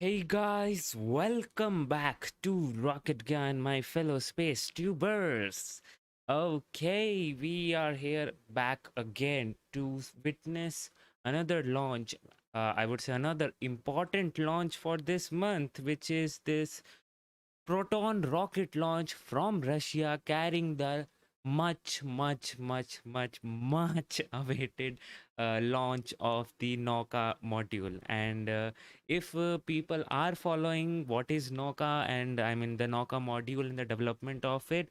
Hey guys, welcome back to Rocket Gun, my fellow space tubers. Okay, we are here back again to witness another launch. I would say another important launch for this month, which is this Proton rocket launch from Russia carrying the much awaited launch of the Nauka module. And if people are following what is Nauka and I mean the Nauka module and the development of it,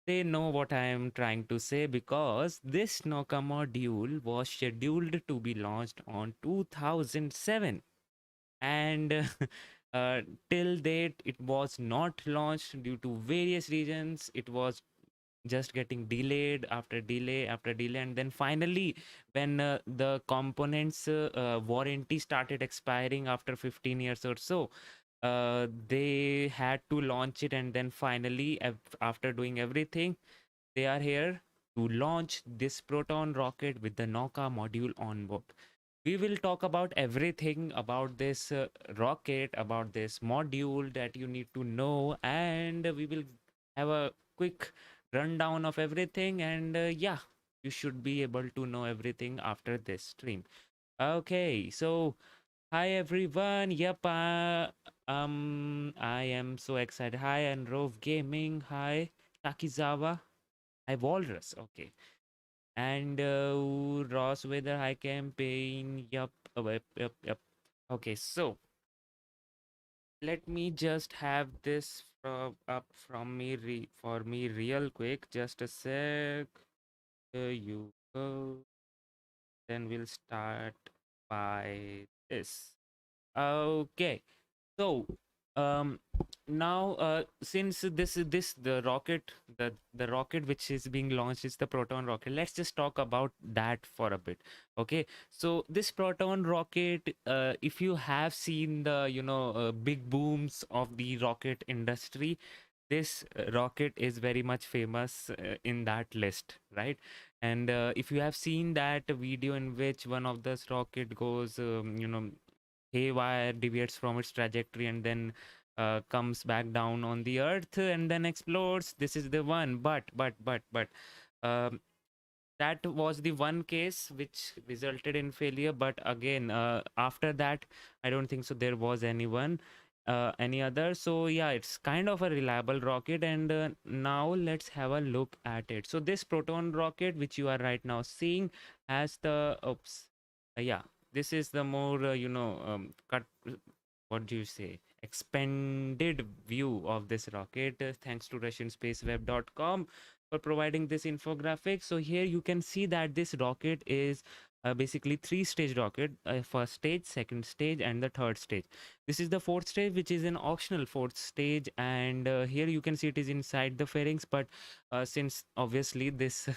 they know what I am trying to say because this Nauka module was scheduled to be launched on 2007 and uh, till date it was not launched due to various reasons. It was just getting delayed after delay after delay, and then finally when the components warranty started expiring after 15 years or so, they had to launch it, and then finally after doing everything, they are here to launch this Proton rocket with the Nauka module on board. We will talk about everything about this rocket, about this module that you need to know, and we will have a quick rundown of everything. And yeah, you should be able to know everything after this stream. Okay, so hi everyone. Yep, I am so excited. Hi, and Rove Gaming. Hi, Takizawa. Hi, Walrus. Okay. And Ross Weather High Campaign. Yup. Okay, so let me just have this up from me for me real quick. Just a sec. Here you go. Then we'll start by this. Okay. So, um, now since this the rocket, the rocket which is being launched is the Proton rocket. Let's just talk about that for a bit. Okay. So this Proton rocket, if you have seen the big booms of the rocket industry, this rocket is very much famous in that list, right? And if you have seen that video in which one of this rocket goes, haywire, deviates from its trajectory, and then comes back down on the earth and then explodes. This is the one. But um, that was the one case which resulted in failure. But again, after that, I don't think so there was any other. So yeah, it's kind of a reliable rocket. And now let's have a look at it. So this Proton rocket which you are right now seeing has the oops yeah, this is the more cut, what do you say, expanded view of this rocket, thanks to russianspaceweb.com for providing this infographic. So here you can see that this rocket is basically three-stage rocket: first stage, second stage, and the third stage. This is the fourth stage, which is an optional fourth stage, and here you can see it is inside the pharynx. But since obviously this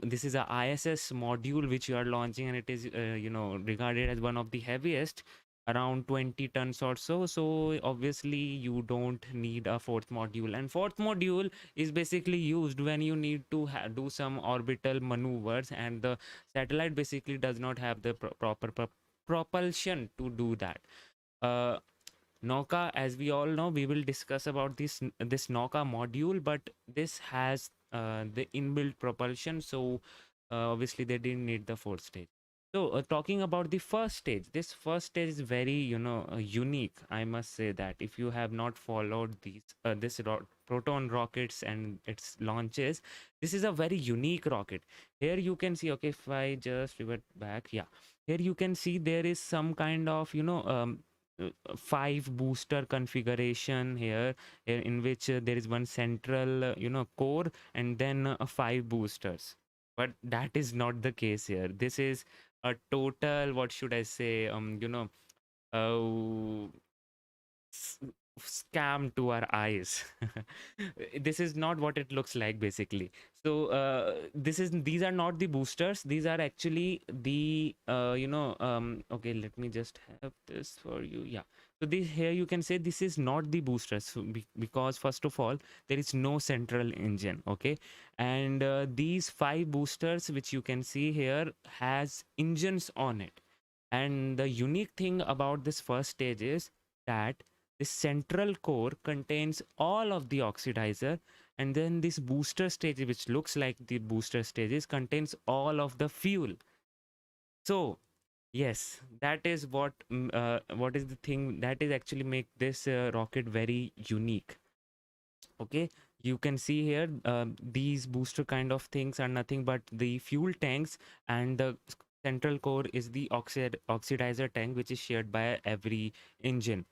this is a ISS module which you are launching, and it is regarded as one of the heaviest, around 20 tons or so. So obviously you don't need a fourth module, and fourth module is basically used when you need to do some orbital maneuvers, and the satellite basically does not have the proper propulsion to do that. uh, Nauka, as we all know, we will discuss about this Nauka module, but this has the inbuilt propulsion, so obviously they didn't need the fourth stage. So talking about the first stage, this first stage is very unique. I must say that if you have not followed this Proton rockets and its launches, this is a very unique rocket. Here you can see. Okay, if I just revert back, yeah, here you can see there is some kind of 5 booster configuration here, in which there is one central core, and then 5 boosters. But that is not the case here. This is a total, what should I say, uh, scam to our eyes. This is not what it looks like basically. So these are not the boosters. These are actually the okay, let me just have this for you. Yeah, so this here you can say this is not the boosters. So because first of all, there is no central engine. Okay, and these 5 boosters which you can see here has engines on it. And the unique thing about this first stage is that this central core contains all of the oxidizer, and then this booster stage, which looks like the booster stages, contains all of the fuel. So yes, that is what is the thing that is actually make this rocket very unique. Okay, you can see here these booster kind of things are nothing but the fuel tanks, and the central core is the oxidizer tank, which is shared by every engine.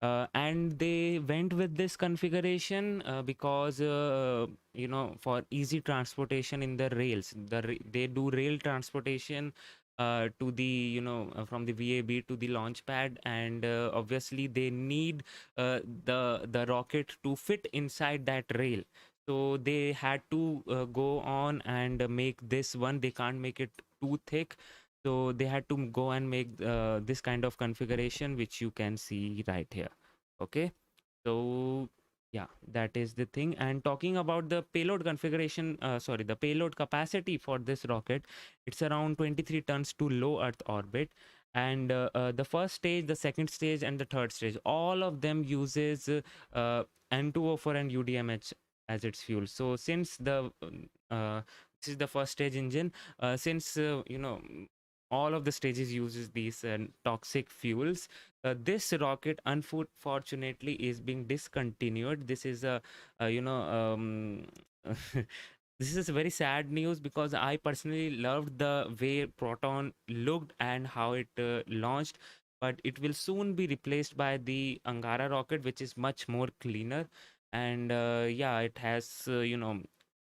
And they went with this configuration because for easy transportation in the rails, they do rail transportation to the from the VAB to the launch pad, and obviously they need the rocket to fit inside that rail. So they had to go on and make this one. They can't make it too thick, so they had to go and make this kind of configuration, which you can see right here. Okay, so yeah, that is the thing. And talking about the payload configuration, sorry, the payload capacity for this rocket, it's around 23 tons to low earth orbit. And the first stage, the second stage, and the third stage, all of them uses N2O4 and UDMH as its fuel. So since this is the first stage engine, since all of the stages uses these toxic fuels, this rocket unfortunately is being discontinued. This is a this is very sad news, because I personally loved the way Proton looked and how it launched, but it will soon be replaced by the Angara rocket, which is much more cleaner. And yeah, it has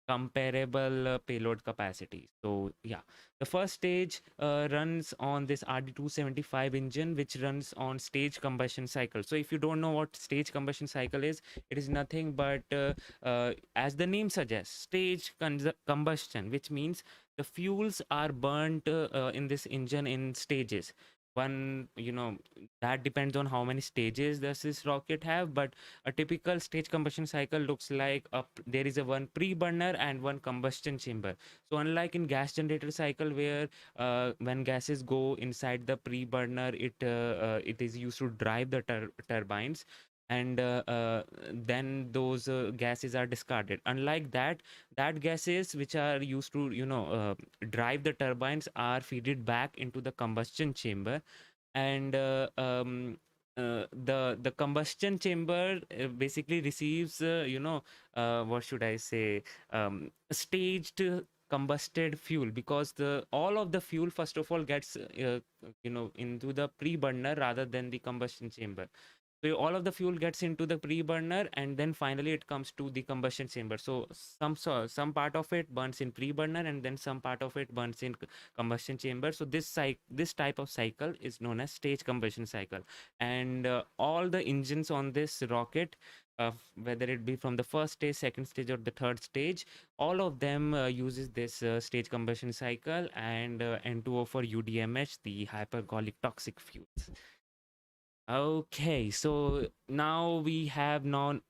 comparable payload capacity. So yeah, the first stage runs on this RD275 engine, which runs on stage combustion cycle. So if you don't know what stage combustion cycle is, it is nothing but as the name suggests, stage combustion, which means the fuels are burnt in this engine in stages. One, that depends on how many stages does this rocket have, but a typical stage combustion cycle looks like there is a one pre-burner and one combustion chamber. So unlike in gas generator cycle, where when gases go inside the pre-burner, it is used to drive the turbines, and then those gases are discarded. Unlike that gases which are used to drive the turbines are feeded back into the combustion chamber. And the combustion chamber basically receives what should I say, staged combusted fuel, because the all of the fuel first of all gets into the pre-burner rather than the combustion chamber. So all of the fuel gets into the pre-burner, and then finally it comes to the combustion chamber. So some part of it burns in pre-burner, and then some part of it burns in combustion chamber. So this type of cycle is known as stage combustion cycle. And all the engines on this rocket, whether it be from the first stage, second stage, or the third stage, all of them uses this stage combustion cycle, and N2O for UDMH, the hypergolic toxic fuels. Okay, so now we have known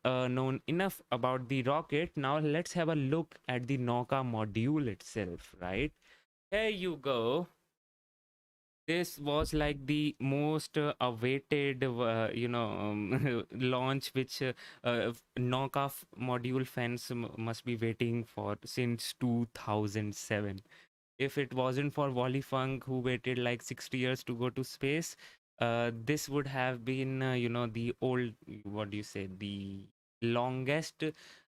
enough about the rocket. Now let's have a look at the Nauka module itself, right? Here you go. This was like the most awaited, launch, which Nauka module fans must be waiting for since 2007. If it wasn't for Wally Funk, who waited like 60 years to go to space, this would have been, the old, what do you say, the longest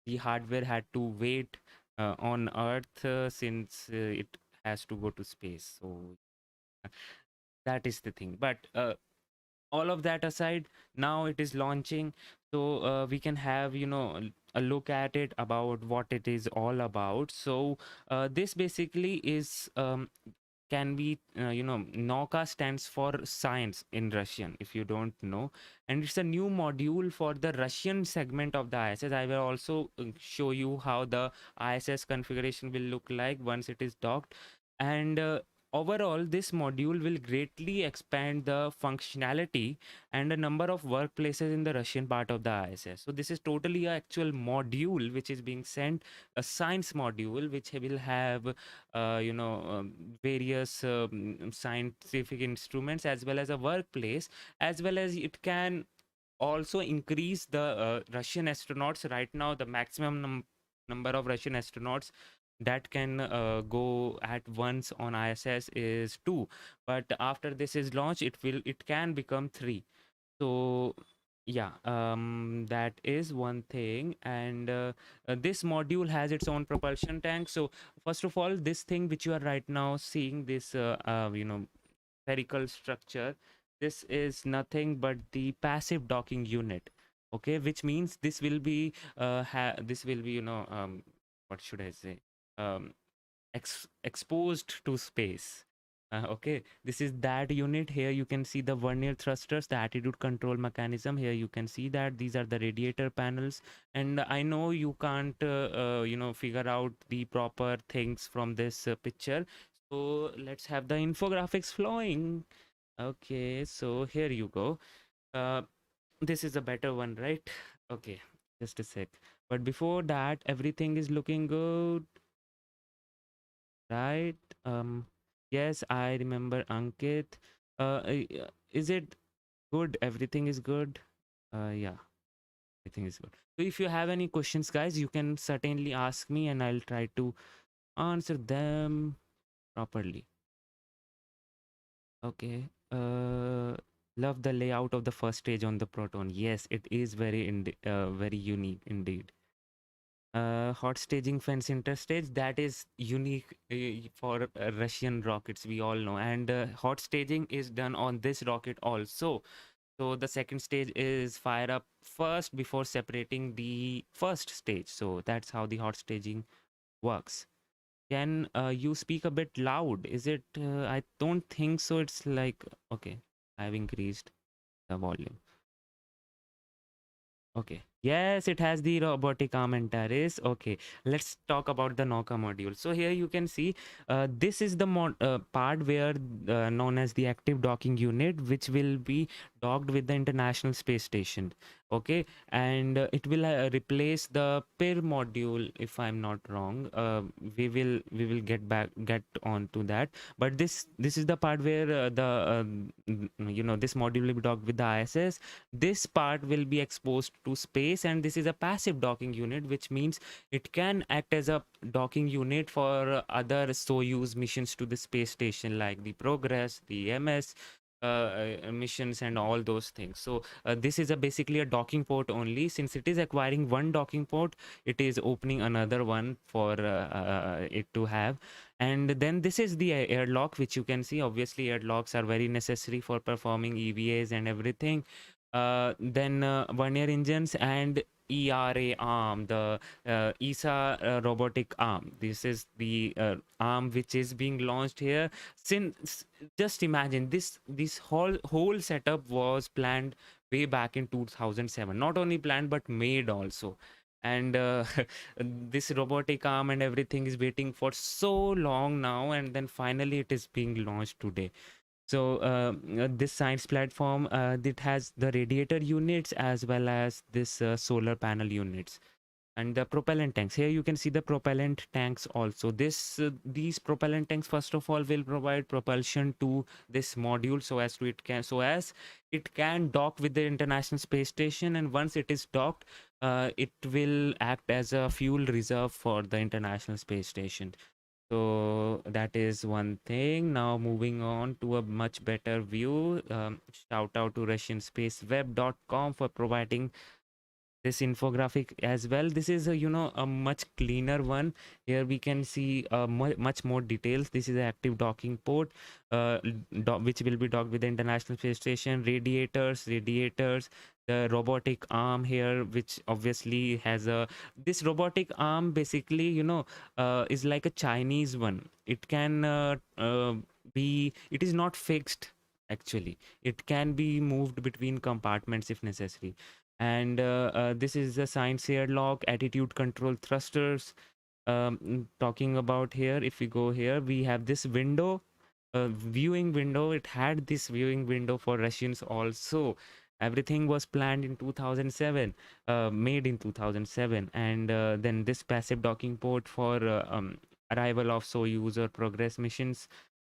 the hardware had to wait on Earth since it has to go to space. So that is the thing. But all of that aside, now it is launching, so we can have a look at it about what it is all about. So this basically is can be Nauka stands for science in Russian, if you don't know, and it's a new module for the Russian segment of the ISS. I will also show you how the ISS configuration will look like once it is docked. And overall, this module will greatly expand the functionality and a number of workplaces in the Russian part of the ISS. So this is totally an actual module which is being sent, a science module which will have various scientific instruments, as well as a workplace, as well as it can also increase the Russian astronauts. Right now, the maximum number of Russian astronauts that can go at once on ISS is 2, but after this is launched, it can become 3. So yeah, that is one thing. And this module has its own propulsion tank. So first of all, this thing which you are right now seeing, this spherical structure, this is nothing but the passive docking unit. Okay, which means this will be this will be, what should I say, um, exposed to space. Okay, this is that unit. Here you can see the vernier thrusters, the attitude control mechanism. Here you can see that these are the radiator panels. And I know you can't figure out the proper things from this picture, so let's have the infographics flowing. Okay, so here you go. uh, this is a better one, right? Okay, just a sec. But before that, everything is looking good, right? Yes, I remember Ankit. Is it good? Everything is good. Yeah, everything is good. So if you have any questions, guys, you can certainly ask me, and I'll try to answer them properly. Okay. Love the layout of the first stage on the Proton. Yes, it is very unique indeed. Hot staging fence interstage, that is unique for Russian rockets, we all know. And hot staging is done on this rocket also. So the second stage is fire up first before separating the first stage. So that's how the hot staging works. Can you speak a bit loud? Is it? I don't think so. It's like, okay, I've increased the volume. Okay. Yes, it has the robotic arm and turret. Okay, let's talk about the Nauka module. So here you can see this is the part where known as the active docking unit, which will be docked with the International Space Station. Okay, and it will replace the Pir module, if I'm not wrong. We will get on to that. But this is the part where this module will be docked with the ISS. This part will be exposed to space, and this is a passive docking unit, which means it can act as a docking unit for other Soyuz missions to the space station, like the Progress, the MS missions, and all those things. So this is basically a docking port only. Since it is acquiring one docking port, it is opening another one for it to have. And then this is the airlock, which you can see. Obviously airlocks are very necessary for performing EVAs and everything. Then vernier engines and ERA arm, the ESA robotic arm. This is the arm which is being launched here. Since, just imagine, this whole setup was planned way back in 2007. Not only planned but made also. And this robotic arm and everything is waiting for so long now, and then finally it is being launched today. So this science platform, it has the radiator units as well as this solar panel units. And the propellant tanks, here you can see the propellant tanks also. These propellant tanks, first of all, will provide propulsion to this module, so as it can dock with the International Space Station. And once it is docked, it will act as a fuel reserve for the International Space Station. So that is one thing. Now moving on to a much better view. Shout out to russianspaceweb.com for providing this infographic as well. This is a much cleaner one. Here we can see much more details. This is an active docking port, which will be docked with the International Space Station. Radiators, the robotic arm here, which obviously has a this robotic arm basically is like a Chinese one. It can it is not fixed actually. It can be moved between compartments if necessary. And this is the science airlock, attitude control thrusters. Talking about here, if we go here, we have this window, viewing window. It had this viewing window for Russians also. Everything was planned in 2007, made in 2007. And then this passive docking port for arrival of Soyuz or Progress missions.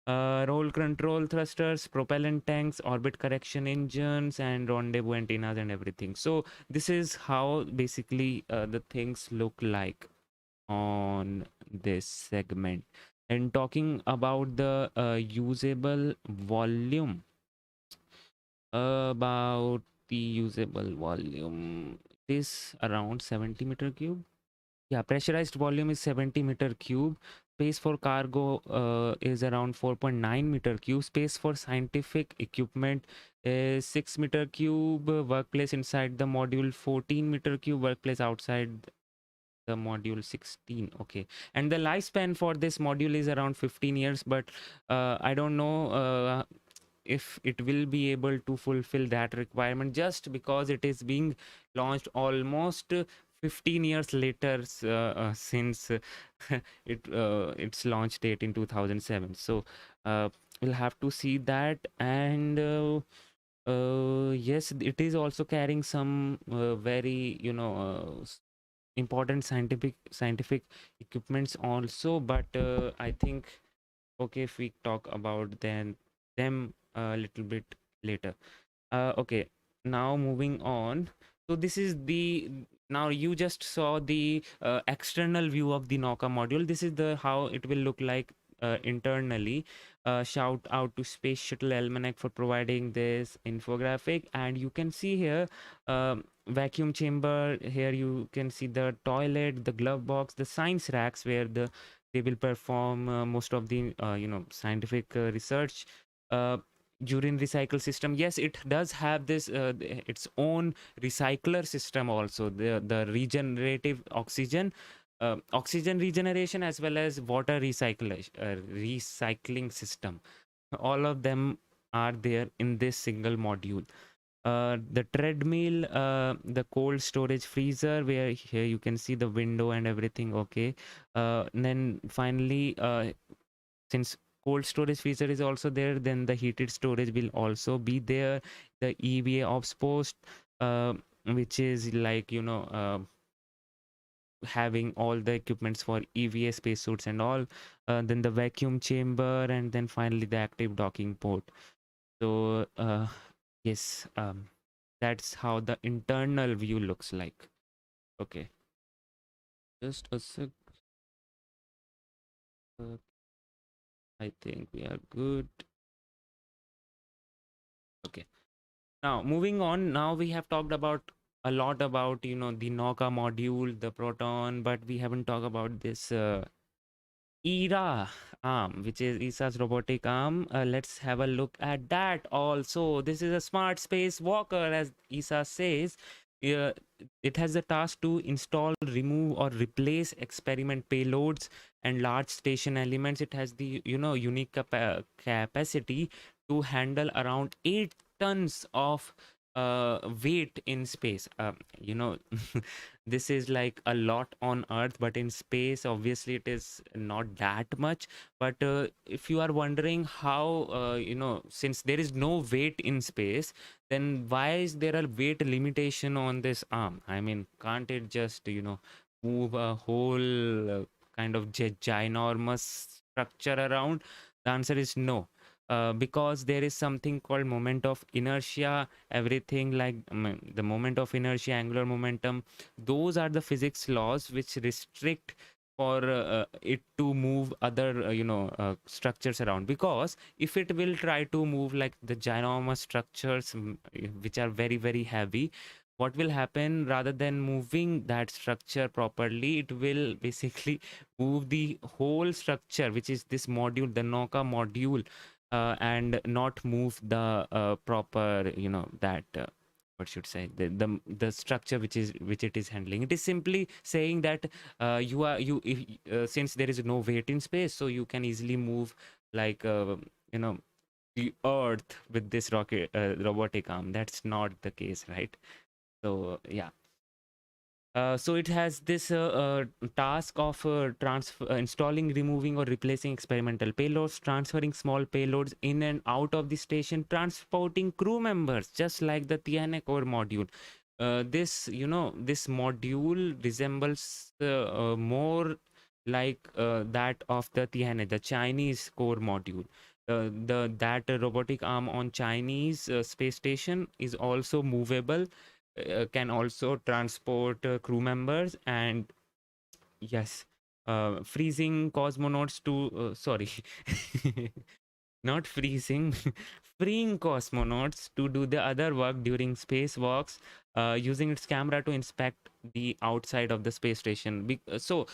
Roll control thrusters, propellant tanks, orbit correction engines, and rendezvous antennas and everything. So this is how basically the things look like on this segment. And talking about the usable volume, about the usable volume, it is around 70 meter cube. Yeah, pressurized volume is 70 meter cube. Space for cargo is around 4.9 meter cube. Space for scientific equipment is 6 meter cube. Workplace inside the module 14 meter cube. Workplace outside the module 16. Okay, and the lifespan for this module is around 15 years, but I don't know if it will be able to fulfill that requirement, just because it is being launched almost 15 years later since its launch date in 2007. So we'll have to see that. And yes, it is also carrying some very important scientific equipments also, but I think, okay, if we talk about them a little bit later. Okay, now moving on. So this is the, now you just saw the external view of the Nauka module. This is the how it will look like internally. Shout out to Space Shuttle Almanac for providing this infographic. And you can see here vacuum chamber. Here you can see the toilet, the glove box, the science racks where they will perform most of the scientific research. Urine recycle system, yes, it does have this its own recycler system also, the regenerative oxygen regeneration, as well as water recycling system. All of them are there in this single module. The treadmill, the cold storage freezer, where here you can see the window and everything. Okay, then finally, since cold storage freezer is also there, then the heated storage will also be there. The EVA ops post, which is like having all the equipments for EVA spacesuits and all. Then the vacuum chamber, and then finally the active docking port. So yes, that's how the internal view looks like. Okay, just a sec. I think we are good. Okay, now moving on. Now we have talked about a lot about the Nauka module, the Proton, but we haven't talked about this ERA arm, which is ESA's robotic arm. Let's have a look at that also. This is a smart space walker, as ESA says. Uh, it has the task to install, remove, or replace experiment payloads and large station elements. It has the unique capacity to handle around 8 tons of weight in space. This is like a lot on Earth, but in space obviously it is not that much. But if you are wondering how since there is no weight in space, then why is there a weight limitation on this arm? I mean, can't it just move a whole kind of ginormous structure around? The answer is no. Because there is something called moment of inertia, everything like the moment of inertia, angular momentum, those are the physics laws which restrict for it to move other structures around. Because if it will try to move like the ginormous structures, which are very very heavy, what will happen, rather than moving that structure properly, it will basically move the whole structure, which is this module, the Nauka module, and not move the proper that what should say, the structure which it is handling. It is simply saying that since there is no weight in space, so you can easily move like the earth with this robotic arm. That's not the case, right? So yeah. So it has this task of installing, removing, or replacing experimental payloads, transferring small payloads in and out of the station, transporting crew members, just like the Tianhe core module. This module resembles more like that of the Tianhe, the Chinese core module. that robotic arm on Chinese space station is also movable, can also transport crew members, and yes, freezing cosmonauts to sorry, not freezing, freeing cosmonauts to do the other work during spacewalks, using its camera to inspect the outside of the space station. So,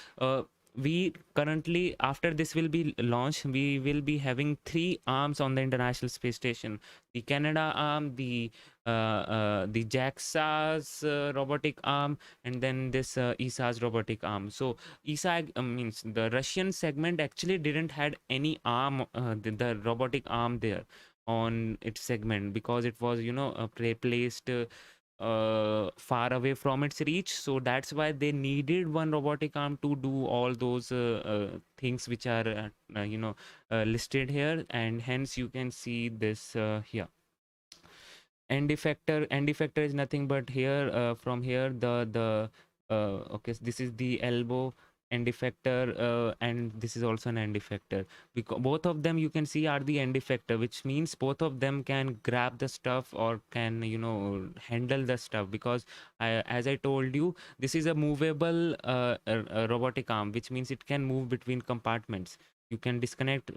we currently, after this will be launched, we will be having 3 arms on the International Space Station: the Canada arm, the JAXA's robotic arm, and then this ESA's robotic arm. So ESA means the Russian segment actually didn't had any arm, the robotic arm there on its segment, because it was, you know, placed far away from its reach. So that's why they needed one robotic arm to do all those things which are you know, listed here, and hence you can see this here. End effector is nothing but here, from here, okay, so this is the elbow end effector, and this is also an end effector, because both of them you can see are the end effector, which means both of them can grab the stuff or can, you know, handle the stuff, because as I told you, this is a movable robotic arm, which means it can move between compartments. You can disconnect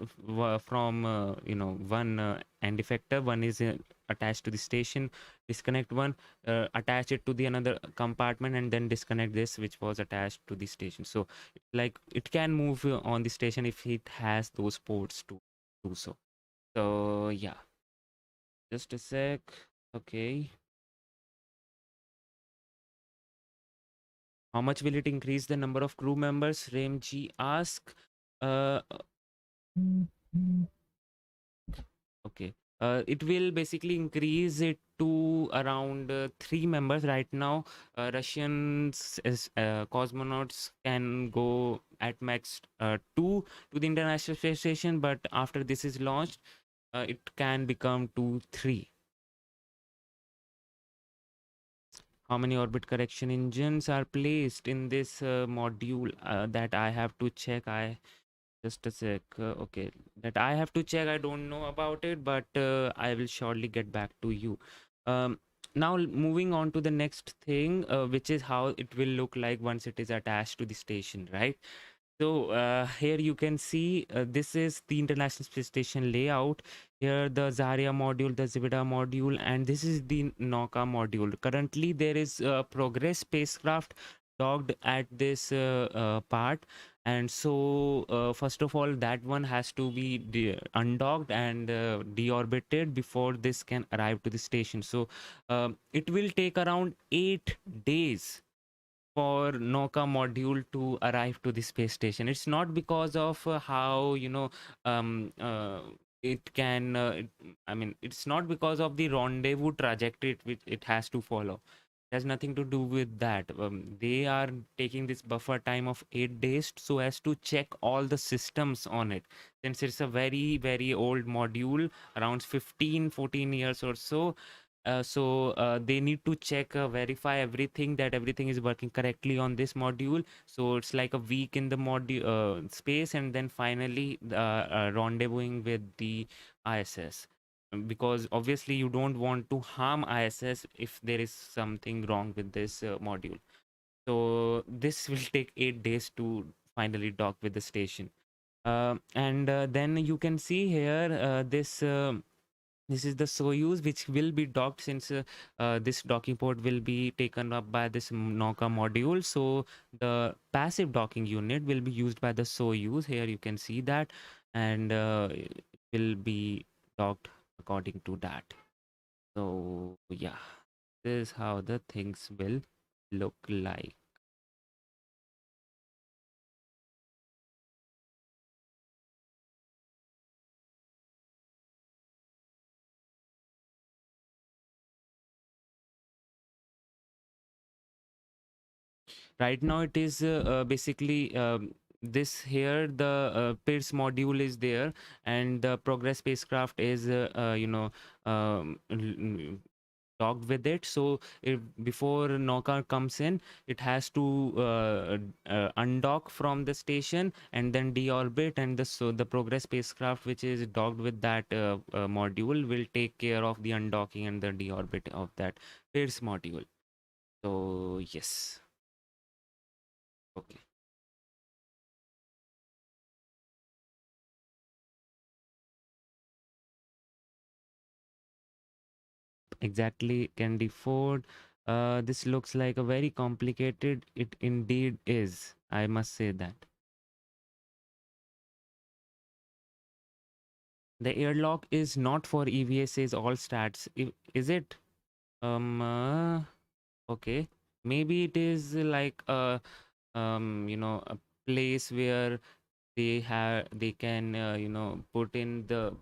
from you know, one end effector, one is attached to the station, disconnect one, attach it to the another compartment, and then disconnect this which was attached to the station. So like it can move on the station if it has those ports to do so. So yeah, just a sec. Okay, how much will it increase the number of crew members, Ramji ask. uh Okay. It will basically increase it to around 3 members right now. Cosmonauts can go at max 2 to the International Space Station, but after this is launched, it can become to 3. How many orbit correction engines are placed in this module? That I have to check. Just a sec. Okay, that I have to check. I don't know about it, but I will surely get back to you. Now, moving on to the next thing, which is how it will look like once it is attached to the station, right? So here you can see this is the International Space Station layout. Here the Zarya module, the Zvezda module, and this is the Nauka module. Currently there is a Progress spacecraft docked at this part, and so first of all that one has to be undocked and deorbited before this can arrive to the station. So it will take around 8 days for Nauka module to arrive to the space station. It's not because of how, you know, it can I mean, it's not because of the rendezvous trajectory which it has to follow. It has nothing to do with that. They are taking this buffer time of 8 days so as to check all the systems on it, since it's a very very old module, around 15-14 years or so. They need to check, verify everything, that everything is working correctly on this module. So it's like a week in the module space, and then finally rendezvousing with the ISS, because obviously you don't want to harm ISS if there is something wrong with this module. So this will take 8 days to finally dock with the station. And then you can see here this is the Soyuz, which will be docked, since this docking port will be taken up by this Nauka module. So the passive docking unit will be used by the Soyuz. Here you can see that, and it will be docked according to that. So yeah, this is how the things will look like. Right now it is basically this here, the Pirs module is there, and the Progress spacecraft is you know, docked with it. So before Nauka comes in, it has to undock from the station and then deorbit, and so the Progress spacecraft, which is docked with that module, will take care of the undocking and the deorbit of that Pirs module. So yes, okay. Exactly, Candy Ford. This looks like a very complicated. It indeed is. I must say that. The airlock is not for EVA, says all stats. Is it? Okay. Maybe it is like a a place where they can put in the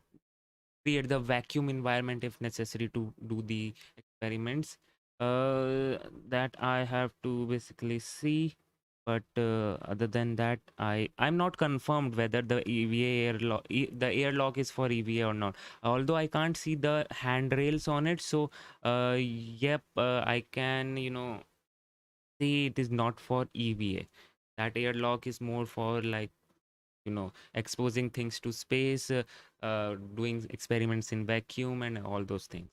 create the vacuum environment if necessary to do the experiments. That I have to basically see. But other than that, I'm not confirmed whether the EVA the airlock is for EVA or not. Although I can't see the handrails on it, so yep, I can see it is not for EVA. That airlock is more for like exposing things to space, doing experiments in vacuum and all those things.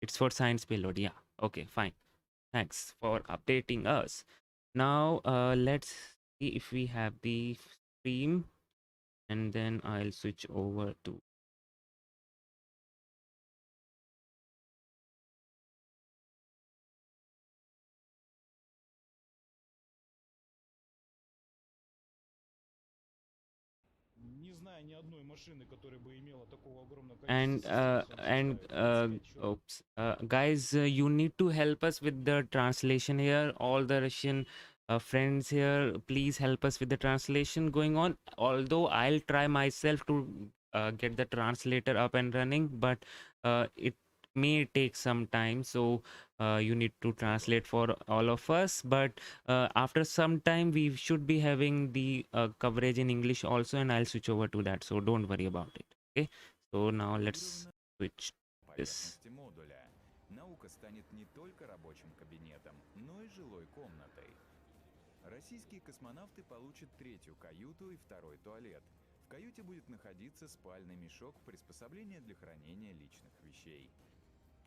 It's for science payload. Yeah. Okay, fine. Thanks for updating us. Now let's see if we have the stream, and then I'll switch over to oops, guys, you need to help us with the translation here. All the Russian friends here, please help us with the translation going on. Although I'll try myself to get the translator up and running, but it may take some time, so you need to translate for all of us. But after some time we should be having the coverage in English also, and I'll switch over to that, so don't worry about it. Okay, so now let's switch this. Наука станет не только рабочим кабинетом, но и жилой комнатой. Российские космонавты получат третью каюту и второй туалет. В каюте будет находиться спальный мешок, приспособление для хранения личных вещей.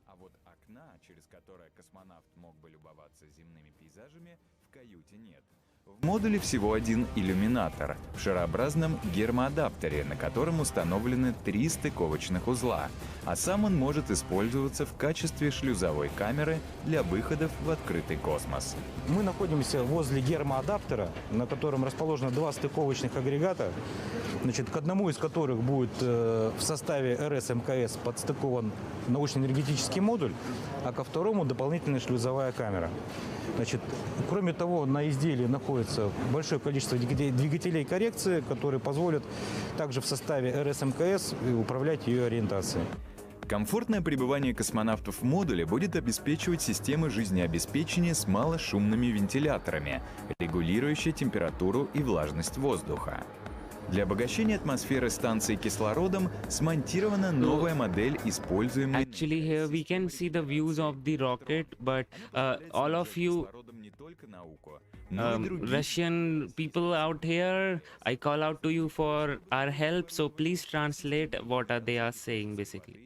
А вот окна, через которое космонавт мог бы любоваться земными пейзажами, в каюте нет. В модуле всего один иллюминатор в шарообразном гермоадаптере, на котором установлены 3 стыковочных узла, а сам он может использоваться в качестве шлюзовой камеры для выходов в открытый космос. Мы находимся возле гермоадаптера, на котором расположено 2 стыковочных агрегата, к одному из которых будет в составе РС-МКС подстыкован научно-энергетический модуль, а ко второму дополнительная шлюзовая камера. Кроме того, на изделии находится большое количество двигателей коррекции, которые позволят также в составе РС-МКС управлять ее ориентацией. Комфортное пребывание космонавтов в модуле будет обеспечивать система жизнеобеспечения с малошумными вентиляторами, регулирующая температуру и влажность воздуха. Для обогащения атмосферы станции кислородом смонтирована новая модель, используемая... Actually, here we can see the views of the rocket, but all of you Russian people out here, I call out to you for our help, so please translate what they are saying basically.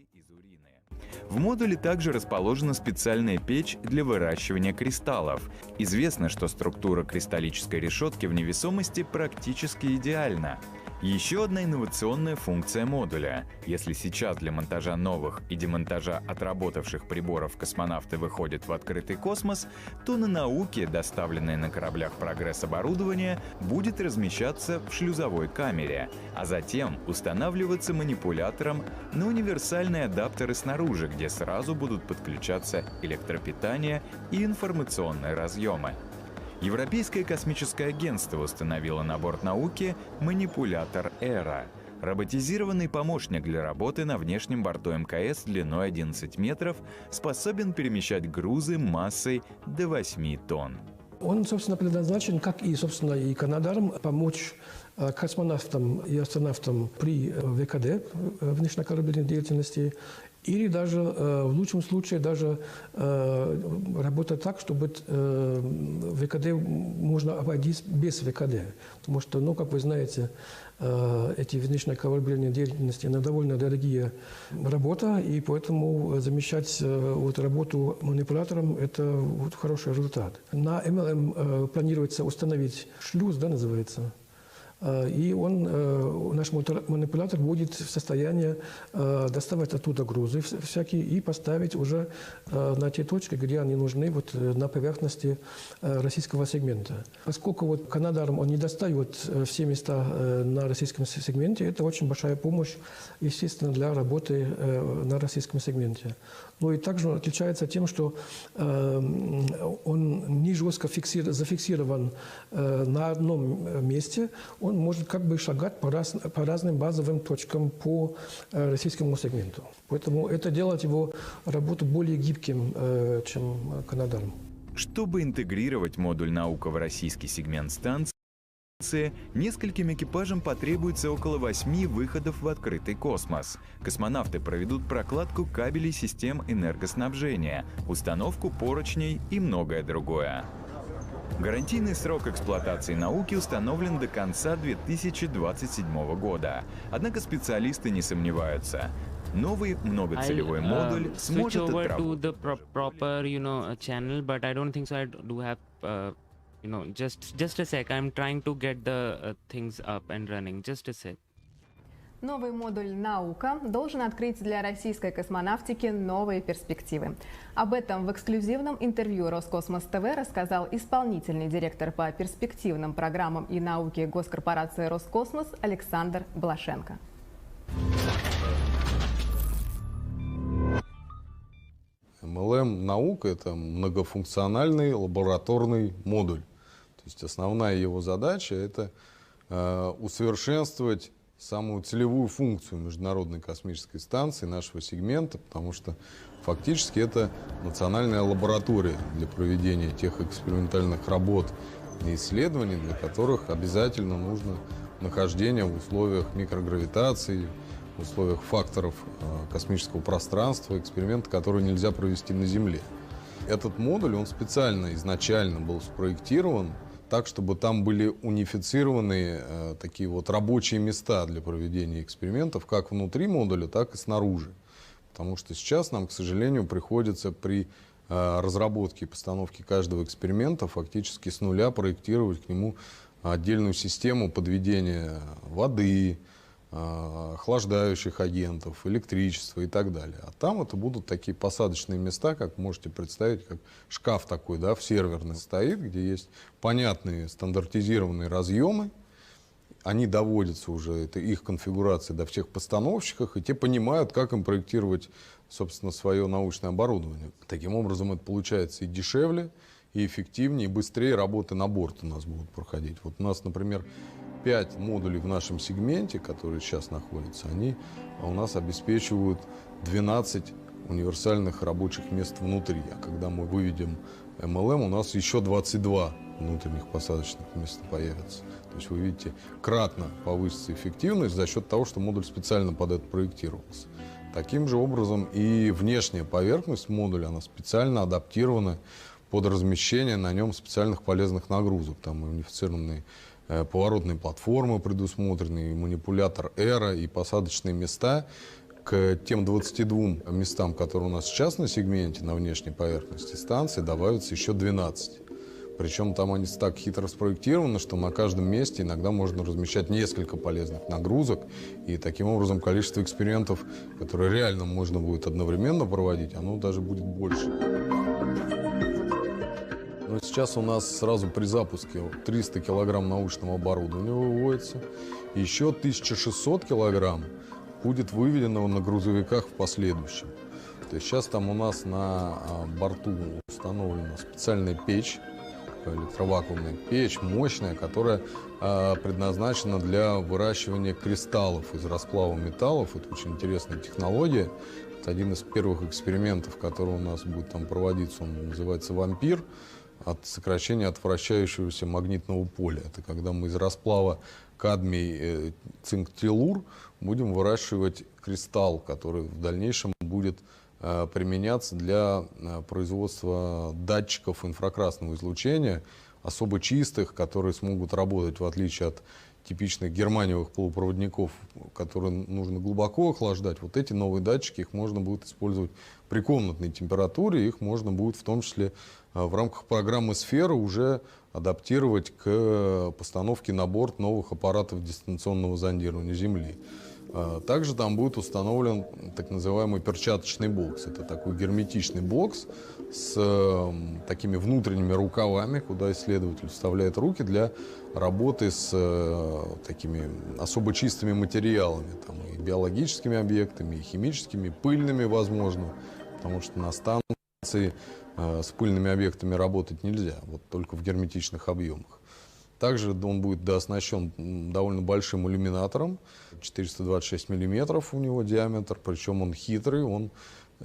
В модуле также расположена специальная печь для выращивания кристаллов. Известно, что структура кристаллической решетки в невесомости практически идеальна. Еще одна инновационная функция модуля. Если сейчас для монтажа новых и демонтажа отработавших приборов космонавты выходят в открытый космос, то на науке, доставленное на кораблях «Прогресс» оборудование, будет размещаться в шлюзовой камере, а затем устанавливаться манипулятором на универсальные адаптеры снаружи, где сразу будут подключаться электропитание и информационные разъемы. Европейское космическое агентство установило на борт науки манипулятор «Эра» — роботизированный помощник для работы на внешнем борту МКС длиной 11 метров, способен перемещать грузы массой до 8 тонн. Он, собственно, предназначен, как и, собственно, и Канадарм, помочь космонавтам и астронавтам при ВКД, внешнекорабельной деятельности, Или даже, в лучшем случае, даже работать так, чтобы ВКД можно обойтись без ВКД. Потому что, ну, как вы знаете, эти внешнекорабельные деятельности, она довольно дорогие работа, и поэтому замещать вот работу манипулятором – это вот хороший результат. На MLM планируется установить шлюз, да, называется. И наш манипулятор будет в состоянии доставать оттуда грузы всякие и поставить уже на те точки, где они нужны, вот на поверхности российского сегмента. Поскольку вот Канадарм он не достает все места на российском сегменте, это очень большая помощь, естественно, для работы на российском сегменте. Ну и также он отличается тем, что он не жестко зафиксирован на одном месте, он может как бы шагать по разным базовым точкам по российскому сегменту. Поэтому это делает его работу более гибким, чем Канадарм. Чтобы интегрировать модуль «Наука» в российский сегмент станции, нескольким экипажам потребуется около 8 выходов в открытый космос. Космонавты проведут прокладку кабелей систем энергоснабжения, установку поручней и многое другое. Гарантийный срок эксплуатации «Науки» установлен до конца 2027 года. Однако специалисты не сомневаются. Новый многоцелевой модуль сможет отработать. Just a sec. I'm trying to get the things up and running. Just a sec. Новый модуль «Наука» должен открыть для российской космонавтики новые перспективы. Об этом в эксклюзивном интервью Роскосмос ТВ рассказал исполнительный директор по перспективным программам и науке госкорпорации «Роскосмос» Александр Блашенко. MLM «Наука» — это многофункциональный лабораторный модуль. То есть основная его задача — это усовершенствовать самую целевую функцию Международной космической станции, нашего сегмента, потому что фактически это национальная лаборатория для проведения тех экспериментальных работ и исследований, для которых обязательно нужно нахождение в условиях микрогравитации, в условиях факторов космического пространства, эксперименты, которые нельзя провести на Земле. Этот модуль, он специально изначально был спроектирован так, чтобы там были унифицированы такие вот рабочие места для проведения экспериментов, как внутри модуля, так и снаружи. Потому что сейчас нам, к сожалению, приходится при разработке и постановке каждого эксперимента фактически с нуля проектировать к нему отдельную систему подведения воды, охлаждающих агентов, электричества и так далее. А там это будут такие посадочные места, как можете представить, как шкаф такой, да, в серверной стоит, где есть понятные стандартизированные разъемы. Они доводятся уже, это их конфигурация до всех постановщиков, и те понимают, как им проектировать, собственно, свое научное оборудование. Таким образом, это получается и дешевле, и эффективнее, и быстрее работы на борт у нас будут проходить. Вот у нас, например, 5 модулей в нашем сегменте, которые сейчас находятся, они у нас обеспечивают 12 универсальных рабочих мест внутри. А когда мы выведем MLM, у нас еще 22 внутренних посадочных места появятся. То есть вы видите, кратно повысится эффективность за счет того, что модуль специально под это проектировался. Таким же образом и внешняя поверхность модуля, она специально адаптирована под размещение на нем специальных полезных нагрузок. Там унифицированные поворотные платформы предусмотрены, и манипулятор эра, и посадочные места. К тем 22 местам, которые у нас сейчас на сегменте, на внешней поверхности станции, добавится еще 12. Причем там они так хитро спроектированы, что на каждом месте иногда можно размещать несколько полезных нагрузок. И таким образом количество экспериментов, которые реально можно будет одновременно проводить, оно даже будет больше. Но сейчас у нас сразу при запуске 300 килограмм научного оборудования выводится. Еще 1600 килограмм будет выведено на грузовиках в последующем. То есть сейчас там у нас на борту установлена специальная печь, электровакуумная печь, мощная, которая предназначена для выращивания кристаллов из расплава металлов. Это очень интересная технология. Это один из первых экспериментов, который у нас будет там проводиться, он называется «Вампир», от сокращения от вращающегося магнитного поля. Это когда мы из расплава кадмий, цинк-телур будем выращивать кристалл, который в дальнейшем будет применяться для производства датчиков инфракрасного излучения, особо чистых, которые смогут работать, в отличие от типичных германиевых полупроводников, которые нужно глубоко охлаждать. Вот эти новые датчики, их можно будет использовать при комнатной температуре, их можно будет в том числе в рамках программы «Сфера» уже адаптировать к постановке на борт новых аппаратов дистанционного зондирования Земли. Также там будет установлен так называемый перчаточный бокс. Это такой герметичный бокс с такими внутренними рукавами, куда исследователь вставляет руки для работы с такими особо чистыми материалами, там, и биологическими объектами, и химическими, пыльными, возможно, потому что на станции с пыльными объектами работать нельзя, вот только в герметичных объемах. Также он будет дооснащен довольно большим иллюминатором, 426 миллиметров у него диаметр, причем он хитрый, он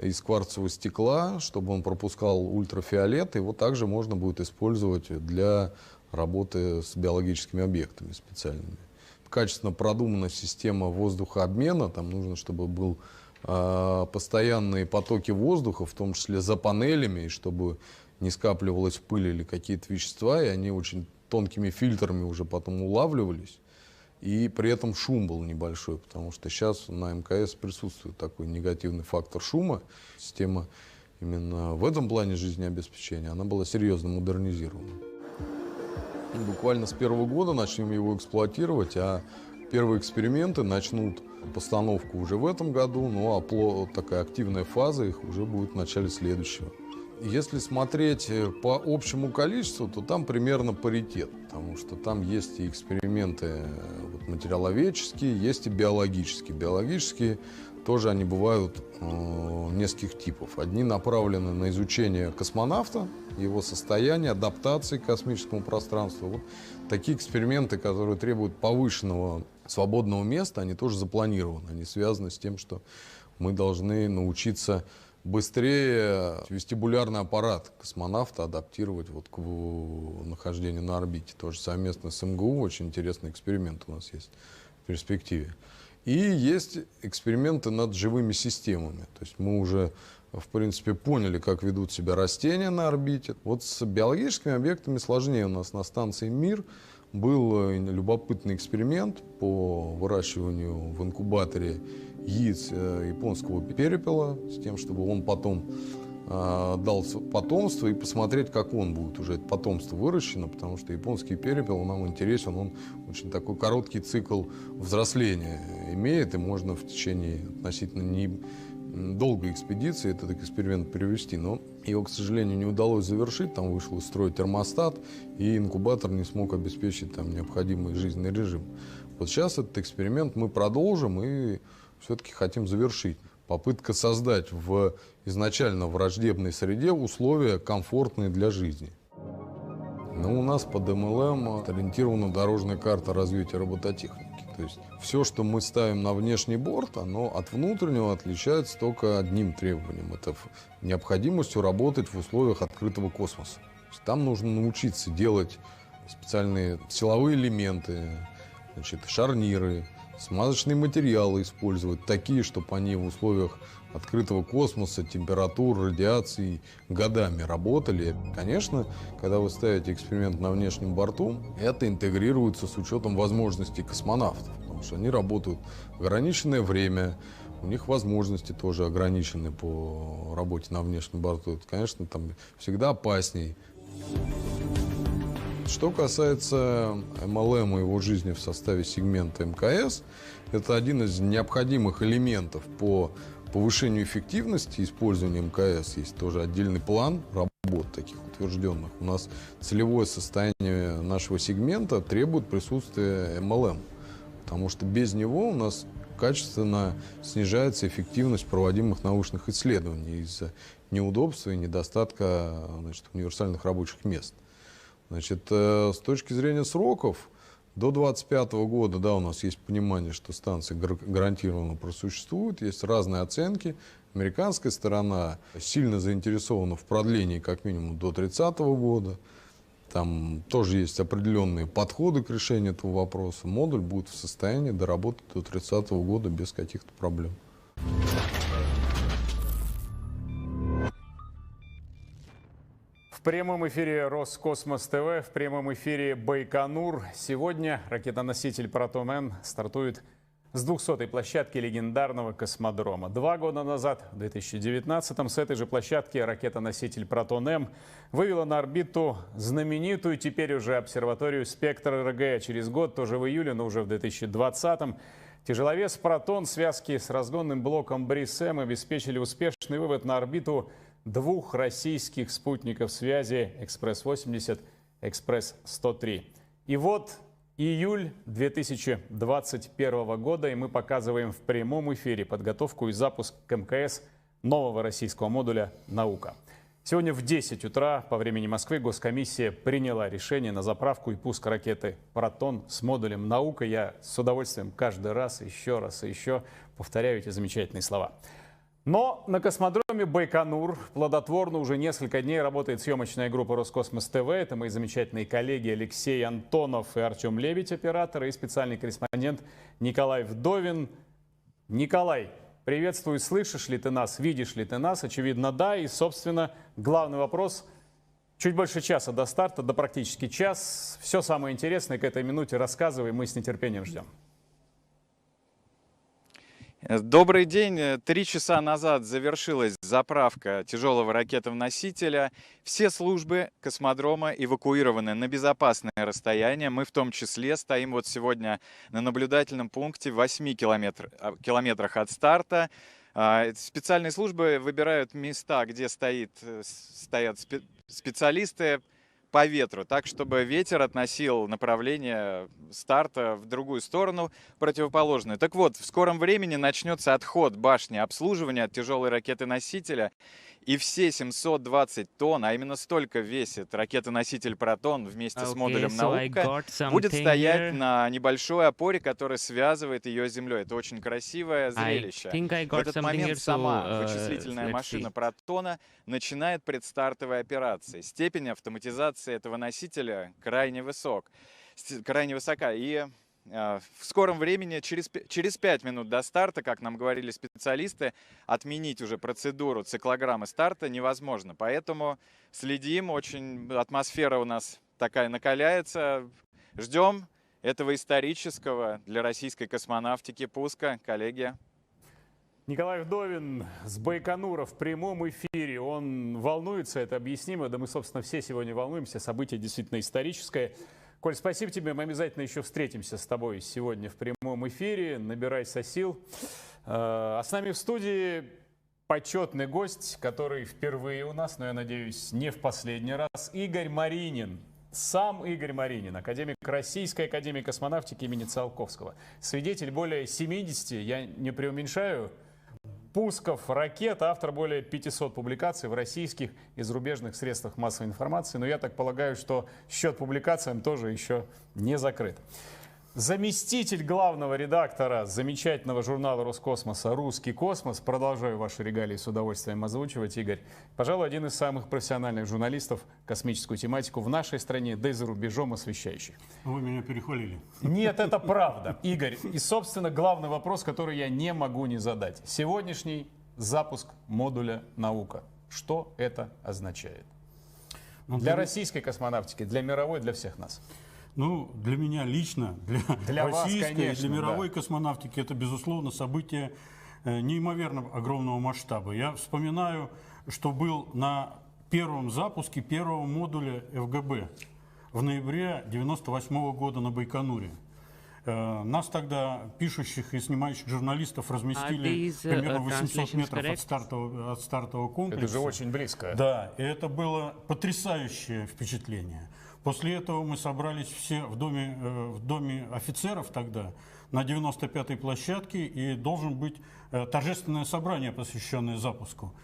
из кварцевого стекла, чтобы он пропускал ультрафиолет, его также можно будет использовать для работы с биологическими объектами специальными. Качественно продумана система воздухообмена, там нужно, чтобы был постоянные потоки воздуха, в том числе за панелями, чтобы не скапливалась пыль или какие-то вещества, и они очень тонкими фильтрами уже потом улавливались, и при этом шум был небольшой, потому что сейчас на МКС присутствует такой негативный фактор шума. Система именно в этом плане жизнеобеспечения, она была серьезно модернизирована. И буквально с первого года начнем его эксплуатировать, а первые эксперименты начнут постановку уже в этом году, ну а такая активная фаза их уже будет в начале следующего. Если смотреть по общему количеству, то там примерно паритет, потому что там есть и эксперименты материаловедческие, есть и биологические. Биологические тоже они бывают нескольких типов. Одни направлены на изучение космонавта, его состояния, адаптации к космическому пространству. Вот такие эксперименты, которые требуют повышенного свободного места, они тоже запланированы. Они связаны с тем, что мы должны научиться быстрее вестибулярный аппарат космонавта адаптировать вот к нахождению на орбите. Тоже совместно с МГУ очень интересный эксперимент у нас есть в перспективе. И есть эксперименты над живыми системами. То есть мы уже, в принципе, поняли, как ведут себя растения на орбите. Вот с биологическими объектами сложнее. У нас на станции «Мир» был любопытный эксперимент по выращиванию в инкубаторе яиц японского перепела, с тем, чтобы он потом дал потомство, и посмотреть, как он будет уже это потомство выращено, потому что японский перепел нам интересен, он очень такой короткий цикл взросления имеет, и можно в течение относительно долгой экспедиции этот эксперимент перевести, но его, к сожалению, не удалось завершить, там вышел из строя термостат, и инкубатор не смог обеспечить там необходимый жизненный режим. Вот сейчас этот эксперимент мы продолжим и все-таки хотим завершить. Попытка создать в изначально враждебной среде условия, комфортные для жизни. Но у нас под MLM ориентирована дорожная карта развития робототехники. То есть все, что мы ставим на внешний борт, оно от внутреннего отличается только одним требованием. Это необходимостью работать в условиях открытого космоса. Там нужно научиться делать специальные силовые элементы, шарниры, смазочные материалы использовать, такие, чтобы они в условиях открытого космоса, температур, радиации годами работали. Конечно, когда вы ставите эксперимент на внешнем борту, это интегрируется с учетом возможностей космонавтов, потому что они работают ограниченное время, у них возможности тоже ограничены по работе на внешнем борту. Это, конечно, там всегда опасней. Что касается MLM и его жизни в составе сегмента МКС, это один из необходимых элементов по повышению эффективности использования МКС. Есть тоже отдельный план работ таких утвержденных. У нас целевое состояние нашего сегмента требует присутствия MLM, потому что без него у нас качественно снижается эффективность проводимых научных исследований из-за неудобства и недостатка универсальных рабочих мест. С точки зрения сроков, до 2025 года, да, у нас есть понимание, что станция гарантированно просуществует, есть разные оценки. Американская сторона сильно заинтересована в продлении как минимум до 2030 года. Там тоже есть определенные подходы к решению этого вопроса. Модуль будет в состоянии доработать до 2030 года без каких-то проблем. В прямом эфире Роскосмос ТВ, в прямом эфире Байконур. Сегодня ракетоноситель Proton-M стартует с 200-й площадки легендарного космодрома. 2 года назад, в 2019-м, с этой же площадки ракетоноситель Proton-M вывела на орбиту знаменитую теперь уже обсерваторию «Спектр РГ». Через год, тоже в июле, но уже в 2020-м, тяжеловес «Протон» в связке с разгонным блоком «Брис-М» обеспечили успешный вывод на орбиту 2 российских спутников связи «Экспресс-80», «Экспресс-103». И вот июль 2021 года, и мы показываем в прямом эфире подготовку и запуск к МКС нового российского модуля «Наука». Сегодня в 10 утра по времени Москвы госкомиссия приняла решение на заправку и пуск ракеты «Протон» с модулем «Наука». Я с удовольствием каждый раз, еще раз и еще повторяю эти замечательные слова. Но на космодроме Байконур плодотворно уже несколько дней работает съемочная группа Роскосмос ТВ. Это мои замечательные коллеги Алексей Антонов и Артем Лебедь, операторы, и специальный корреспондент Николай Вдовин. Николай, приветствую, слышишь ли ты нас, видишь ли ты нас? Очевидно, да. И, собственно, главный вопрос. Чуть больше часа до старта, до практически час. Все самое интересное к этой минуте рассказывай, мы с нетерпением ждем. Добрый день. 3 часа назад завершилась заправка тяжелого ракетоносителя. Все службы космодрома эвакуированы на безопасное расстояние. Мы в том числе стоим вот сегодня на наблюдательном пункте в 8 километрах от старта. Специальные службы выбирают места, где стоят специалисты по ветру, так, чтобы ветер относил направление старта в другую сторону, противоположную. Так вот, в скором времени начнется отход башни обслуживания от тяжелой ракеты-носителя, и все 720 тонн, а именно столько весит ракетоноситель «Протон» вместе с модулем «Наука», будет стоять на небольшой опоре, которая связывает ее с Землей. Это очень красивое зрелище. В этот момент сама вычислительная машина «Протона» начинает предстартовые операции. Степень автоматизации этого носителя крайне высока. И в скором времени, через 5 минут до старта, как нам говорили специалисты, отменить уже процедуру циклограммы старта невозможно. Поэтому следим, очень атмосфера у нас такая накаляется. Ждем этого исторического для российской космонавтики пуска, коллеги. Николай Вдовин с Байконура в прямом эфире. Он волнуется, это объяснимо. Да мы, собственно, все сегодня волнуемся. Событие действительно историческое. Коль, спасибо тебе. Мы обязательно еще встретимся с тобой сегодня в прямом эфире. Набирайся сил. А с нами в студии почетный гость, который впервые у нас, но я надеюсь, не в последний раз, Игорь Маринин. Сам Игорь Маринин, академик Российской академии космонавтики имени Циолковского. Свидетель более 70, я не преуменьшаю, пусков ракет, автор более 500 публикаций в российских и зарубежных средствах массовой информации. Но я так полагаю, что счет публикациям тоже еще не закрыт. Заместитель главного редактора замечательного журнала Роскосмоса «Русский космос». Продолжаю ваши регалии с удовольствием озвучивать, Игорь. Пожалуй, один из самых профессиональных журналистов космическую тематику в нашей стране, да и за рубежом освещающих. Вы меня перехвалили. Нет, это правда, Игорь. И, собственно, главный вопрос, который я не могу не задать. Сегодняшний запуск модуля «Наука». Что это означает? Для российской космонавтики, для мировой, для всех нас. Ну, для меня лично, для российской, вас, конечно, для мировой космонавтики это, безусловно, событие неимоверно огромного масштаба. Я вспоминаю, что был на первом запуске первого модуля ФГБ в ноябре 1998 года на Байконуре. Нас тогда, пишущих и снимающих журналистов, разместили примерно 800 метров от стартового комплекса. Это же очень близко. Да, и это было потрясающее впечатление. После этого мы собрались все в доме офицеров тогда, на 95-й площадке, и должен быть торжественное собрание, посвященное запуску.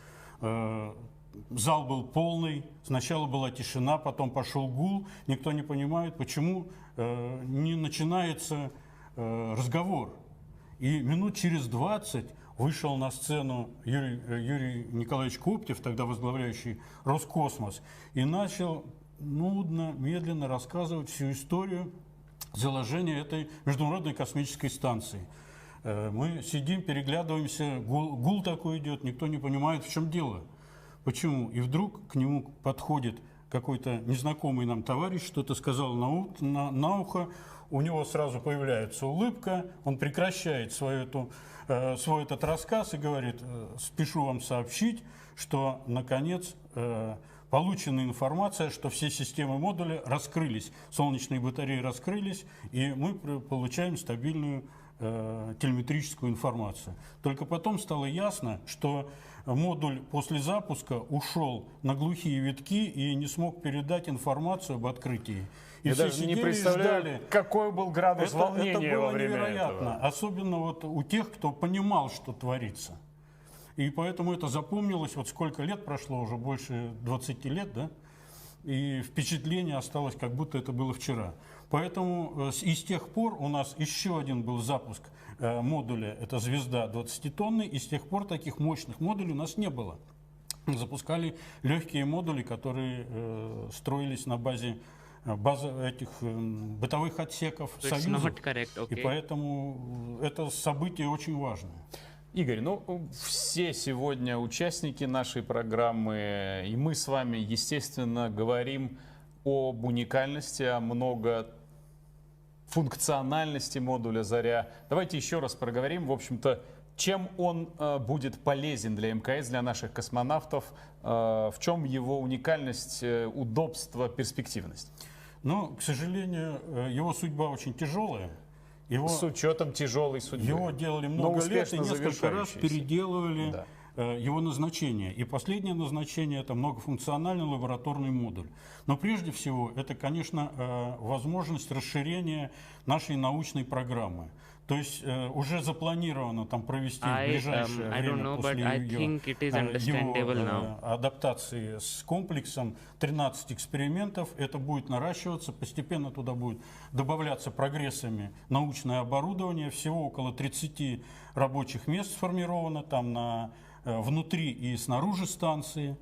Зал был полный, сначала была тишина, потом пошел гул. Никто не понимает, почему не начинается разговор. И минут через 20 вышел на сцену Юрий Николаевич Коптев, тогда возглавляющий Роскосмос, и начал нудно, медленно рассказывать всю историю заложения этой международной космической станции. Мы сидим, переглядываемся, гул такой идет, никто не понимает, в чем дело. Почему? И вдруг к нему подходит какой-то незнакомый нам товарищ что-то сказал на ухо, у него сразу появляется улыбка, он прекращает свой этот рассказ и говорит: спешу вам сообщить, что наконец получена информация, что все системы модуля раскрылись, солнечные батареи раскрылись, и мы получаем стабильную телеметрическую информацию. Только потом стало ясно, что модуль после запуска ушел на глухие витки и не смог передать информацию об открытии. И Я все даже не сидели и представляю, ждали. какой был градус волнения это было во время невероятно, этого. особенно вот у тех, кто понимал, что творится. И поэтому это запомнилось, вот сколько лет прошло, уже больше 20 лет, да? И впечатление осталось, как будто это было вчера. Поэтому и с тех пор у нас еще один был запуск модуля, это «Звезда» 20-тонный, и с тех пор таких мощных модулей у нас не было. Запускали легкие модули, которые строились на базе этих бытовых отсеков Союза. И поэтому это событие очень важное. Игорь, ну все сегодня участники нашей программы, и мы с вами, естественно, говорим об уникальности, о многофункциональности модуля «Заря». Давайте еще раз проговорим, в общем-то, чем он будет полезен для МКС, для наших космонавтов, в чем его уникальность, удобство, перспективность. Но, к сожалению, его судьба очень тяжелая. С учетом тяжелой судьбы. Его делали много лет и несколько раз переделывали его назначение. И последнее назначение – это многофункциональный лабораторный модуль. Но прежде всего это, конечно, возможность расширения нашей научной программы. То есть уже запланировано там провести в ближайшее время после его адаптации с комплексом 13 экспериментов. Это будет наращиваться, постепенно туда будет добавляться прогрессами научное оборудование. Всего около 30 рабочих мест сформировано там внутри и снаружи станции.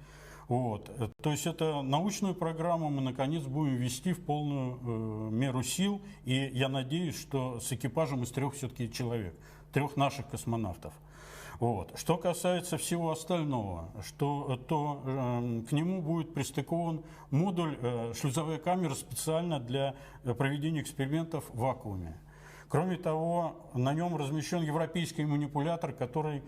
Вот. То есть это научную программу мы наконец будем вести в полную меру сил, и я надеюсь, что с экипажем из 3 все-таки человек, 3 наших космонавтов. Вот. Что касается всего остального, то к нему будет пристыкован модуль, шлюзовая камера специально для проведения экспериментов в вакууме. Кроме того, на нем размещен европейский манипулятор, который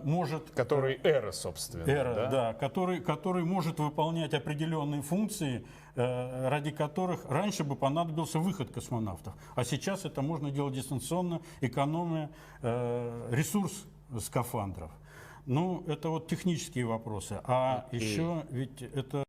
может... Который Эра, собственно. Эра, да, который может выполнять определенные функции, ради которых раньше бы понадобился выход космонавтов. А сейчас это можно делать дистанционно, экономя ресурс скафандров. Ну, это вот технические вопросы. А еще ведь это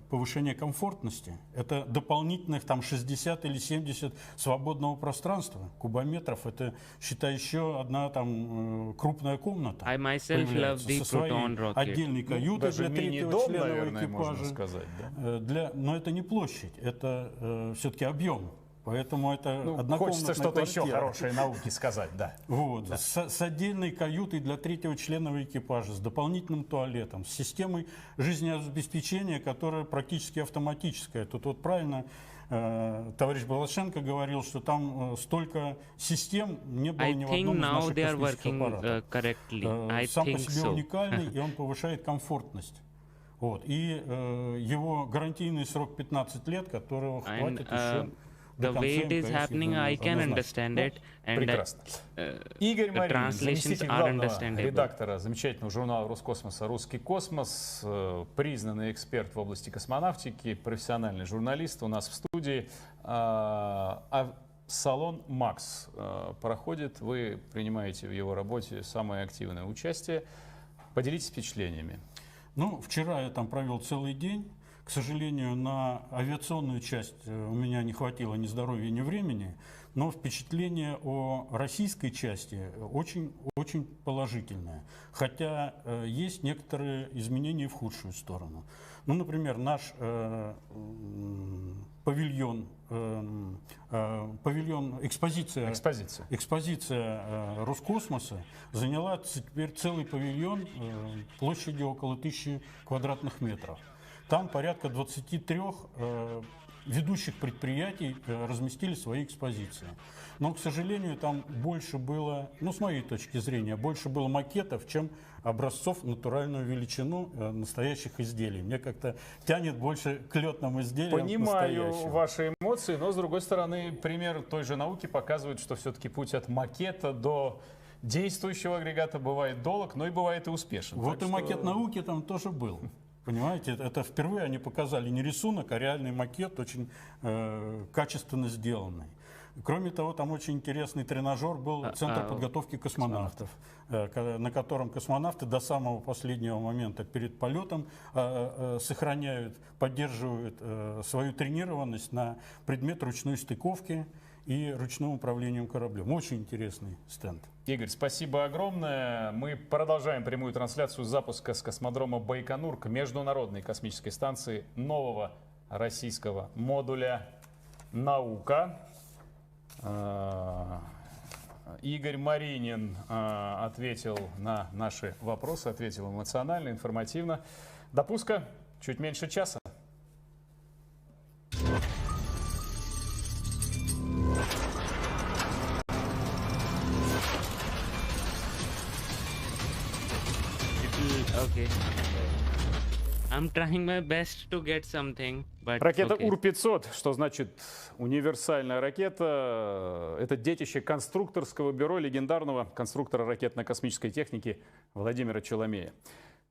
повышение комфортности. Это дополнительных там 60 или 70 свободного пространства, кубометров. Это, считай, еще одна там крупная комната. I myself love the со своей Proton rocket. отдельной каютой для 3-го члена наверное, экипажа. можно сказать, да? Но это не площадь, это все-таки объем. Поэтому это однокомнатная хочется что-то еще квартира. хорошее науки сказать, да. Вот, да. С отдельной каютой для 3-го члена экипажа, с дополнительным туалетом, с системой жизнеобеспечения, которая практически автоматическая. Тут вот правильно товарищ Балашенко говорил, что там столько систем не было ни в одном из наших космических аппаратов. Сам по себе уникальный, и он повышает комфортность. Вот. И его гарантийный срок 15 лет, которого хватит еще... The way it is happening, I can understand it. Прекрасно. Игорь Маринин, заместитель главного редактора замечательного журнала Роскосмоса «Русский космос», признанный эксперт в области космонавтики, профессиональный журналист у нас в студии. Салон «Макс» проходит, вы принимаете в его работе самое активное участие. Поделитесь впечатлениями. Ну, вчера я там провел целый день. К сожалению, на авиационную часть у меня не хватило ни здоровья, ни времени, но впечатление о российской части очень положительное. Хотя есть некоторые изменения в худшую сторону. Ну, например, наш экспозиция Роскосмоса заняла теперь целый павильон площадью около 1000 квадратных метров. Там порядка 23 ведущих предприятий разместили свои экспозиции. Но, к сожалению, там больше было, ну, с моей точки зрения, больше было макетов, чем образцов в натуральную величину настоящих изделий. Мне как-то тянет больше к летным изделиям. Понимаю настоящим. ваши эмоции, но, с другой стороны, пример той же науки показывает, что все-таки путь от макета до действующего агрегата бывает долг, но и бывает и успешен. Вот Так и что- макет науки там тоже был. Понимаете, это впервые они показали не рисунок, а реальный макет, очень качественно сделанный. Кроме того, там очень интересный тренажер был Центр подготовки космонавтов, на котором космонавты до самого последнего момента перед полетом сохраняют, поддерживают свою тренированность на предмет ручной стыковки и ручным управлением кораблем. Очень интересный стенд. Игорь, спасибо огромное. Мы продолжаем прямую трансляцию запуска с космодрома Байконур к Международной космической станции нового российского модуля «Наука». Игорь Маринин ответил на наши вопросы, ответил эмоционально, информативно. До пуска чуть меньше часа. Okay. I'm trying my best to get something, but Ракета okay. УР-500, что значит универсальная ракета, это детище конструкторского бюро легендарного конструктора ракетно-космической техники Владимира Челомея.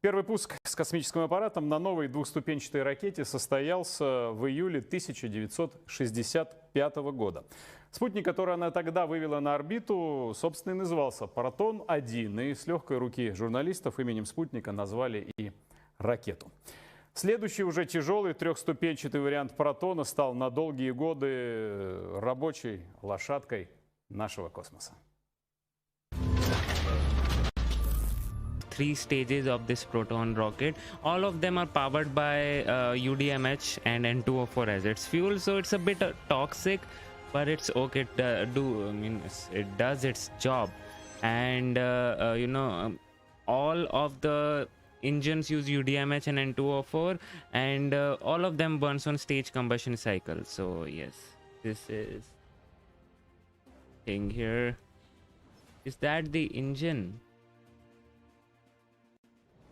Первый пуск с космическим аппаратом на новой двухступенчатой ракете состоялся в июле 1965 года. Спутник, который она тогда вывела на орбиту, собственно, и назывался Proton-M, и с легкой руки журналистов именем спутника назвали и ракету. Следующий уже тяжелый трехступенчатый вариант Протона стал на долгие годы рабочей лошадкой нашего космоса. Three stages of this Proton rocket. All of them are powered by UDMH and N2O4 as its fuel, so it's a bit toxic, but it's okay. It does its job, and all of the engines use UDMH and N2O4, and all of them burns on stage combustion cycle. So yes, this is thing here. Is that the engine?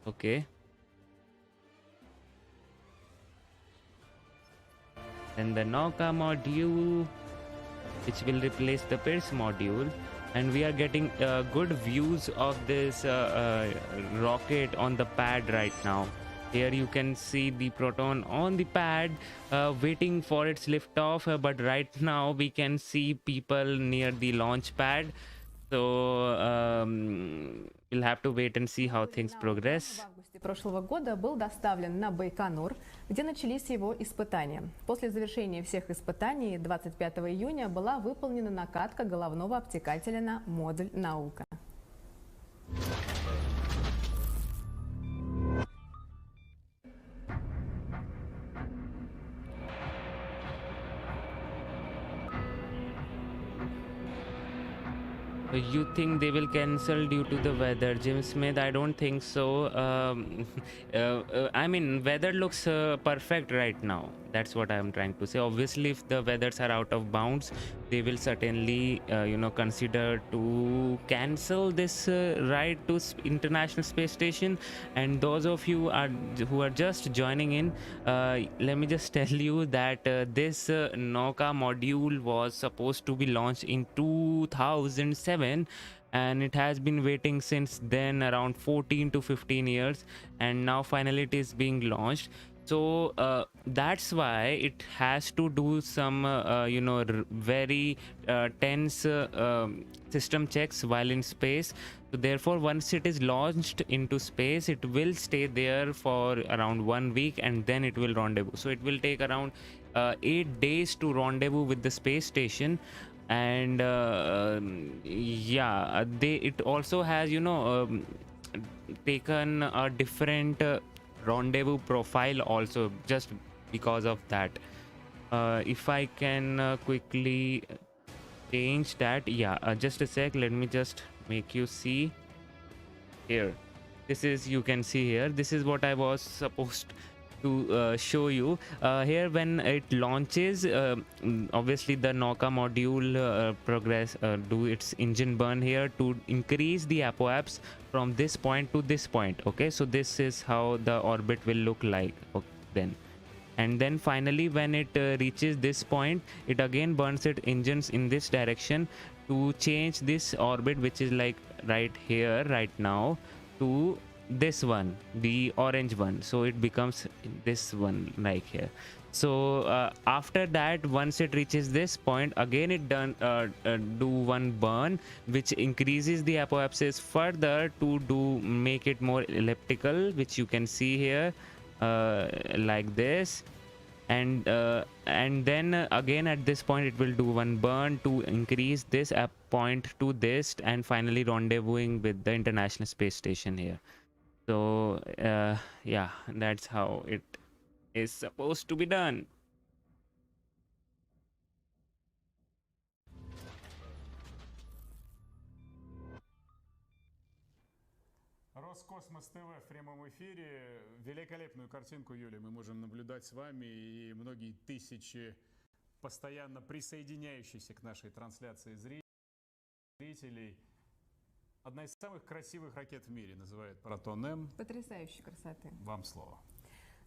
Okay. Then the Nauka module, which will replace the Pirs module, and we are getting good views of this rocket on the pad right now. Here you can see the Proton on the pad waiting for its liftoff, but right now we can see people near the launch pad. So we'll have to wait and see how things progress. В августе прошлого года был доставлен на Байконур, где начались его испытания. После завершения всех испытаний 25 июня была выполнена накатка головного обтекателя на модуль «Наука». You think they will cancel due to the weather, Jim Smith? I don't think so. I mean, weather looks perfect right now. That's what I'm trying to say. Obviously, if the weathers are out of bounds, they will certainly, consider to cancel this ride to International Space Station. And those of you who are just joining in, let me just tell you that this Nauka module was supposed to be launched in 2007. And it has been waiting since then, around 14 to 15 years, and now finally it is being launched. So that's why it has to do some very tense system checks while in space. So therefore, once it is launched into space, it will stay there for around 1 week, and then it will rendezvous. So it will take around 8 days to rendezvous with the space station. And it also has taken a different rendezvous profile also, just because of that. If I can quickly change that, just a sec, let me just make you see here. This is, you can see here, this is what I was supposed to show you. Here, when it launches, obviously the Nauka module do its engine burn here to increase the apoapse from this point to this point. Okay, so this is how the orbit will look like. Okay, then. And then finally, when it reaches this point, it again burns its engines in this direction to change this orbit, which is like right here, right now, to this one, the orange one. So it becomes this one like here. So after that, once it reaches this point, again it do one burn, which increases the apoapsis further to make it more elliptical, which you can see here. Like this, and then again at this point it will do one burn to increase this point to this, and finally rendezvousing with the International Space Station here. So yeah, that's how it is supposed to be done. Роскосмос ТВ в прямом эфире. Великолепную картинку, Юлия, мы можем наблюдать с вами, и многие тысячи постоянно присоединяющихся к нашей трансляции зрителей. Одна из самых красивых ракет в мире, называют Proton-M. Потрясающей красоты. Вам слово.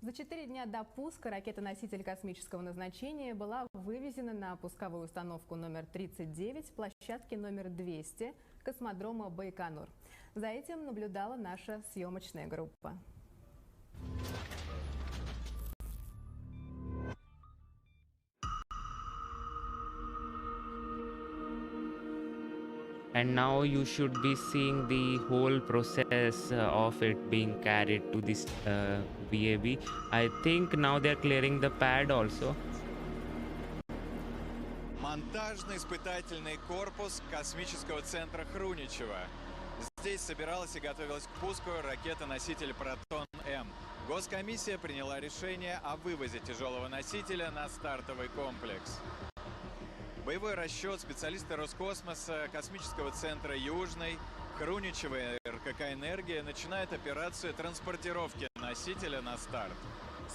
За 4 дня до пуска ракета-носитель космического назначения была вывезена на пусковую установку номер 39 площадки номер 200 космодрома Байконур. За этим наблюдала наша съемочная группа. And now you should be seeing the whole process of it being carried to this VAB. I think now they're clearing the pad also. Монтажно-испытательный корпус космического центра Хруничева. Здесь собиралась и готовилась к пуску ракета-носитель Proton-M. Госкомиссия приняла решение о вывозе тяжелого носителя на стартовый комплекс. Боевой расчет, специалисты Роскосмоса, космического центра Южный, Хруничева и РКК «Энергия» начинают операцию транспортировки носителя на старт.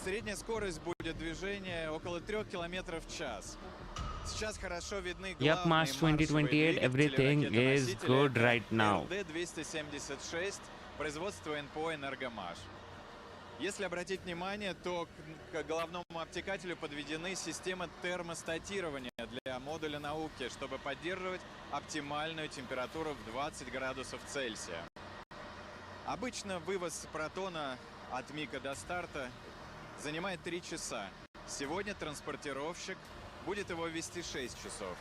Средняя скорость будет движения около 3 км в час. Сейчас хорошо видны Yep, March 2028, everything is good right now. РД-276, производство НПО «Энергомаш». Если обратить внимание, то к головному обтекателю подведены системы термостатирования для модуля науки, чтобы поддерживать оптимальную температуру в 20 градусов Цельсия. Обычно вывоз протона от мика до старта занимает 3 часа. Сегодня транспортировщик будет его вести 6 часов.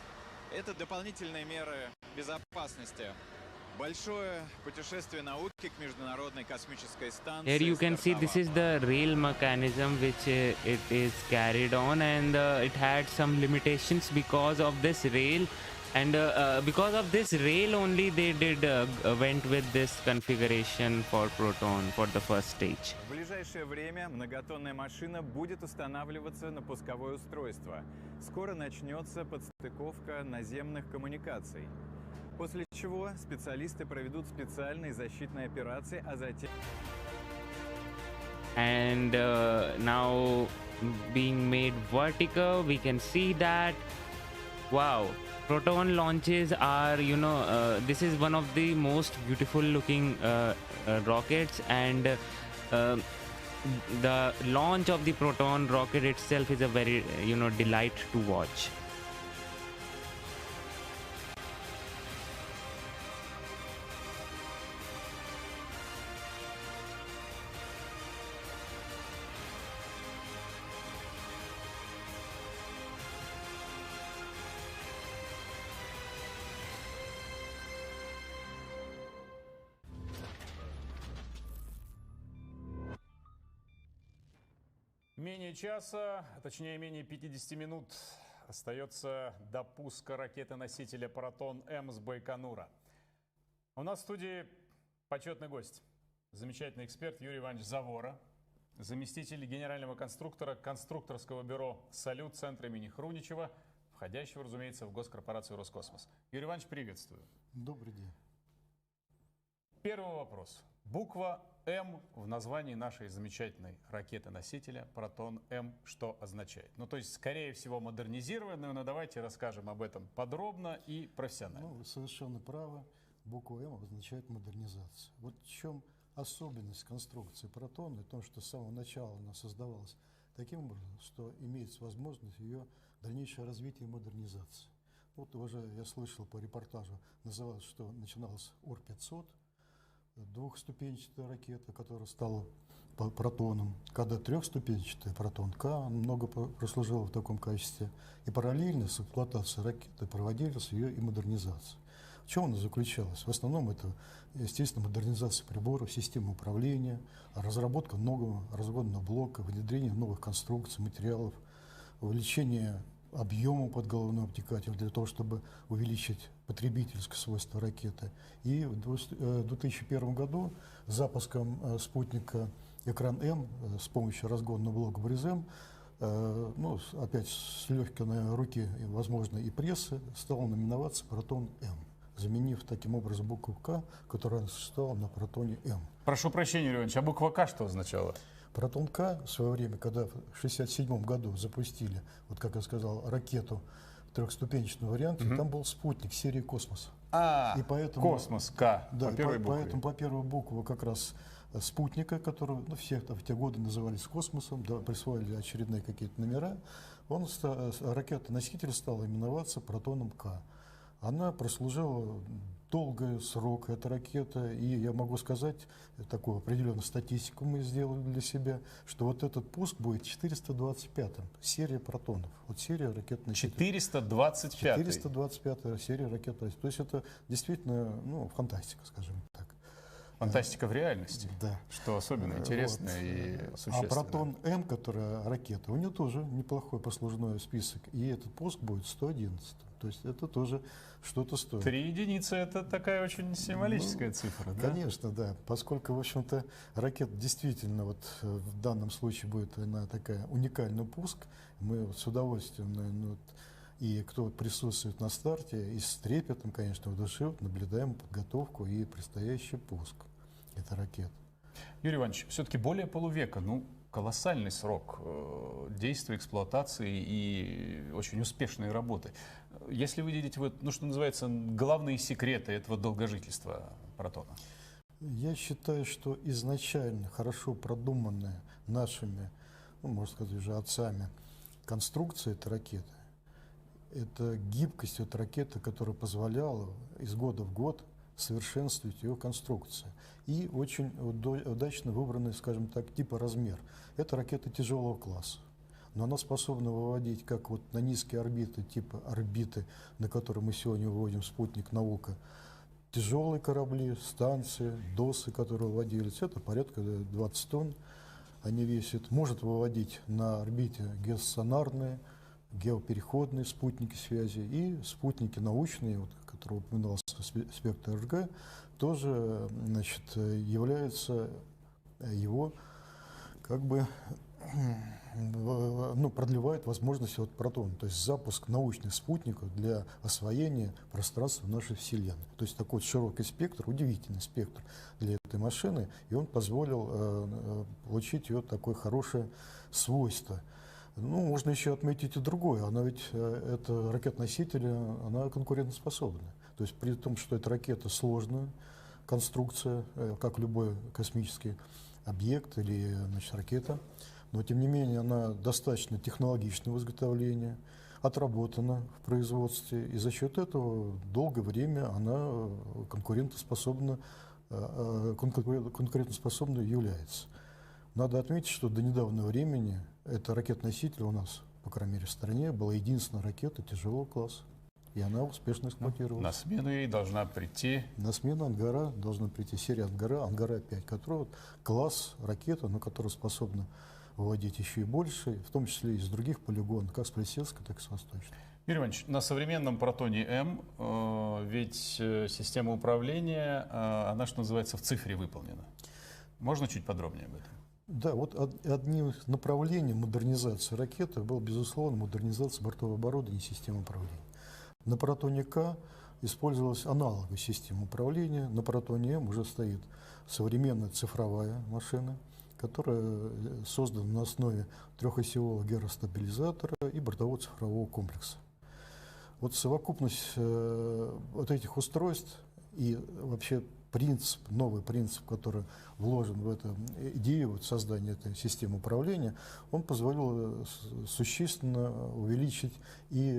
Это дополнительные меры безопасности. Большое путешествие науки к Международной космической станции. Here you can see this is the rail mechanism which it is carried on, and it had some limitations because of this rail, and because of this rail only they went with this configuration for Proton for the first stage. В ближайшее время многотонная машина будет устанавливаться на пусковое устройство. Скоро начнется подстыковка наземных коммуникаций. После чего специалисты проведут специальные защитные операции, а затем... And now being made vertical, we can see that, wow, Proton launches are, this is one of the most beautiful looking rockets, and the launch of the Proton rocket itself is a very, delight to watch. Менее часа, точнее менее 50 минут остается до пуска ракеты-носителя Proton-M с Байконура. У нас в студии почетный гость, замечательный эксперт Юрий Иванович Завора, заместитель генерального конструктора конструкторского бюро «Салют» центра имени Хруничева, входящего, разумеется, в госкорпорацию «Роскосмос». Юрий Иванович, приветствую. Добрый день. Первый вопрос. Буква Протон-М в названии нашей замечательной ракеты-носителя Протон-М что означает? Ну, то есть, скорее всего, модернизированную, но давайте расскажем об этом подробно и профессионально. Ну, вы совершенно правы. Буква М означает модернизация. Вот в чем особенность конструкции протона, в том, что с самого начала она создавалась таким образом, что имеется возможность ее дальнейшее развитие и модернизации. Вот уже я слышал по репортажу, называлось, что начиналась Ор-500, двухступенчатая ракета, которая стала протоном, когда трехступенчатая Протон-К, много прослужила в таком качестве, и параллельно с эксплуатацией ракеты проводилась ее и модернизация. В чем она заключалась? В основном это, естественно, модернизация приборов, системы управления, разработка нового разгонного блока, внедрение новых конструкций, материалов, увеличение объема подголовного обтекателя для того, чтобы увеличить потребительское свойство ракеты. И в 2001 году с запуском спутника Экран-М с помощью разгонного блока Pirs, ну, опять с легкой руки, возможно, и прессы, стал наименоваться Протон-М, заменив таким образом букву К, которая существовала на Протоне-М. Прошу прощения, Юрий Иванович, а буква К что означала? Протон-К в свое время, когда в 1967 году запустили, вот как я сказал, ракету в трехступенчатом варианте, там был спутник серии «Космос». И поэтому, Космос, К, да, по первой букве. поэтому по первой букве как раз спутника, который, ну, все в те годы назывались космосом, да, присвоили очередные какие-то номера, ракета-носитель стала именоваться Протоном К. Она прослужила долгий срок, эта ракета, и я могу сказать, такую определенную статистику мы сделали для себя, что вот этот пуск будет 425-м, серия протонов, вот серия ракет-носителей. 425-я серия ракет-носителей. То есть это действительно, ну, фантастика, скажем так. Фантастика в реальности, да. Что особенно интересно Вот. и существенно. А Протон-М, которая ракета, у нее тоже неплохой послужной список, и этот пуск будет 111. То есть это тоже что-то стоит. 3 единицы — это такая очень символическая цифра, да? Конечно, да. Поскольку, в общем-то, ракета действительно вот в данном случае будет она такая уникальный пуск, мы вот с удовольствием, наверное, вот, и кто присутствует на старте, и с трепетом, конечно, в душе вот, наблюдаем подготовку и предстоящий пуск этой ракеты. Юрий Иванович, все-таки более полувека, ну, колоссальный срок действия, эксплуатации и очень успешной работы. Если вы видите, вот, ну, что называется, главные секреты этого долгожительства Протона? Я считаю, что изначально хорошо продуманная нашими, ну, можно сказать, уже отцами, конструкция этой ракеты, это гибкость этой ракеты, которая позволяла из года в год совершенствовать ее конструкцию. И очень удачно выбранный, скажем так, типа размер. Это ракета тяжелого класса. Но она способна выводить как вот на низкие орбиты, типа орбиты, на которые мы сегодня выводим спутник «Наука», тяжелые корабли, станции, ДОСы, которые выводились, это порядка 20 тонн они весят. Может выводить на орбите геостационарные, геопереходные спутники связи и спутники научные, вот, которые упоминался спектр РГ, тоже, значит, являются его как бы, ну, продлевает возможности от Протона, то есть запуск научных спутников для освоения пространства нашей Вселенной. То есть такой широкий спектр, удивительный спектр для этой машины, и он позволил получить ее такое хорошее свойство. Ну, можно еще отметить и другое. Она ведь, эта ракета-носитель, она конкурентоспособна. То есть при том, что эта ракета сложная конструкция, как любой космический объект или, значит, ракета, но тем не менее она достаточно технологична в изготовлении, отработана в производстве, и за счет этого долгое время она конкурентоспособна является. Надо отметить, что до недавнего времени эта ракета-носитель у нас, по крайней мере, в стране была единственная ракета тяжелого класса. И она успешно эксплуатировалась. На смену ей должна прийти... На смену Ангара должна прийти серия Ангара-5, которая вот класс ракеты, на которую способна выводить еще и больше, в том числе из других полигонов, как с Плесецка, так и с Восточного. Юрий Иванович, на современном Протоне-М ведь система управления, она, что называется, в цифре выполнена. Можно чуть подробнее об этом? Да, вот одним из направлений модернизации ракеты была, безусловно, модернизация бортового оборудования и системы управления. На Протоне К использовалась аналоговая система управления. На Proton-M уже стоит современная цифровая машина, которая создана на основе трехосевого гиростабилизатора и бортового цифрового комплекса. Вот совокупность вот этих устройств и вообще новый принцип, который вложен в эту идею вот создания этой системы управления, он позволил существенно увеличить и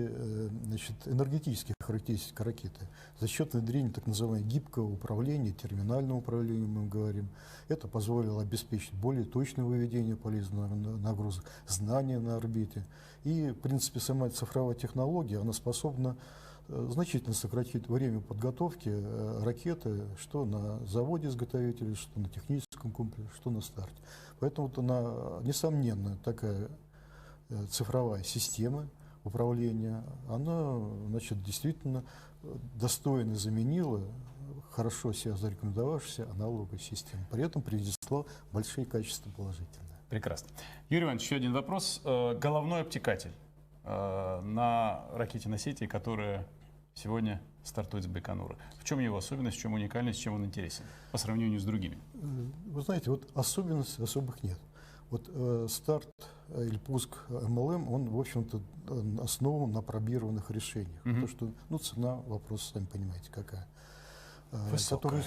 энергетические характеристики ракеты за счет внедрения так называемого гибкого управления, терминального управления, мы говорим. Это позволило обеспечить более точное выведение полезных нагрузок, знания на орбите. И, в принципе, сама цифровая технология, она способна значительно сократить время подготовки ракеты, что на заводе изготовителя, что на техническом комплексе, что на старте. Поэтому вот она, несомненно, такая цифровая система управления, она, действительно достойно заменила хорошо себя зарекомендовавшуюся аналоговую систему. При этом принесла большие качества положительные. Прекрасно. Юрий Иванович, еще один вопрос. Головной обтекатель на ракете-носителе, которая сегодня стартует с Байконура. В чем его особенность, в чем уникальность, чем он интересен по сравнению с другими? Вы знаете, вот особенностей особых нет. Вот старт или пуск MLM, он, в общем-то, основан на пробированных решениях. Потому что, цена вопроса, сами понимаете, какая. Высокая.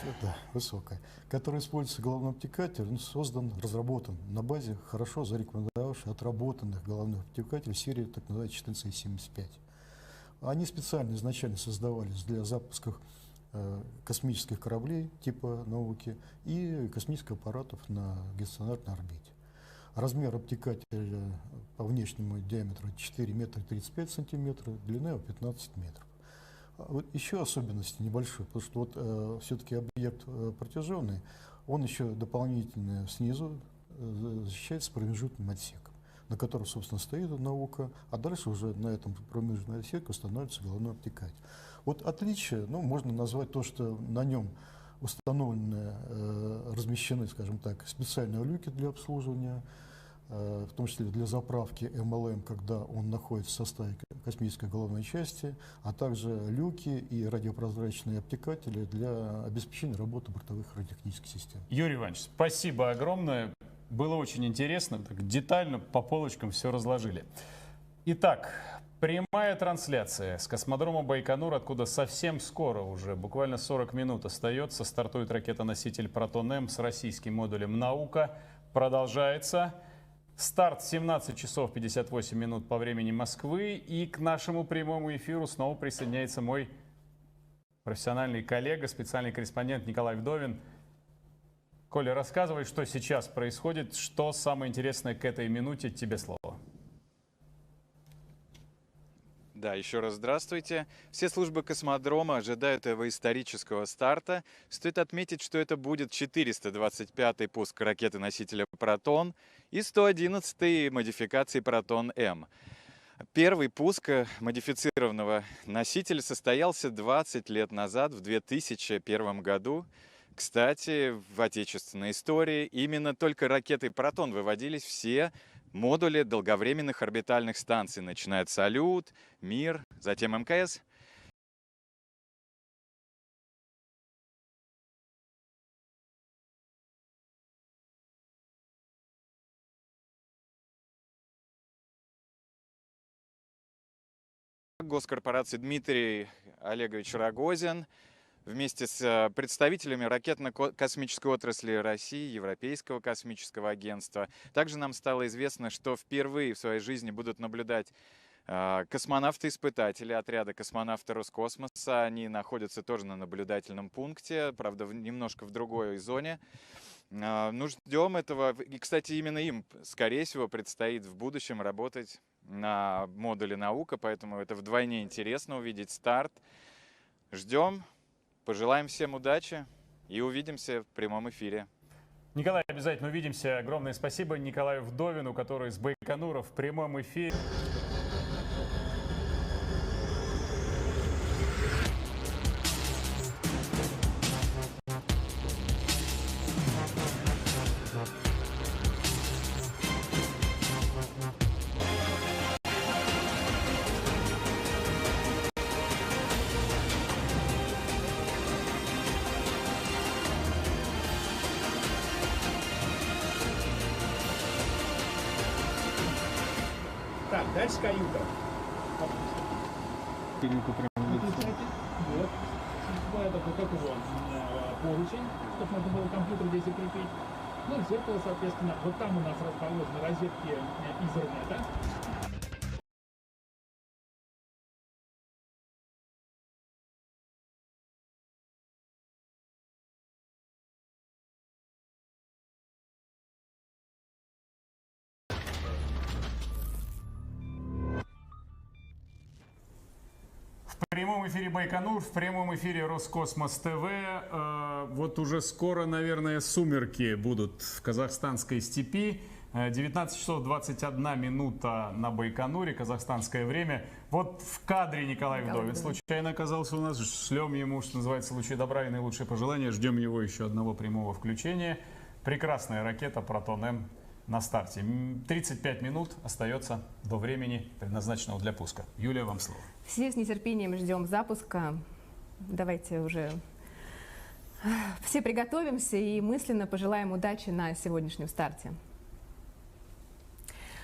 Высокая. Который используется головной обтекатель, он создан, разработан на базе хорошо зарекомендовавших, отработанных головных обтекателей серии так называемой 1475. Они специально изначально создавались для запусков космических кораблей типа «Науки» и космических аппаратов на геостационарной орбите. Размер обтекателя по внешнему диаметру 4 метра 35 сантиметров, длина его 15 метров. Вот еще особенности небольшие, потому что вот все-таки объект протяженный, он еще дополнительно снизу защищается промежуточным отсеком, на котором, собственно, стоит наука, а дальше уже на этом промежуточном отсеке устанавливается головной обтекатель. Вот отличие, можно назвать то, что на нем установлены, размещены, скажем так, специальные люки для обслуживания, в том числе для заправки MLM, когда он находится в составе космической головной части, а также люки и радиопрозрачные обтекатели для обеспечения работы бортовых радиотехнических систем. Юрий Иванович, спасибо огромное. Было очень интересно, так детально по полочкам все разложили. Итак, прямая трансляция с космодрома Байконур, откуда совсем скоро, уже буквально 40 минут остается, стартует ракета-носитель Proton-M с российским модулем «Наука». Продолжается. Старт 17 часов 58 минут по времени Москвы. И к нашему прямому эфиру снова присоединяется мой профессиональный коллега, специальный корреспондент Николай Вдовин. Коля, рассказывай, что сейчас происходит, что самое интересное к этой минуте. Тебе слово. Да, еще раз здравствуйте. Все службы космодрома ожидают этого исторического старта. Стоит отметить, что это будет 425-й пуск ракеты-носителя «Протон» и 111-й модификации «Proton-M». Первый пуск модифицированного носителя состоялся 20 лет назад, в 2001 году. Кстати, в отечественной истории именно только ракетой «Протон» выводились все модули долговременных орбитальных станций, начиная от «Салют», «Мир», затем МКС. Госкорпорации Дмитрий Олегович Рогозин вместе с представителями ракетно-космической отрасли России, Европейского космического агентства. Также нам стало известно, что впервые в своей жизни будут наблюдать космонавты-испытатели отряда космонавта Росcosmos. Они находятся тоже на наблюдательном пункте, правда, немножко в другой зоне. Ждем этого. И, кстати, именно им, скорее всего, предстоит в будущем работать на модуле «Наука», поэтому это вдвойне интересно увидеть старт. Ждем. Пожелаем всем удачи и увидимся в прямом эфире. Николай, обязательно увидимся. Огромное спасибо Николаю Вдовину, который с Байконура в прямом эфире. Так, дальше каюта. Вот. Вот такой вот поручень, чтобы можно было компьютер здесь закрепить. Ну и зеркало, соответственно. Вот там у нас расположены розетки Ethernet. В прямом эфире Байконур, в прямом эфире Роскосмос ТВ. Вот уже скоро, наверное, сумерки будут в казахстанской степи. 19 часов 21 минута на Байконуре, казахстанское время. Вот в кадре Николай Вдовин случайно оказался у нас. Шлем ему, что называется, лучи добра и наилучшие пожелания. Ждем его еще одного прямого включения. Прекрасная ракета Proton-M на старте. 35 минут остается до времени, предназначенного для пуска. Юлия, вам слово. Все с нетерпением ждем запуска. Давайте уже все приготовимся и мысленно пожелаем удачи на сегодняшнем старте.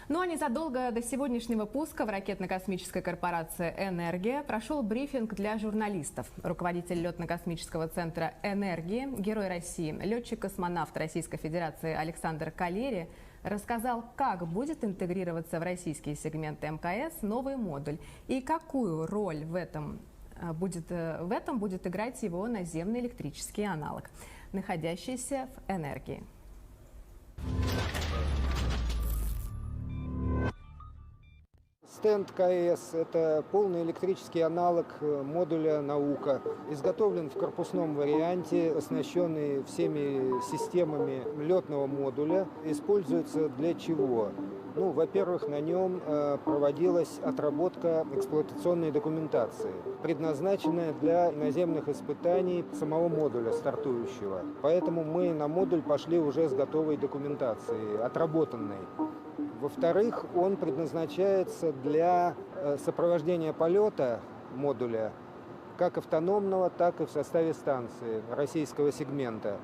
Ну а незадолго до сегодняшнего пуска в ракетно-космической корпорации «Энергия» прошел брифинг для журналистов. Руководитель летно-космического центра «Энергии», герой России, летчик-космонавт Российской Федерации Александр Калери рассказал, как будет интегрироваться в российские сегменты МКС новый модуль и какую роль в этом будет играть его наземный электрический аналог, находящийся в «Энергии». Стенд КС – это полный электрический аналог модуля «Наука». Изготовлен в корпусном варианте, оснащенный всеми системами летного модуля. Используется для чего? Ну, во-первых, на нем проводилась отработка эксплуатационной документации, предназначенная для наземных испытаний самого модуля стартующего. Поэтому мы на модуль пошли уже с готовой документацией, отработанной. Во-вторых, он предназначается для сопровождения полета модуля как автономного, так и в составе станции российского сегмента.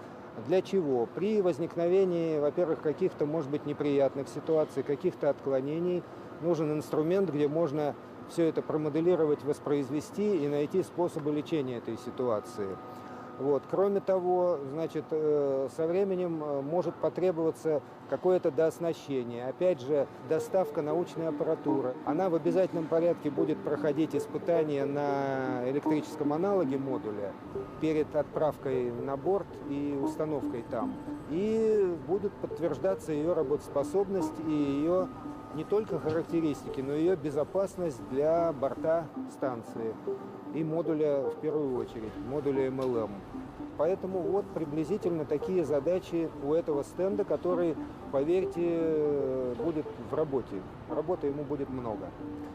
Для чего? При возникновении, во-первых, каких-то, может быть, неприятных ситуаций, каких-то отклонений, нужен инструмент, где можно все это промоделировать, воспроизвести и найти способы лечения этой ситуации. Вот. Кроме того, значит, со временем может потребоваться какое-то дооснащение. Опять же, доставка научной аппаратуры. Она в обязательном порядке будет проходить испытания на электрическом аналоге модуля перед отправкой на борт и установкой там. И будет подтверждаться ее работоспособность и ее не только характеристики, но и ее безопасность для борта станции и модуля в первую очередь, модуля MLM. Поэтому вот приблизительно такие задачи у этого стенда, который, поверьте, будет в работе. Работы ему будет много.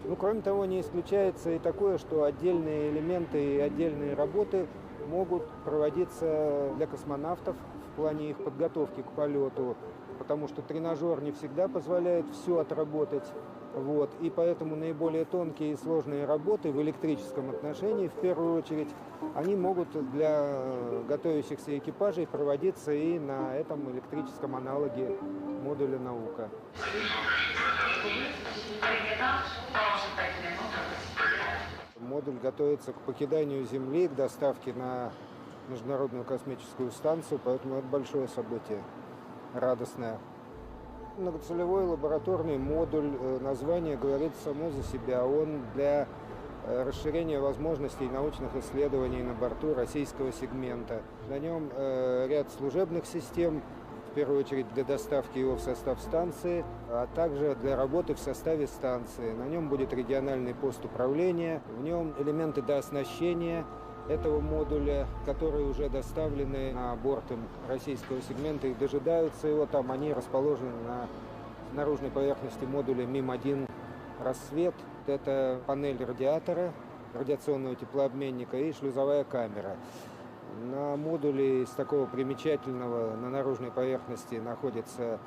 Ну, кроме того, не исключается и такое, что отдельные элементы и отдельные работы могут проводиться для космонавтов в плане их подготовки к полету, потому что тренажер не всегда позволяет все отработать. Вот. И поэтому наиболее тонкие и сложные работы в электрическом отношении, в первую очередь, они могут для готовящихся экипажей проводиться и на этом электрическом аналоге модуля «Наука». Модуль готовится к покиданию Земли, к доставке на Международную космическую станцию, поэтому это большое событие, радостное. Многоцелевой лабораторный модуль, название говорит само за себя. Он для расширения возможностей научных исследований на борту российского сегмента. На нем ряд служебных систем, в первую очередь для доставки его в состав станции, а также для работы в составе станции. На нем будет региональный пост управления, в нем элементы дооснащения этого модуля, которые уже доставлены на борт российского сегмента и дожидаются его там. Они расположены на наружной поверхности модуля МИМ-1 «Рассвет». Это панель радиатора, радиационного теплообменника и шлюзовая камера. На модуле из такого примечательного на наружной поверхности находится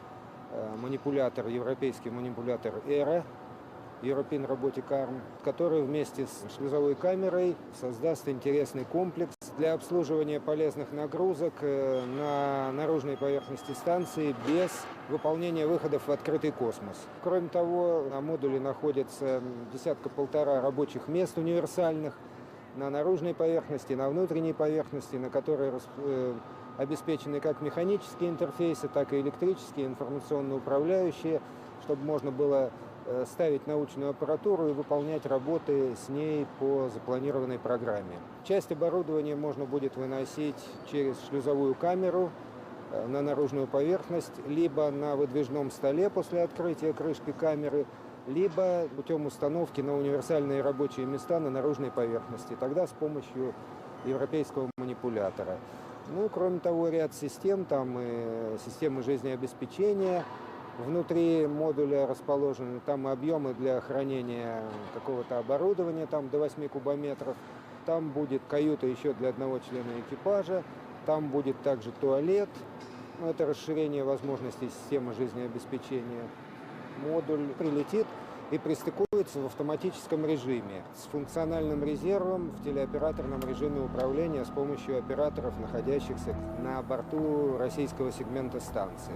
манипулятор, европейский манипулятор ERA, European Robotic Arm, который вместе с шлюзовой камерой создаст интересный комплекс для обслуживания полезных нагрузок на наружной поверхности станции без выполнения выходов в открытый космос. Кроме того, на модуле находится десятка-полтора рабочих мест универсальных на наружной поверхности, на внутренней поверхности, на которые обеспечены как механические интерфейсы, так и электрические, информационно-управляющие, чтобы можно было ставить научную аппаратуру и выполнять работы с ней по запланированной программе. Часть оборудования можно будет выносить через шлюзовую камеру на наружную поверхность, либо на выдвижном столе после открытия крышки камеры, либо путем установки на универсальные рабочие места на наружной поверхности, тогда с помощью европейского манипулятора. Ну, кроме того, ряд систем, там и системы жизнеобеспечения, внутри модуля расположены там объемы для хранения какого-то оборудования, там до 8 кубометров. Там будет каюта еще для одного члена экипажа, там будет также туалет. Ну, это расширение возможностей системы жизнеобеспечения. Модуль прилетит и пристыкуется в автоматическом режиме с функциональным резервом в телеоператорном режиме управления с помощью операторов, находящихся на борту российского сегмента станции.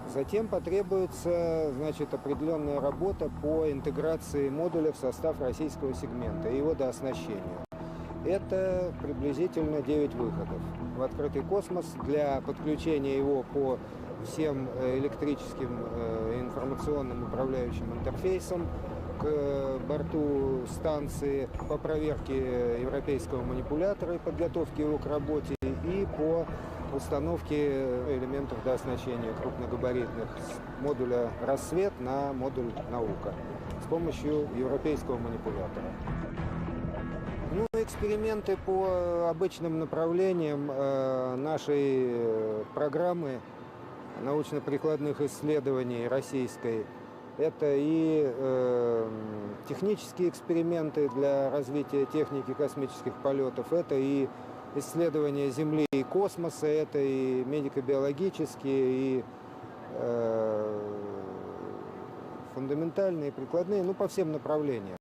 Затем потребуется, значит, определенная работа по интеграции модуля в состав российского сегмента и его дооснащению. Это приблизительно 9 выходов в открытый космос для подключения его по всем электрическим информационным управляющим интерфейсам к борту станции, по проверке европейского манипулятора и подготовке его к работе, и по установке элементов дооснащения крупногабаритных с модуля «Рассвет» на модуль «Наука» с помощью европейского манипулятора. Ну, эксперименты по обычным направлениям нашей программы научно-прикладных исследований российской. Это и технические эксперименты для развития техники космических полетов, это и исследования Земли и космоса, это и медико-биологические, и фундаментальные, прикладные, ну, по всем направлениям.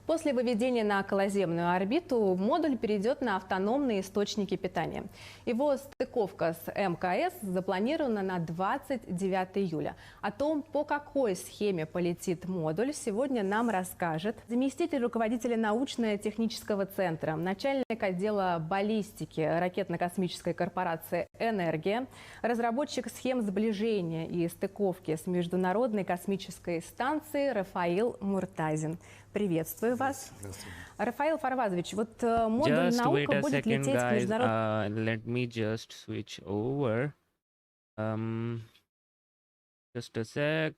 После выведения на околоземную орбиту модуль перейдет на автономные источники питания. Его стыковка с МКС запланирована на 29 июля. О том, по какой схеме полетит модуль, сегодня нам расскажет заместитель руководителя научно-технического центра, начальник отдела баллистики ракетно-космической корпорации «Энергия», разработчик схем сближения и стыковки с Международной космической станцией Рафаил Муртазин. Приветствую вас. Рафаил Фарвазович, вот модуль «Наука» будет лететь в международный... Let me just switch over. Just a sec.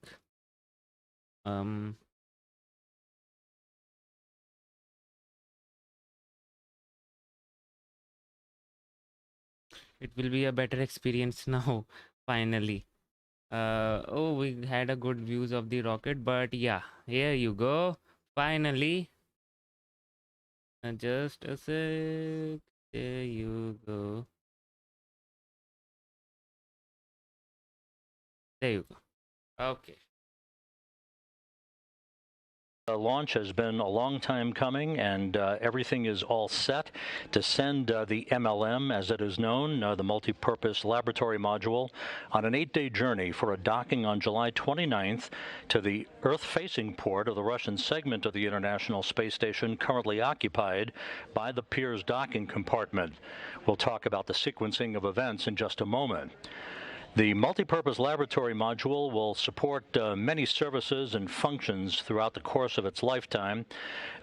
It will be a better experience now, finally. Oh, we had a good views of the rocket, but yeah, here you go. Finally. Just a sec. There you go. There you go. Okay. The launch has been a long time coming, and everything is all set to send the MLM, as it is known, the Multipurpose Laboratory Module, on an 8-day journey for a docking on July 29th to the Earth-facing port of the Russian segment of the International Space Station currently occupied by the Pirs docking compartment. We'll talk about the sequencing of events in just a moment. The Multipurpose Laboratory Module will support many services and functions throughout the course of its lifetime.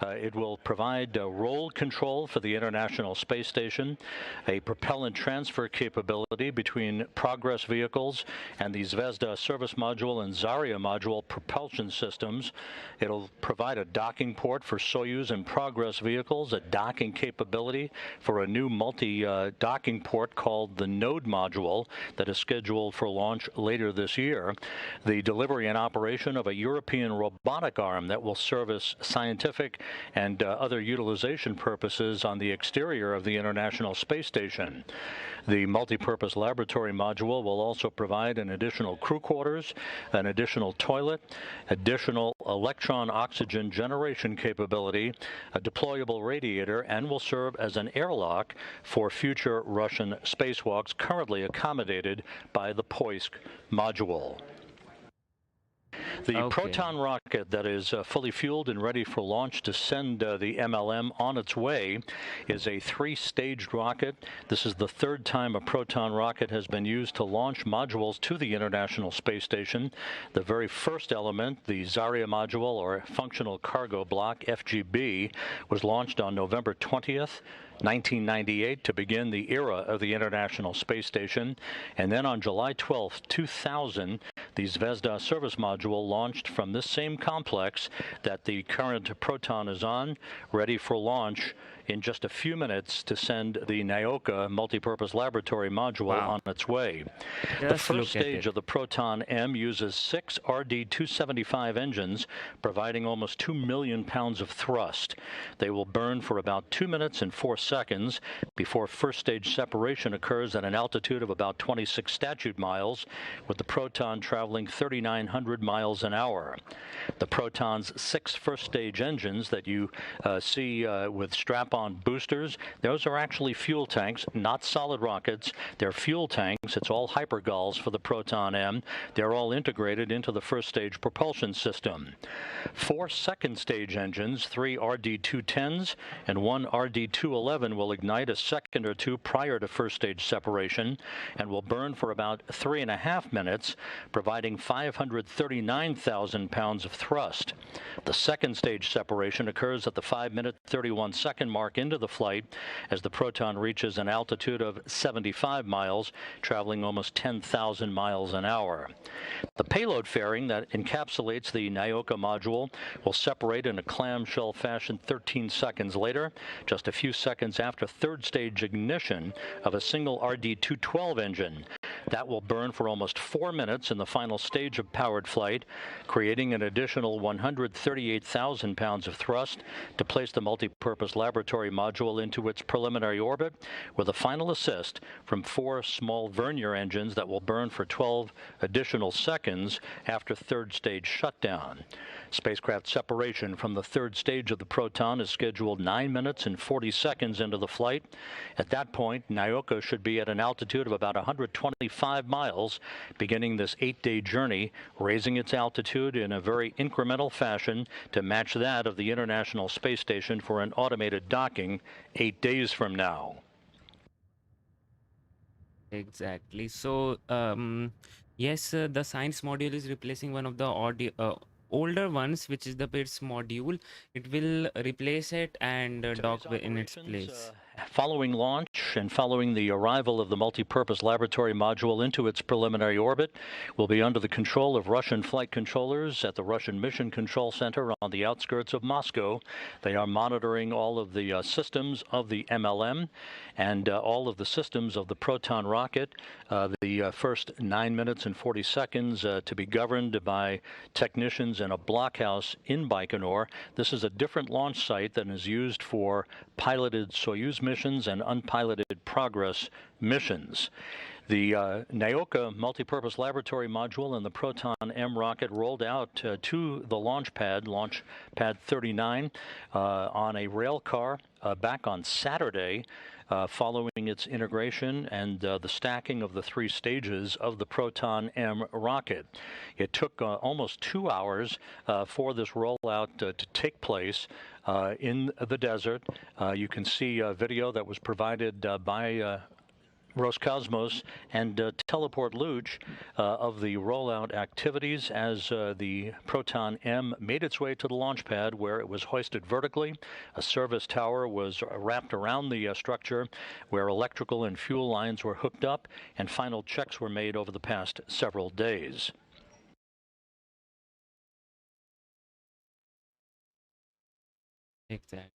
It will provide roll control for the International Space Station, a propellant transfer capability between Progress vehicles and the Zvezda service module and Zarya module propulsion systems. It'll provide a docking port for Soyuz and Progress vehicles, a docking capability for a new multi-docking port called the Node module that is scheduled for launch later this year, the delivery and operation of a European robotic arm that will service scientific and other utilization purposes on the exterior of the International Space Station. The Multipurpose Laboratory Module will also provide an additional crew quarters, an additional toilet, additional electron oxygen generation capability, a deployable radiator, and will serve as an airlock for future Russian spacewalks currently accommodated by the Poisk module. The Proton rocket that is fully fueled and ready for launch to send the MLM on its way is a three-staged rocket. This is the third time a Proton rocket has been used to launch modules to the International Space Station. The very first element, the Zarya module, or Functional Cargo Block, FGB, was launched on November 20th. 1998 to begin the era of the International Space Station, and then on July 12, 2000, the Zvezda service module launched from this same complex that the current Proton is on, ready for launch in just a few minutes to send the Nauka Multipurpose Laboratory Module on its way. The first stage of the Proton-M uses 6 RD-275 engines, providing almost 2 million pounds of thrust. They will burn for about 2 minutes and 4 seconds before first stage separation occurs at an altitude of about 26 statute miles, with the Proton traveling 3,900 miles an hour. The Proton's 6 first stage engines that you see with strap-on boosters, those are actually fuel tanks, not solid rockets. They're fuel tanks. It's all hypergulls for the Proton-M. They're all integrated into the first stage propulsion system. 4 second stage engines, 3 RD-210s and 1 RD-211, will ignite a second or two prior to first stage separation and will burn for about 3.5 minutes, providing 539,000 pounds of thrust. The second stage separation occurs at the 5-minute 31-second mark into the flight as the Proton reaches an altitude of 75 miles, traveling almost 10,000 miles an hour. The payload fairing that encapsulates the Nauka module will separate in a clamshell fashion 13 seconds later, just a few seconds after third stage ignition of a single RD-212 engine. That will burn for almost 4 minutes in the final stage of powered flight, creating an additional 138,000 pounds of thrust to place the Multipurpose Laboratory Module into its preliminary orbit, with a final assist from 4 small Vernier engines that will burn for 12 additional seconds after third stage shutdown. Spacecraft separation from the third stage of the Proton is scheduled 9 minutes and 40 seconds into the flight. At that point, Nauka should be at an altitude of about 125 miles, beginning this 8-day journey, raising its altitude in a very incremental fashion to match that of the International Space Station for an automated docking 8 days from now. Exactly. So, yes, the science module is replacing one of the older ones, which is the Pirs module. It will replace it and dock in its place. Following launch and following the arrival of the Multipurpose Laboratory Module into its preliminary orbit, will be under the control of Russian flight controllers at the Russian Mission Control Center on the outskirts of Moscow. They are monitoring all of the systems of the MLM and all of the systems of the Proton rocket. The first 9 minutes and 40 seconds to be governed by technicians in a blockhouse in Baikonur. This is a different launch site than is used for piloted Soyuz missions and unpiloted Progress missions. The Nauka Multipurpose Laboratory Module and the Proton-M rocket rolled out to the launch pad 39, on a rail car back on Saturday, following its integration and the stacking of the 3 stages of the Proton-M rocket. It took almost 2 hours for this rollout to take place in the desert. You can see a video that was provided by Roscosmos and Teleport Luch of the rollout activities as the Proton-M made its way to the launch pad, where it was hoisted vertically. A service tower was wrapped around the structure, where electrical and fuel lines were hooked up, and final checks were made over the past several days. Exactly.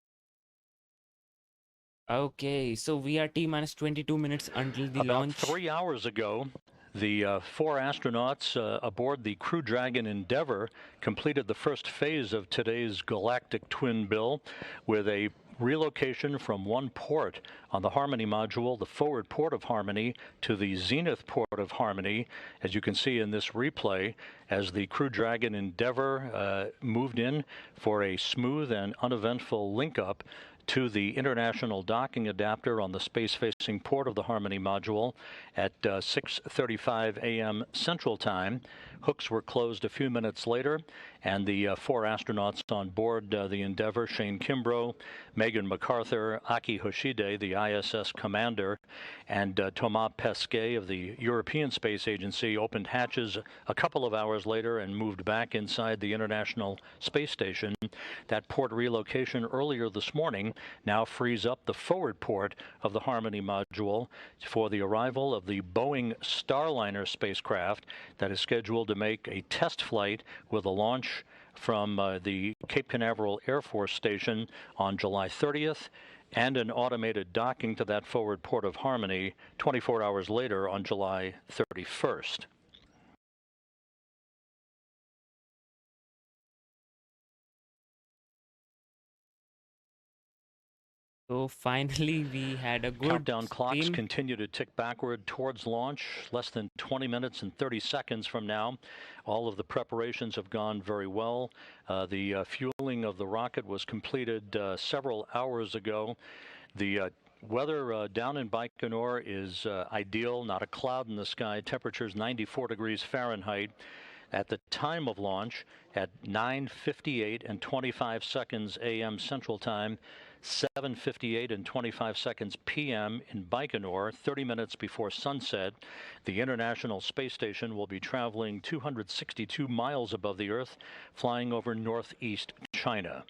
Okay, so we are T-minus 22 minutes until the launch. About 3 hours ago, the 4 astronauts aboard the Crew Dragon Endeavour completed the first phase of today's galactic twin bill with a relocation from one port on the Harmony module, the forward port of Harmony, to the zenith port of Harmony, as you can see in this replay, as the Crew Dragon Endeavour moved in for a smooth and uneventful link-up to the international docking adapter on the space-facing port of the Harmony module at 6:35 a.m. Central Time. Hooks were closed a few minutes later, and the 4 astronauts on board the Endeavour, Shane Kimbrough, Megan MacArthur, Aki Hoshide, the ISS commander, and Thomas Pesquet of the European Space Agency, opened hatches a couple of hours later and moved back inside the International Space Station. That port relocation earlier this morning now frees up the forward port of the Harmony module for the arrival of the Boeing Starliner spacecraft that is scheduled to make a test flight with a launch from the Cape Canaveral Air Force Station on July 30th and an automated docking to that forward port of Harmony 24 hours later on July 31st. So finally, we had a good Countdown clocks stream. continue to tick backward towards launch. Less than 20 minutes and 30 seconds from now. All of the preparations have gone very well. The fueling of the rocket was completed several hours ago. The weather down in Baikonur is ideal, not a cloud in the sky. Temperatures 94 degrees Fahrenheit. At the time of launch, at 9:58 and 25 seconds a.m. Central Time, 7:58 and 25 seconds p.m. in Baikonur, 30 minutes before sunset, the International Space Station will be traveling 262 miles above the Earth, flying over northeast China.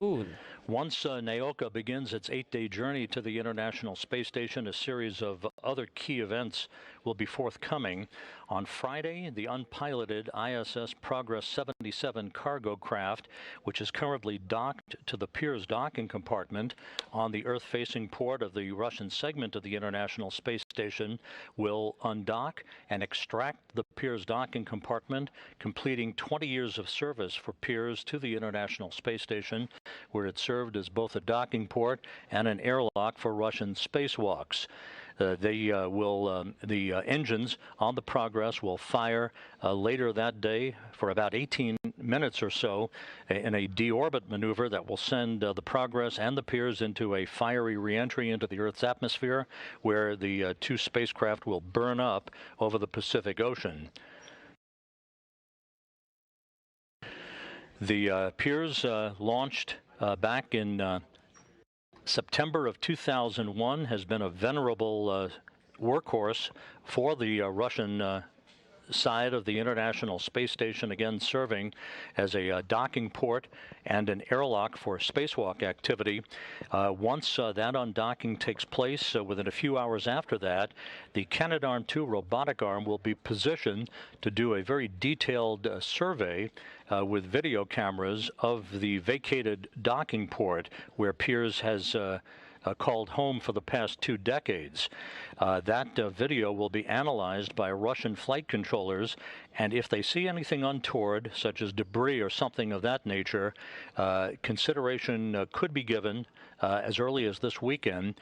Cool. Once Nauka begins its 8-day journey to the International Space Station, a series of other key events will be forthcoming. On Friday, the unpiloted ISS Progress 77 cargo craft, which is currently docked to the Pirs docking compartment on the Earth-facing port of the Russian segment of the International Space Station, will undock and extract the Pirs docking compartment, completing 20 years of service for Pirs to the International Space Station, where it served as both a docking port and an airlock for Russian spacewalks. The engines on the Progress will fire later that day for about 18 minutes or so in a deorbit maneuver that will send the Progress and the Pirs into a fiery reentry into the Earth's atmosphere, where the 2 spacecraft will burn up over the Pacific Ocean. The Pirs launched back in September of 2001, has been a venerable workhorse for the Russian side of the International Space Station, again serving as a docking port and an airlock for spacewalk activity. Once that undocking takes place, within a few hours after that, the Canadarm2 robotic arm will be positioned to do a very detailed survey with video cameras of the vacated docking port where Pirs has called home for the past 2 decades. That video will be analyzed by Russian flight controllers, and if they see anything untoward, such as debris or something of that nature, consideration could be given as early as this weekend,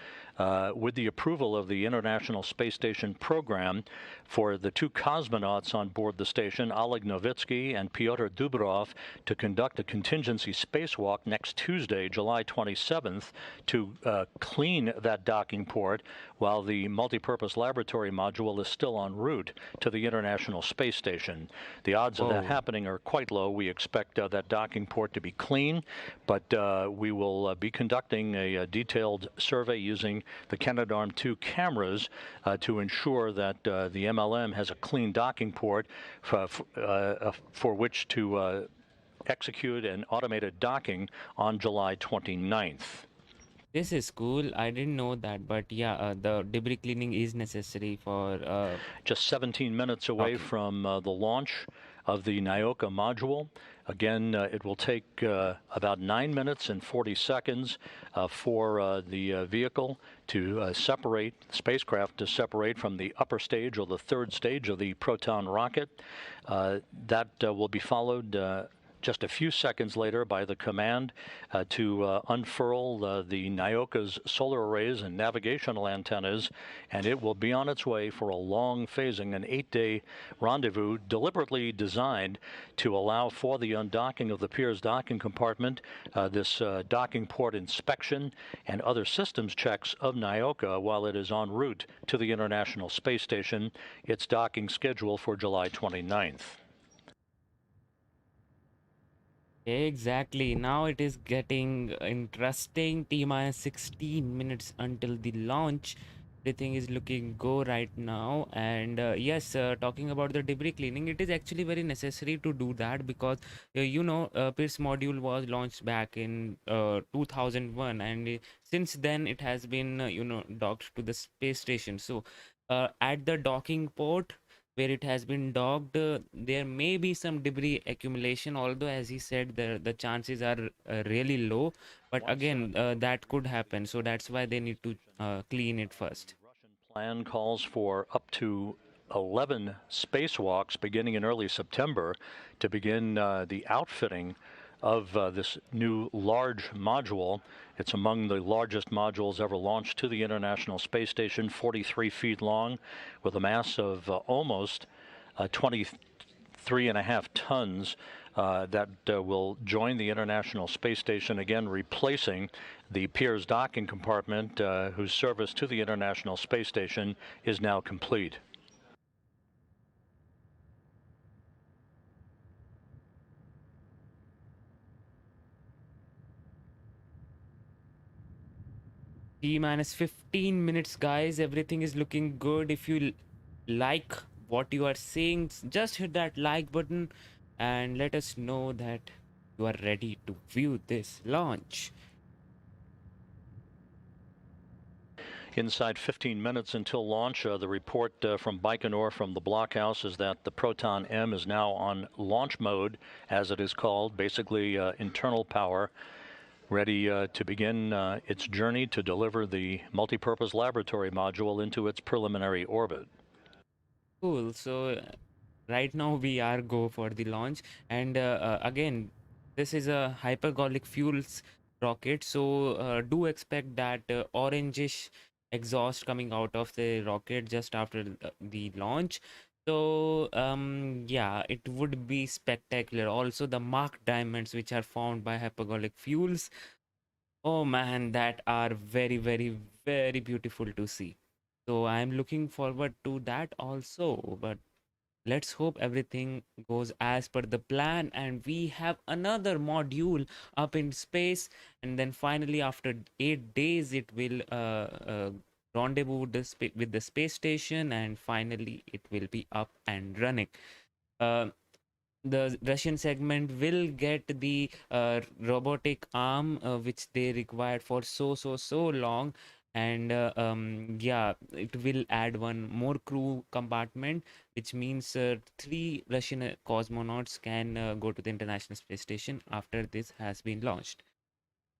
with the approval of the International Space Station program, for the 2 cosmonauts on board the station, Oleg Novitsky and Pyotr Dubrov, to conduct a contingency spacewalk next Tuesday, July 27th, to clean that docking port while the Multipurpose Laboratory Module is still en route to the International Space Station. The odds of that happening are quite low. We expect that docking port to be clean, but we will be conducting a detailed survey using the Canadarm2 cameras to ensure that the MLM has a clean docking port for which to execute an automated docking on July 29th. This is cool. I didn't know that, but yeah, the debris cleaning is necessary for. Just 17 minutes away from the launch of the Nauka module. Again, it will take about 9 minutes and 40 seconds for the vehicle to separate, spacecraft to separate from the upper stage or the third stage of the Proton rocket. That will be followed just a few seconds later by the command to unfurl the Nauka's solar arrays and navigational antennas, and it will be on its way for a long phasing, an 8-day rendezvous deliberately designed to allow for the undocking of the Pirs docking compartment, this docking port inspection, and other systems checks of Nauka while it is en route to the International Space Station. Its docking schedule for July 29th. Exactly. Now it is getting interesting. T-minus 16 minutes until the launch. Everything is looking go right now. And yes, talking about the debris cleaning, it is actually very necessary to do that because, Pirs module was launched back in 2001. And since then, it has been, docked to the space station. So at the docking port, where it has been docked, there may be some debris accumulation, although as he said the chances are really low, but again that could happen, so that's why they need to clean it first. Plan calls for up to 11 spacewalks beginning in early September to begin the outfitting of this new large module. It's among the largest modules ever launched to the International Space Station, 43 feet long, with a mass of almost 23.5 tons that will join the International Space Station, again replacing the Pirs docking compartment, whose service to the International Space Station is now complete. T-minus 15 minutes, guys. Everything is looking good. If you like what you are seeing, just hit that like button and let us know that you are ready to view this launch. Inside 15 minutes until launch, the report from Baikonur from the blockhouse is that the Proton-M is now on launch mode, as it is called, basically internal power, ready to begin its journey to deliver the Multipurpose Laboratory Module into its preliminary orbit. Cool. So right now we are go for the launch, and again, this is a hypergolic fuels rocket, so do expect that orangish exhaust coming out of the rocket just after the launch. So yeah, it would be spectacular. Also the marked diamonds which are found by hypergolic fuels, oh man, that are very, very, very beautiful to see. So I'm looking forward to that also, but let's hope everything goes as per the plan and we have another module up in space, and then finally after 8 days it will rendezvous with the space station, and finally it will be up and running. The Russian segment will get the robotic arm which they required for so long, and yeah, it will add one more crew compartment, which means 3 Russian cosmonauts can go to the International Space Station after this has been launched.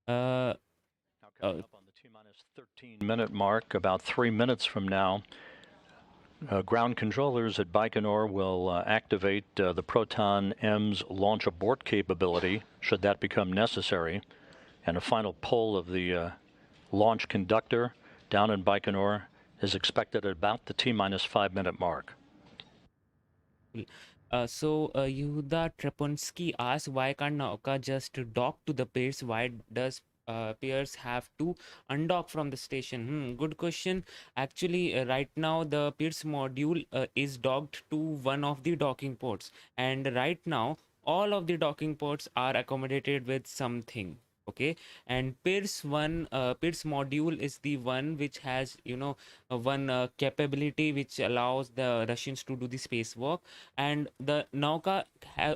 Now coming up on the T-minus 13-minute mark, about 3 minutes from now, ground controllers at Baikonur will activate the Proton-M's launch abort capability, should that become necessary, and a final pull of the launch conductor down in Baikonur is expected at about the T-minus 5-minute mark. So Yehuda Treponsky asks, why can't Nauka just dock to the Pirs? Why does Pirs have to undock from the station? Good question. Actually, right now the Pirs module is docked to one of the docking ports, and right now all of the docking ports are accommodated with something. Okay, and Pirs module is the one which has one capability which allows the Russians to do the spacewalk, and the Nauka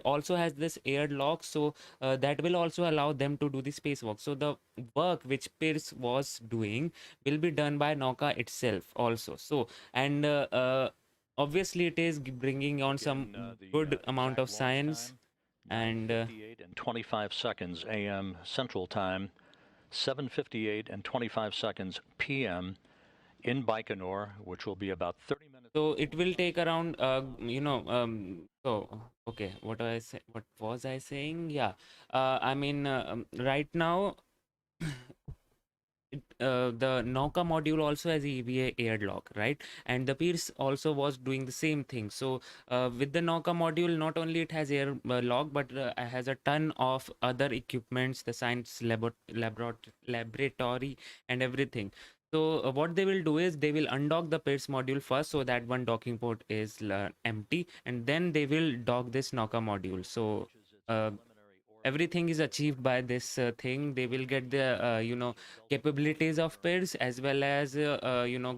also has this airlock, so that will also allow them to do the spacewalk. So the work which Pirs was doing will be done by Nauka itself also. So, and obviously it is bringing on some good amount of science. And 9:58 and 25 seconds a.m. Central Time, 7:58 and 25 seconds p.m. in Baikonur, which will be about 30 minutes. so it will take around, so okay, what I say, what was I saying? Yeah, I mean, right now, the Nauka module also has EVA airlock, right? And the Pirs also was doing the same thing. So with the Nauka module, not only it has air lock, but has a ton of other equipments, the science laboratory and everything. So what they will do is they will undock the Pirs module first, so that one docking port is empty, and then they will dock this Nauka module. So everything is achieved by this thing. They will get the capabilities of Pirs, as well as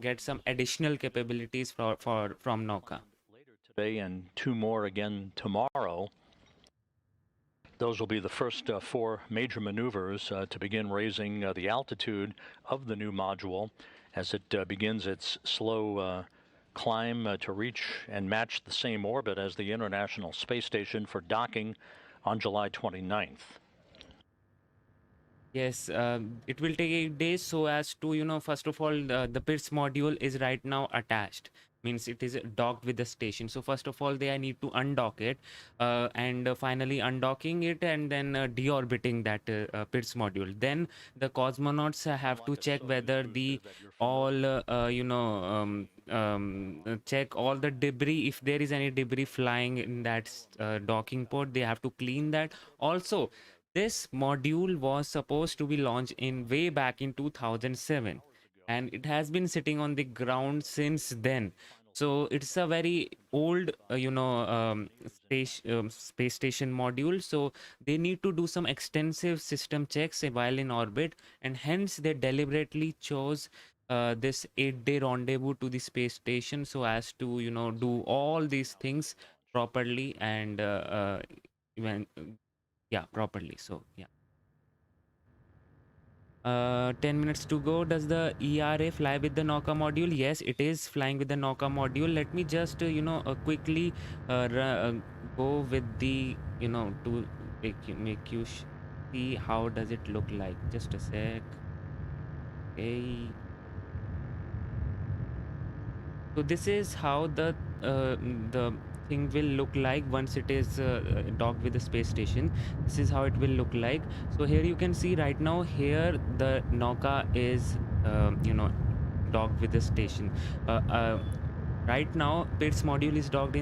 get some additional capabilities from Nauka. Later today and 2 more again tomorrow. Those will be the first 4 major maneuvers to begin raising the altitude of the new module as it begins its slow climb to reach and match the same orbit as the International Space Station for docking on July 29th. Yes, it will take 8 days, so as to, first of all, the Pirs module is right now attached. Means it is docked with the station. So first of all, they need to undock it, and finally undocking it, and then deorbiting that Pirs module. Then the cosmonauts have to check whether the all check all the debris. If there is any debris flying in that docking port, they have to clean that. Also, this module was supposed to be launched in way back in 2007, and it has been sitting on the ground since then. So it's a very old space station module, so they need to do some extensive system checks while in orbit, and hence they deliberately chose this 8-day rendezvous to the space station, so as to do all these things properly and even properly. So yeah, 10 minutes to go. Does the ERA fly with the Nauka module? Yes, it is flying with the Nauka module. Let me just quickly go with the to make you see how does it look like. Just a sec. Okay, so this is how the thing will look like once it is docked with the space station. This is how it will look like. So here you can see right now, here the Nauka is docked with the station. Right now Pirs module is docked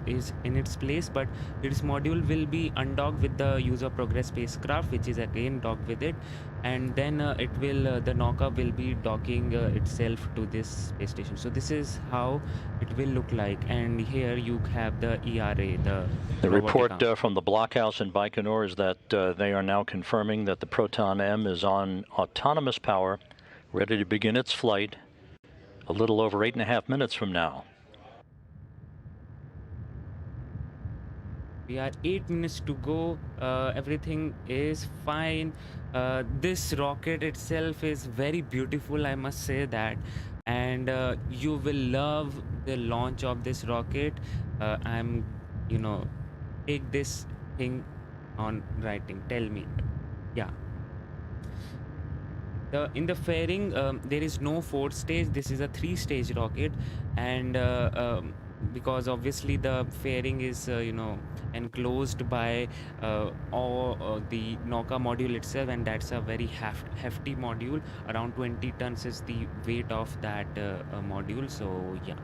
is in its place, but Pirs module will be undocked with the user progress spacecraft, which is again docked with it, and then the Nauka will be docking itself to this space station. So this is how it will look like, and here you have the ERA. The report from the blockhouse in Baikonur is that they are now confirming that the Proton-M is on autonomous power, ready to begin its flight a little over 8.5 minutes from now. We are 8 minutes to go. Everything is fine. This rocket itself is very beautiful, I must say that, and you will love the launch of this rocket. I'm take this thing on writing. Tell me. Yeah. In the fairing, there is no 4th stage. This is a 3-stage rocket, and because obviously the fairing is enclosed by all the Nauka module itself, and that's a very hefty module. Around 20 tons is the weight of that module. So yeah.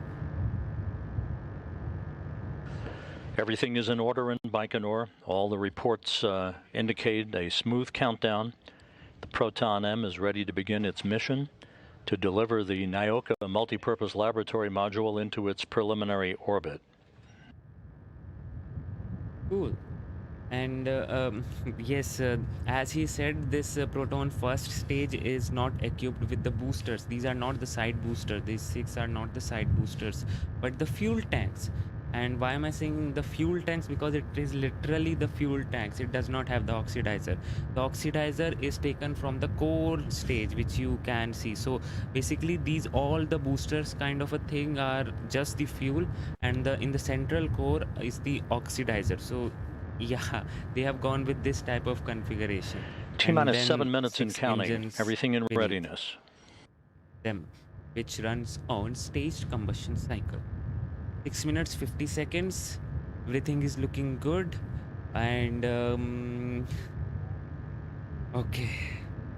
Everything is in order in Baikonur. All the reports indicate a smooth countdown. The Proton-M is ready to begin its mission to deliver the Nauka Multipurpose Laboratory Module into its preliminary orbit. Cool. And yes, as he said, this Proton first stage is not equipped with the boosters. These are not the side boosters. These 6 are not the side boosters, but the fuel tanks. And why am I saying the fuel tanks? Because it is literally the fuel tanks. It does not have the oxidizer. The oxidizer is taken from the core stage, which you can see. So basically these all the boosters kind of a thing are just the fuel, and in the central core is the oxidizer. So yeah, they have gone with this type of configuration. T-minus 7 minutes and counting. Everything in readiness. Them, which runs on staged combustion cycle. 6 minutes 50 seconds. Everything is looking good. And okay,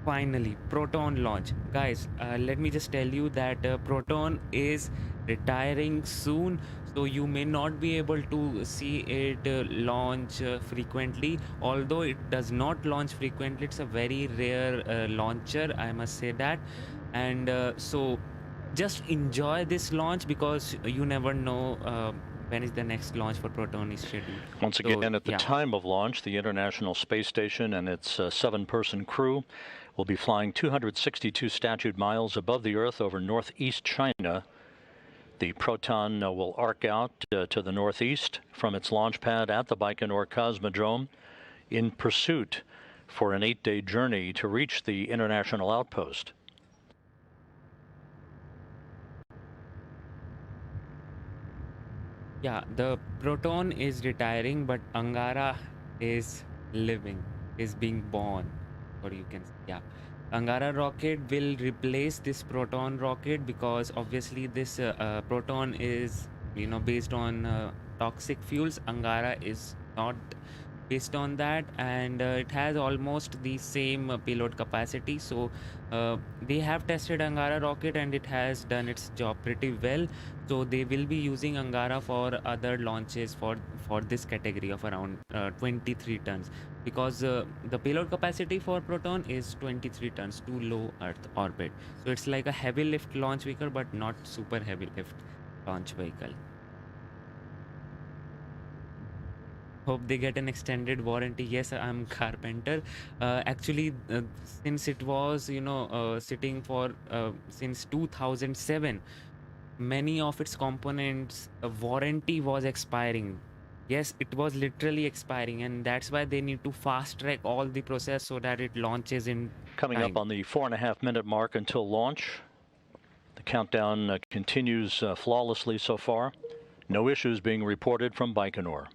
finally Proton launch. Guys, let me just tell you that Proton is retiring soon, so you may not be able to see it launch frequently. Although it does not launch frequently, it's a very rare launcher, I must say that. And so just enjoy this launch, because you never know when is the next launch for Proton is scheduled. Once again, at the time of launch, the International Space Station and its 7-person crew will be flying 262 statute miles above the Earth over northeast China. The Proton will arc out to the northeast from its launch pad at the Baikonur Cosmodrome in pursuit for an 8-day journey to reach the international outpost. Yeah, the Proton is retiring, but Angara is living, is being born, or you can say, yeah. Angara rocket will replace this Proton rocket, because obviously this Proton is, based on toxic fuels. Angara is not based on that, and it has almost the same payload capacity. So they have tested Angara rocket and it has done its job pretty well. So they will be using Angara for other launches for this category of around 23 tons, because the payload capacity for Proton is 23 tons to low Earth orbit. So it's like a heavy lift launch vehicle, but not super heavy lift launch vehicle. Hope they get an extended warranty. Yes, I'm carpenter. Actually, since it was sitting for since 2007, many of its components warranty was expiring. Yes, it was literally expiring, and that's why they need to fast track all the process so that it launches in Coming time. Up on the 4.5-minute mark until launch. The countdown continues flawlessly so far. No issues being reported from Baikonur.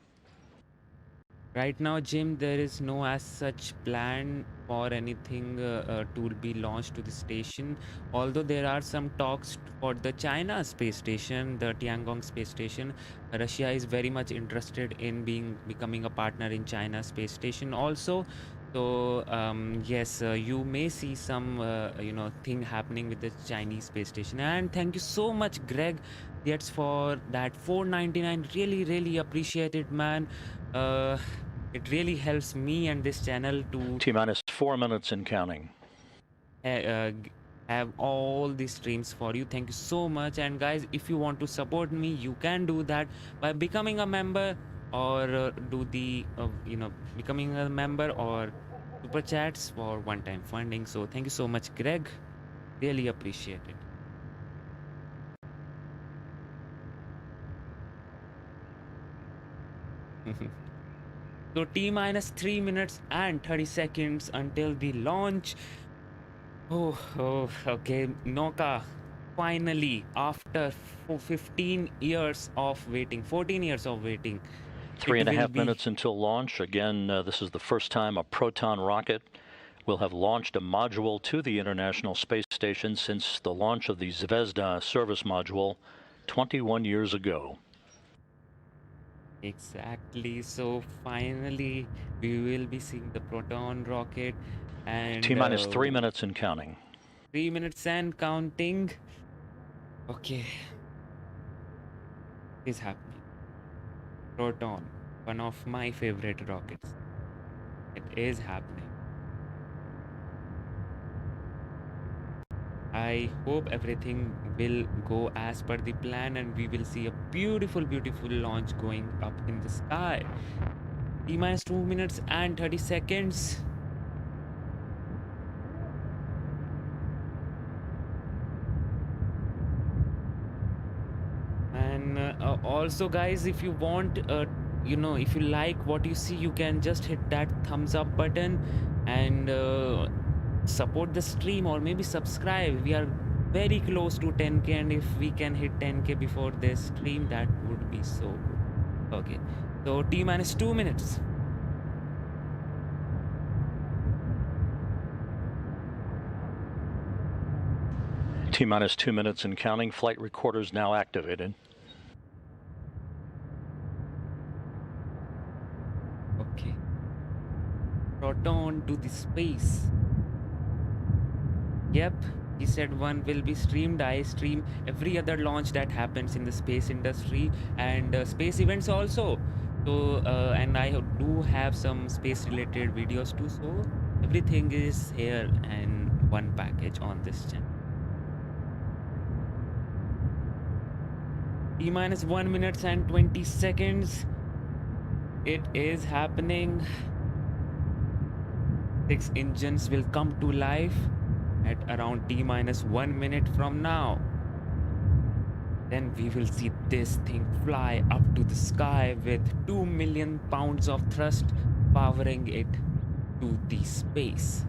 Right now, Jim, there is no as such plan for anything to be launched to the station. Although there are some talks for the China space station, the Tiangong space station. Russia is very much interested in becoming a partner in China space station also. So yes, you may see some thing happening with the Chinese space station. And thank you so much, Greg. That's for that $4.99. Really appreciate it, man. It really helps me and this channel to T-minus 4 minutes and counting. Have all the streams for you. Thank you so much. And guys, if you want to support me, you can do that by becoming a member, or do the becoming a member, or super chats for one-time funding. So thank you so much, Greg. Really appreciate it. So T-minus 3 minutes and 30 seconds until the launch. Oh, okay. Nauka, finally, after 15 years of waiting, 14 years of waiting. 3.5 minutes until launch. Again, this is the first time a Proton rocket will have launched a module to the International Space Station since the launch of the Zvezda service module 21 years ago. Exactly. So finally, we will be seeing the Proton rocket. And T-minus 3 minutes and counting. 3 minutes and counting. Okay. It is happening. Proton, one of my favorite rockets. It is happening. I hope everything will go as per the plan and we will see a beautiful launch going up in the sky. T-minus 2 minutes and 30 seconds. And And also guys, if you want if you like what you see, you can just hit that thumbs up button and support the stream, or maybe subscribe. We are very close to 10k, and if we can hit 10k before this stream, that would be so good. Okay, so T minus 2 minutes. T minus 2 minutes and counting. Flight recorders now activated. Okay. Proton to the space. Yep, he said one will be streamed. I stream every other launch that happens in the space industry and space events also. So and I do have some space related videos too, so everything is here in one package on this channel. T minus 1 minute and 20 seconds. It is happening. 6 engines will come to life at around T minus 1 minute from now. Then we will see this thing fly up to the sky with 2 million pounds of thrust powering it to the space.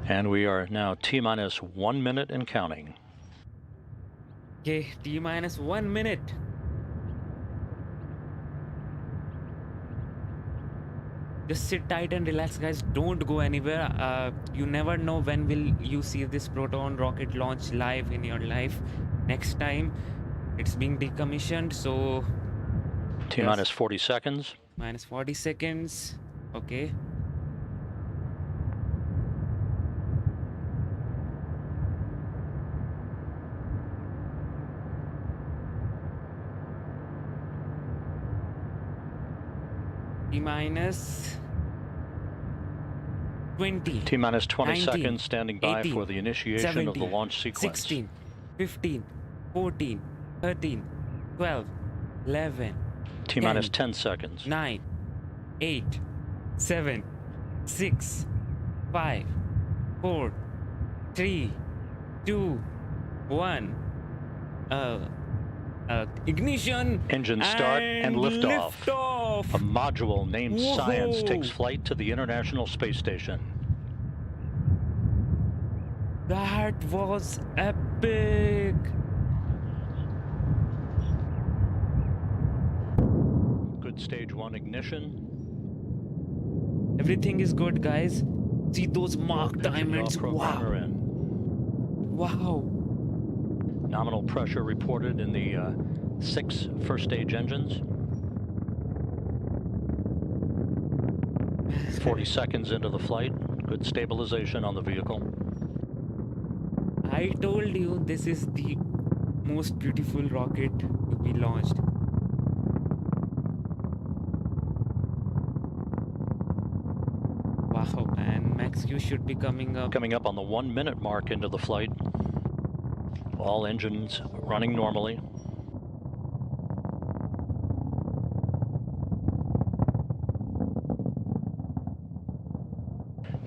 And we are now T minus 1 minute and counting. Okay, T minus 1 minute. Just sit tight and relax, guys. Don't go anywhere. You never know when will you see this Proton rocket launch live in your life. Next time it's being decommissioned, so T minus 40 seconds. minus 40 seconds. Okay. T minus 20. T minus 20 19, seconds, standing by 18, for the initiation 17, of the launch sequence. 16, 15, 14, 13, 12, 11. T minus 10 seconds. 9, 8, 7, 6, 5, 4, 3, 2, 1. Ignition. Engine start and liftoff. Liftoff. A module named Whoa. Science takes flight to the International Space Station. That was epic. Good stage 1 ignition. Everything is good, guys. See those mark diamonds. Wow. Programmer in. Wow. Nominal pressure reported in the 6 first stage engines. 40 seconds into the flight. Good stabilization on the vehicle. I told you this is the most beautiful rocket to be launched. Wow, man. Max Q should be coming up. Coming up on the 1 minute mark into the flight. All engines running normally.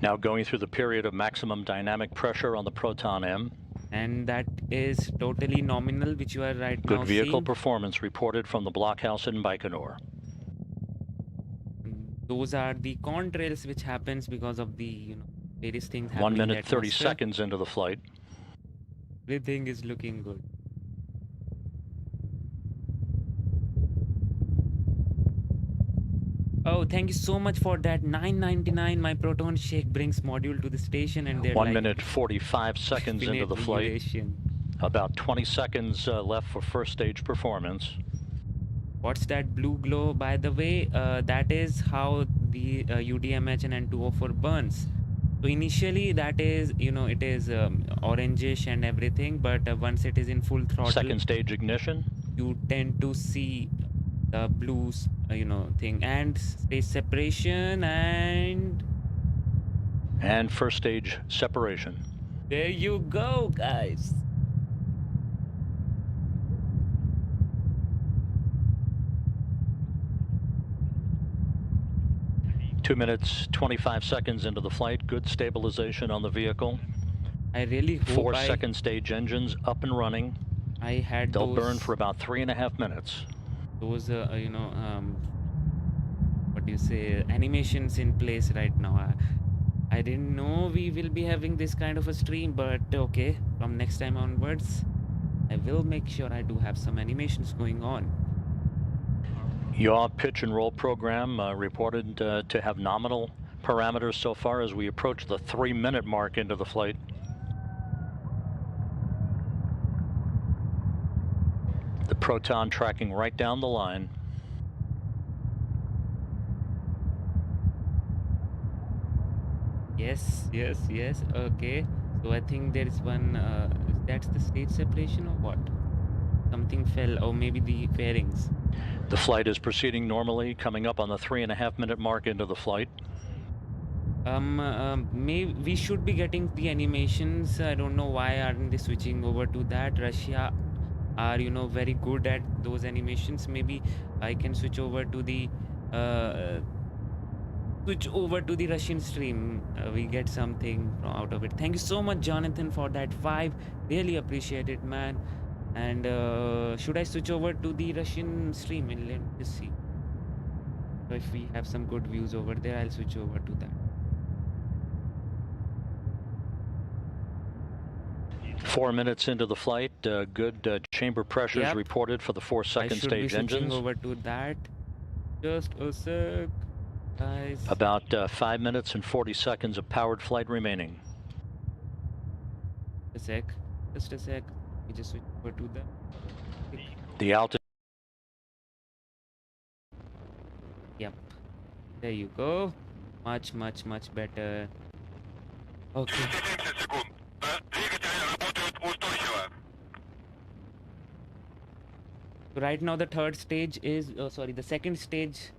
Now going through the period of maximum dynamic pressure on the Proton-M. And that is totally nominal, which you are right now Good vehicle seeing. performance reported from the blockhouse in Baikonur. Those are the contrails which happens because of the various things happening. 1 minute, in the 30 atmosphere. seconds into the flight. Everything is looking good. Oh, thank you so much for that. $9.99. My Proton Shake brings module to the station, and they're 1 like minute, 45 seconds into the flight. duration. About 20 seconds left for first stage performance. What's that blue glow, by the way? That is how the UDMH and N2O4 burns. So initially that is, it is orangish and everything, but once it is in full throttle, Second stage ignition. you tend to see the blues, thing, and space separation, and first stage separation. there you go, guys. Two minutes, 25 seconds into the flight. Good stabilization on the vehicle. I really hope 4 second stage engines up and running. I had They'll burn those for about 3.5 minutes. what do you say, animations in place right now. I didn't know we will be having this kind of a stream, but okay, from next time onwards, I will make sure I do have some animations going on. Yaw pitch and roll program reported to have nominal parameters so far as we approach the 3-minute mark into the flight. The Proton tracking right down the line. Yes, yes, yes. Okay. So I think there is one, that's the stage separation or what? Something fell, or maybe the fairings. The flight is proceeding normally, coming up on the 3.5-minute mark into the flight. Maybe we should be getting the animations. I don't know why aren't they switching over to that. Russia are, very good at those animations. Maybe I can switch over to the Russian stream. We get something out of it. Thank you so much, Jonathan, for that 5. Really appreciate it, man. And should I switch over to the Russian stream? And let me just see. So if we have some good views over there, I'll switch over to that. 4 minutes into the flight, good chamber pressures reported for the 4-second stage engines. I should be switching over to that. Just a sec, guys. About 5 minutes and 40 seconds of powered flight remaining. A sec. Just a sec. We just switch over to the altitude. Yep. There you go. Much, much, much better. Okay. So right now the third stage is, the second stage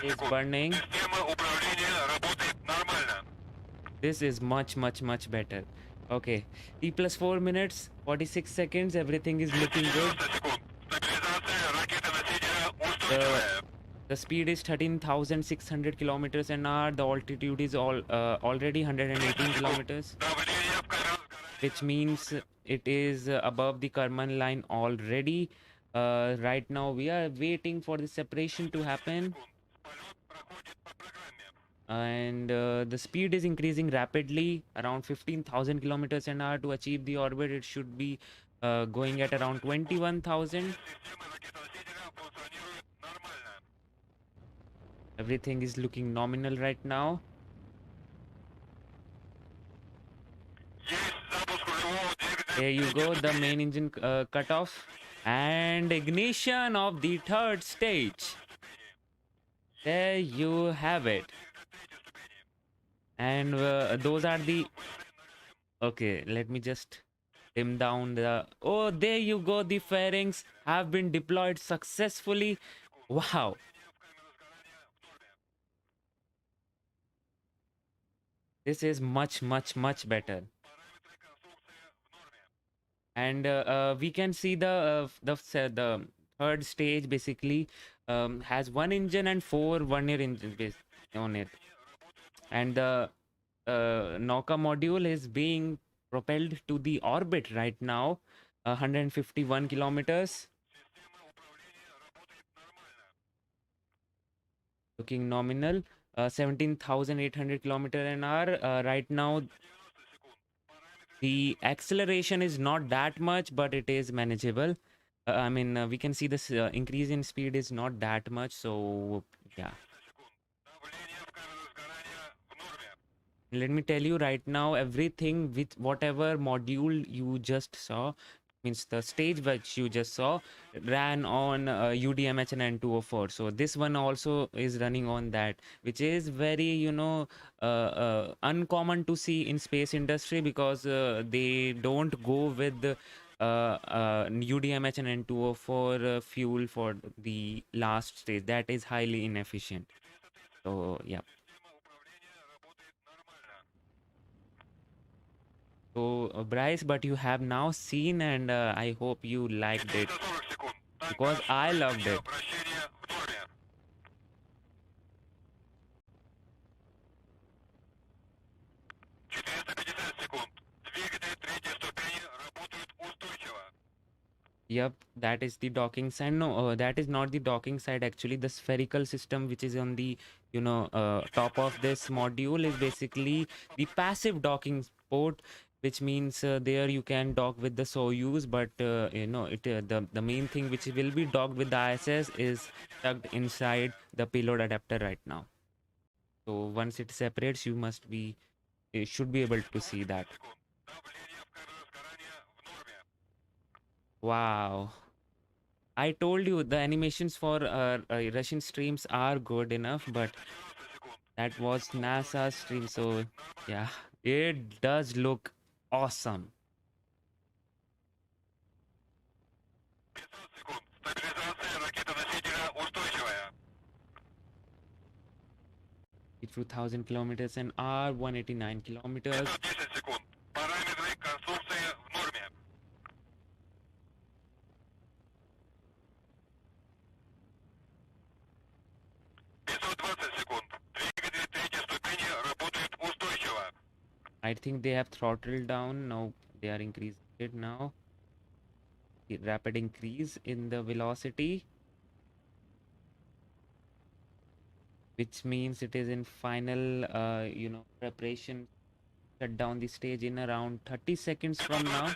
is burning. This is much, much, much better. Okay. T plus 4 minutes, 46 seconds, everything is looking good. The speed is 13,600 kilometers an hour. The altitude is already 118 kilometers, which means it is above the Karman line already. Right now we are waiting for the separation to happen, and the speed is increasing rapidly, around 15,000 kilometers an hour. To achieve the orbit, it should be going at around 21,000. Everything is looking nominal right now. There you go, the main engine cut off, and ignition of the third stage. There you have it. And those are the... Okay, let me just dim down the... Oh, there you go, the fairings have been deployed successfully. Wow. This is much, much, much better. And we can see the third stage basically has 1 engine and 4 one-year engines on it. And the Nauka module is being propelled to the orbit right now, 151 kilometers. Looking nominal. 17,800 kilometers an hour. Right now, the acceleration is not that much, but it is manageable. We can see this increase in speed is not that much. So, yeah. Let me tell you right now, everything with whatever module you just saw, means the stage which you just saw, ran on UDMH and N204. So this one also is running on that, which is very, uncommon to see in space industry, because they don't go with the UDMH and N204 fuel for the last stage. That is highly inefficient. So, yeah. So, Bryce, but you have now seen, and I hope you liked it, because I loved it. Yep, that is the docking side. No, that is not the docking side. Actually, the spherical system, which is on the top of this module, is basically the passive docking port, which means there you can dock with the Soyuz, but the main thing which will be docked with the ISS is tucked inside the payload adapter right now. So once it separates, you should be able to see that. Wow. I told you the animations for Russian streams are good enough, but that was NASA's stream, so yeah, it does look awesome. Through 1,000 kilometers an hour, 189 kilometers. I think they have throttled down. No, they are increasing it now. The rapid increase in the velocity, which means it is in final, preparation. Shut down the stage in around 30 seconds from now.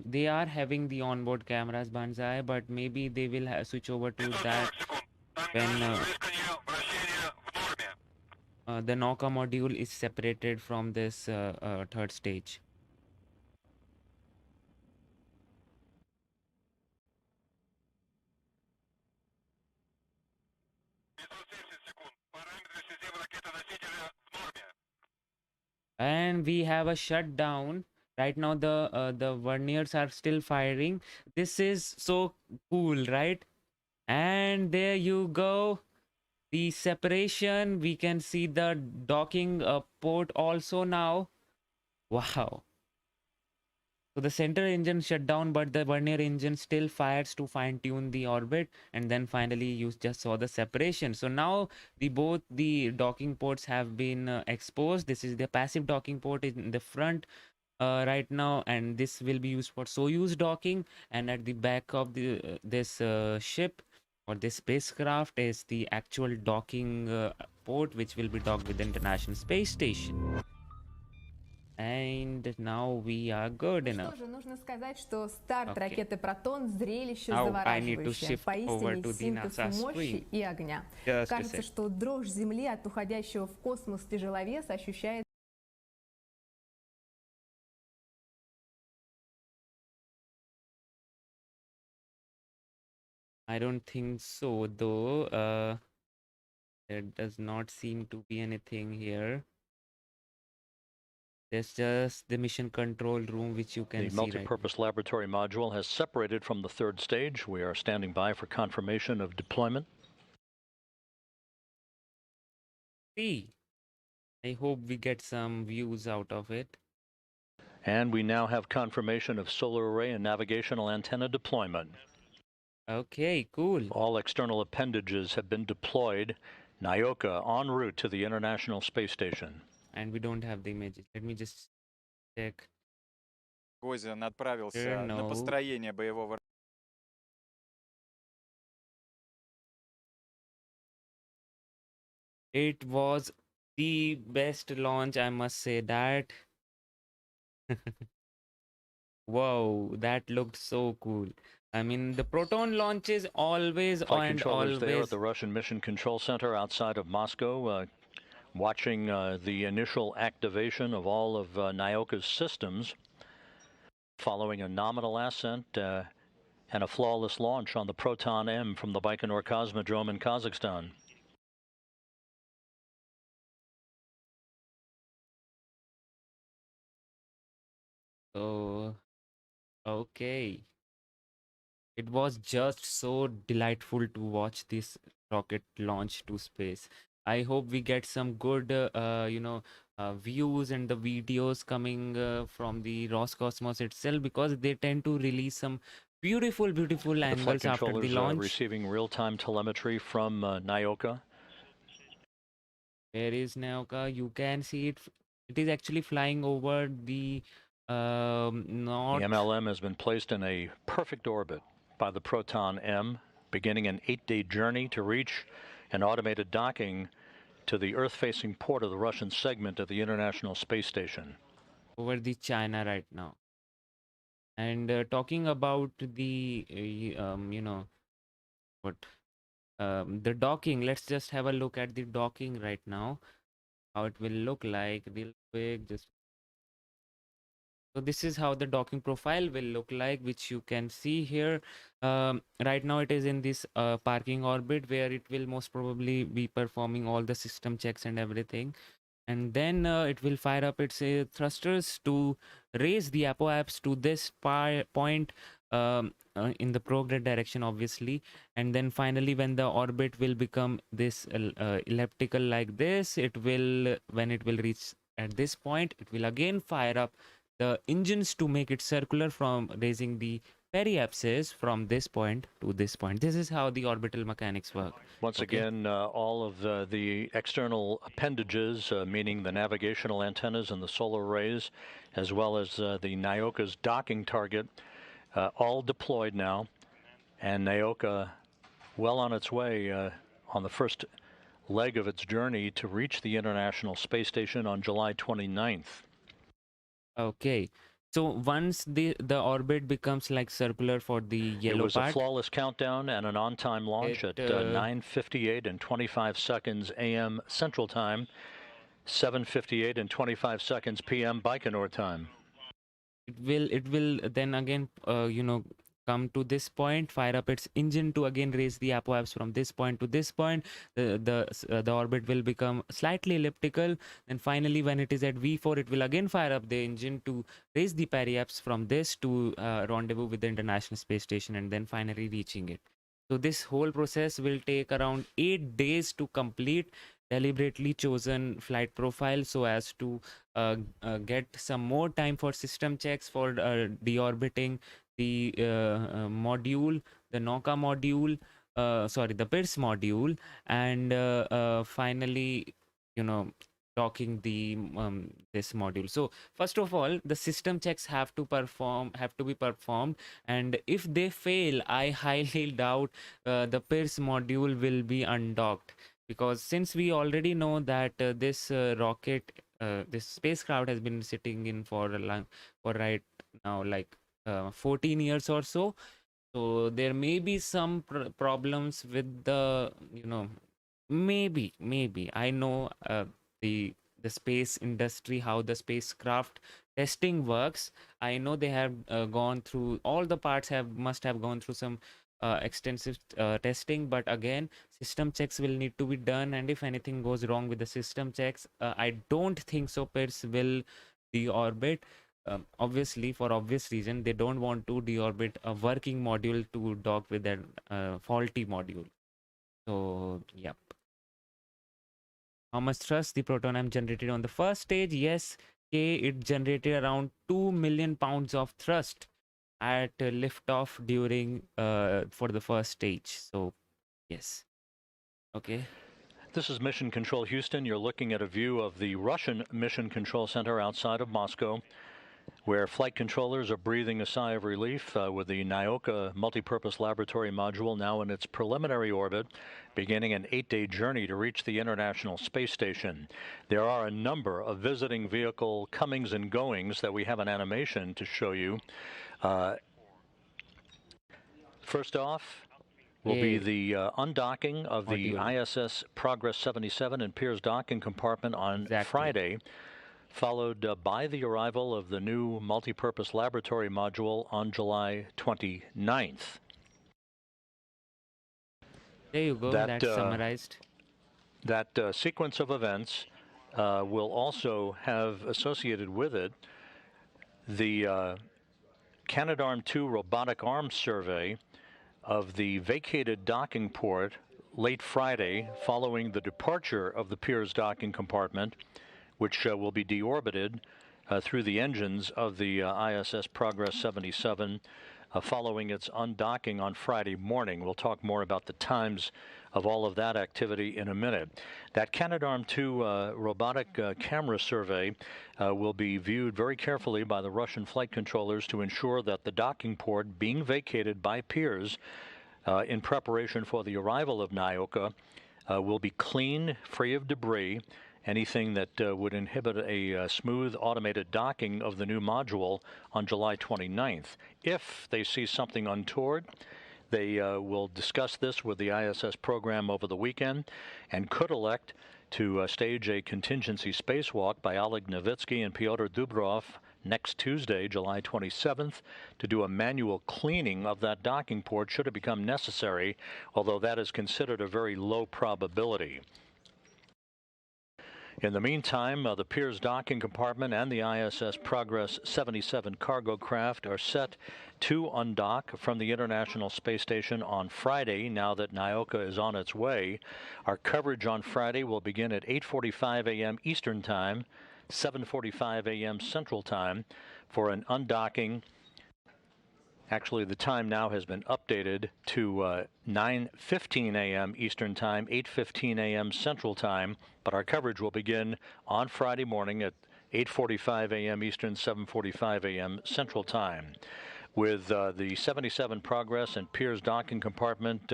They are having the onboard cameras, Banzai, but maybe they will switch over to that when the Nauka module is separated from this third stage. And we have a shutdown. Right now the verniers are still firing. This is so cool, right? And there you go. The separation, we can see the docking port also now. Wow. So the center engine shut down, but the vernier engine still fires to fine tune the orbit. And then finally you just saw the separation. So now both the docking ports have been exposed. This is the passive docking port in the front right now, and this will be used for Soyuz docking. And at the back of this ship or this spacecraft is the actual docking port, which will be docked with the International Space Station. And now we are good enough. Что же, нужно сказать, что старт ракеты «Протон» зрелище Now I need to завораживающее, shift over поистине to the синтез NASA мощи screen. и огня. Just a Кажется, sec. что дрожь Земли от уходящего в космос тяжеловеса ощущается. I don't think so, though. There does not seem to be anything here. There's just the mission control room, which you can The see right now. Multipurpose Laboratory Module has separated from the third stage. We are standing by for confirmation of deployment. See, I hope we get some views out of it. And we now have confirmation of solar array and navigational antenna deployment. Okay, cool. All external appendages have been deployed. Nauka en route to the International Space Station. And we don't have the images. Let me just check. Гозин отправился на No. построение боевого. It was the best launch, I must say that. Whoa, that looked so cool. I mean, the Proton launch is always Flight and controllers there at always. the Russian Mission Control Center outside of Moscow, watching the initial activation of all of Nauka's systems, following a nominal ascent and a flawless launch on the Proton-M from the Baikonur Cosmodrome in Kazakhstan. Oh, okay. It was just so delightful to watch this rocket launch to space. I hope we get some good, views and the videos coming from the Roscosmos itself, because they tend to release some beautiful, beautiful The flight angles after the controllers launch. receiving real-time telemetry from Nauka. Where is Nauka? You can see it It is actually flying over the The north. MLM has been placed in a perfect orbit by the Proton-M, beginning an 8-day journey to reach an automated docking to the Earth-facing port of the Russian segment of the International Space Station. Over the China right now. And talking about the, you know, what the docking, let's just have a look at the docking right now, how it will look like real quick. Just so this is how the docking profile will look like, which you can see here. Right now it is in this parking orbit where it will most probably be performing all the system checks and everything. And then it will fire up its thrusters to raise the apoapse to this point in the prograde direction, obviously. And then finally, when the orbit will become this elliptical like this, it will, when it will reach at this point, it will again fire up the engines to make it circular, from raising the periapses from this point to this point. This is how the orbital mechanics work. Once again, all of the external appendages, meaning the navigational antennas and the solar arrays, as well as the Nauka's docking target, all deployed now. And Nauka well on its way on the first leg of its journey to reach the International Space Station on July 29th. Okay. So once the orbit becomes like circular for the yellow part. It was a flawless countdown and an on-time launch at 9:58 and 25 seconds a.m. Central Time, 7:58 and 25 seconds p.m. Baikonur time. It will then again you know, come to this point, fire up its engine to again raise the apoapse from this point to this point. The orbit will become slightly elliptical, and finally when it is at V4, it will again fire up the engine to raise the periapse from this to rendezvous with the International Space Station, and then finally reaching it. So this whole process will take around 8 days to complete. Deliberately chosen flight profile so as to get some more time for system checks, for deorbiting the module, the Nauka module, the Pirs module, and finally, you know, docking the this module. So first of all, the system checks have to be performed, and if they fail, I highly doubt the Pirs module will be undocked, because since we already know that this rocket, this spacecraft has been sitting in for right now like 14 years or so. So there may be some problems with the, you know, maybe I know the space industry, how the spacecraft testing works. I know they have gone through, all the parts must have gone through some extensive testing, but again, system checks will need to be done, and if anything goes wrong with the system checks, I don't think so Pirs will deorbit. Obviously, for obvious reason, they don't want to deorbit a working module to dock with a faulty module. So yep. How much thrust the Proton-M generated on the first stage? Yes, it generated around 2 million pounds of thrust at liftoff during for the first stage. So yes. Okay. This is Mission Control Houston. You're looking at a view of the Russian Mission Control Center outside of Moscow, where flight controllers are breathing a sigh of relief with the Nauka Multipurpose Laboratory Module now in its preliminary orbit, beginning an 8-day journey to reach the International Space Station. There are a number of visiting vehicle comings and goings that we have an animation to show you. First off will be the undocking of the ISS Progress 77 and Pirs docking compartment on Friday, followed by the arrival of the new Multipurpose Laboratory Module on July 29th. There you go, that's summarized. That sequence of events will also have associated with it the Canadarm2 robotic arm survey of the vacated docking port late Friday following the departure of the Pirs docking compartment, which will be deorbited through the engines of the ISS Progress 77 following its undocking on Friday morning. We'll talk more about the times of all of that activity in a minute. That Canadarm2 robotic camera survey will be viewed very carefully by the Russian flight controllers to ensure that the docking port being vacated by Pirs in preparation for the arrival of Nauka will be clean, free of debris, anything that would inhibit a smooth automated docking of the new module on July 29th. If they see something untoward, they will discuss this with the ISS program over the weekend and could elect to stage a contingency spacewalk by Oleg Novitsky and Pyotr Dubrov next Tuesday, July 27th, to do a manual cleaning of that docking port should it become necessary, although that is considered a very low probability. In the meantime, the Pirs docking compartment and the ISS Progress 77 cargo craft are set to undock from the International Space Station on Friday, now that Nauka is on its way. Our coverage on Friday will begin at 8:45 a.m. Eastern Time, 7:45 a.m. Central Time, for an undocking. Actually, the time now has been updated to 9:15 a.m. Eastern Time, 8:15 a.m. Central Time, but our coverage will begin on Friday morning at 8:45 a.m. Eastern, 7:45 a.m. Central Time. With the 77 Progress and Pirs docking compartment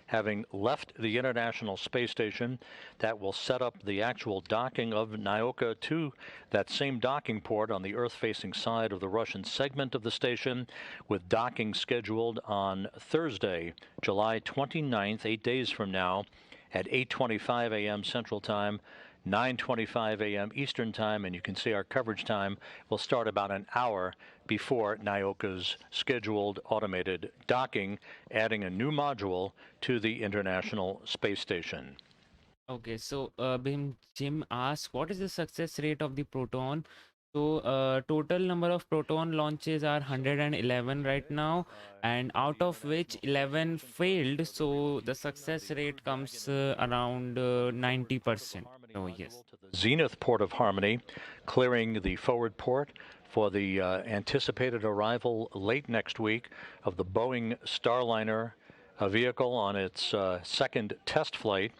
having left the International Space Station, that will set up the actual docking of Nauka to that same docking port on the Earth-facing side of the Russian segment of the station, with docking scheduled on Thursday, July 29th, 8 days from now, at 8:25 a.m. Central Time, 9:25 a.m. Eastern Time, and you can see our coverage time will start about an hour before Nauka's scheduled automated docking, adding a new module to the International Space Station. Okay, so Jim asks, what is the success rate of the Proton? So total number of Proton launches are 111 right now, and out of which 11 failed. So the success rate comes around 90%. Oh yes. Zenith port of Harmony, clearing the forward port for the anticipated arrival late next week of the Boeing Starliner vehicle on its second test flight,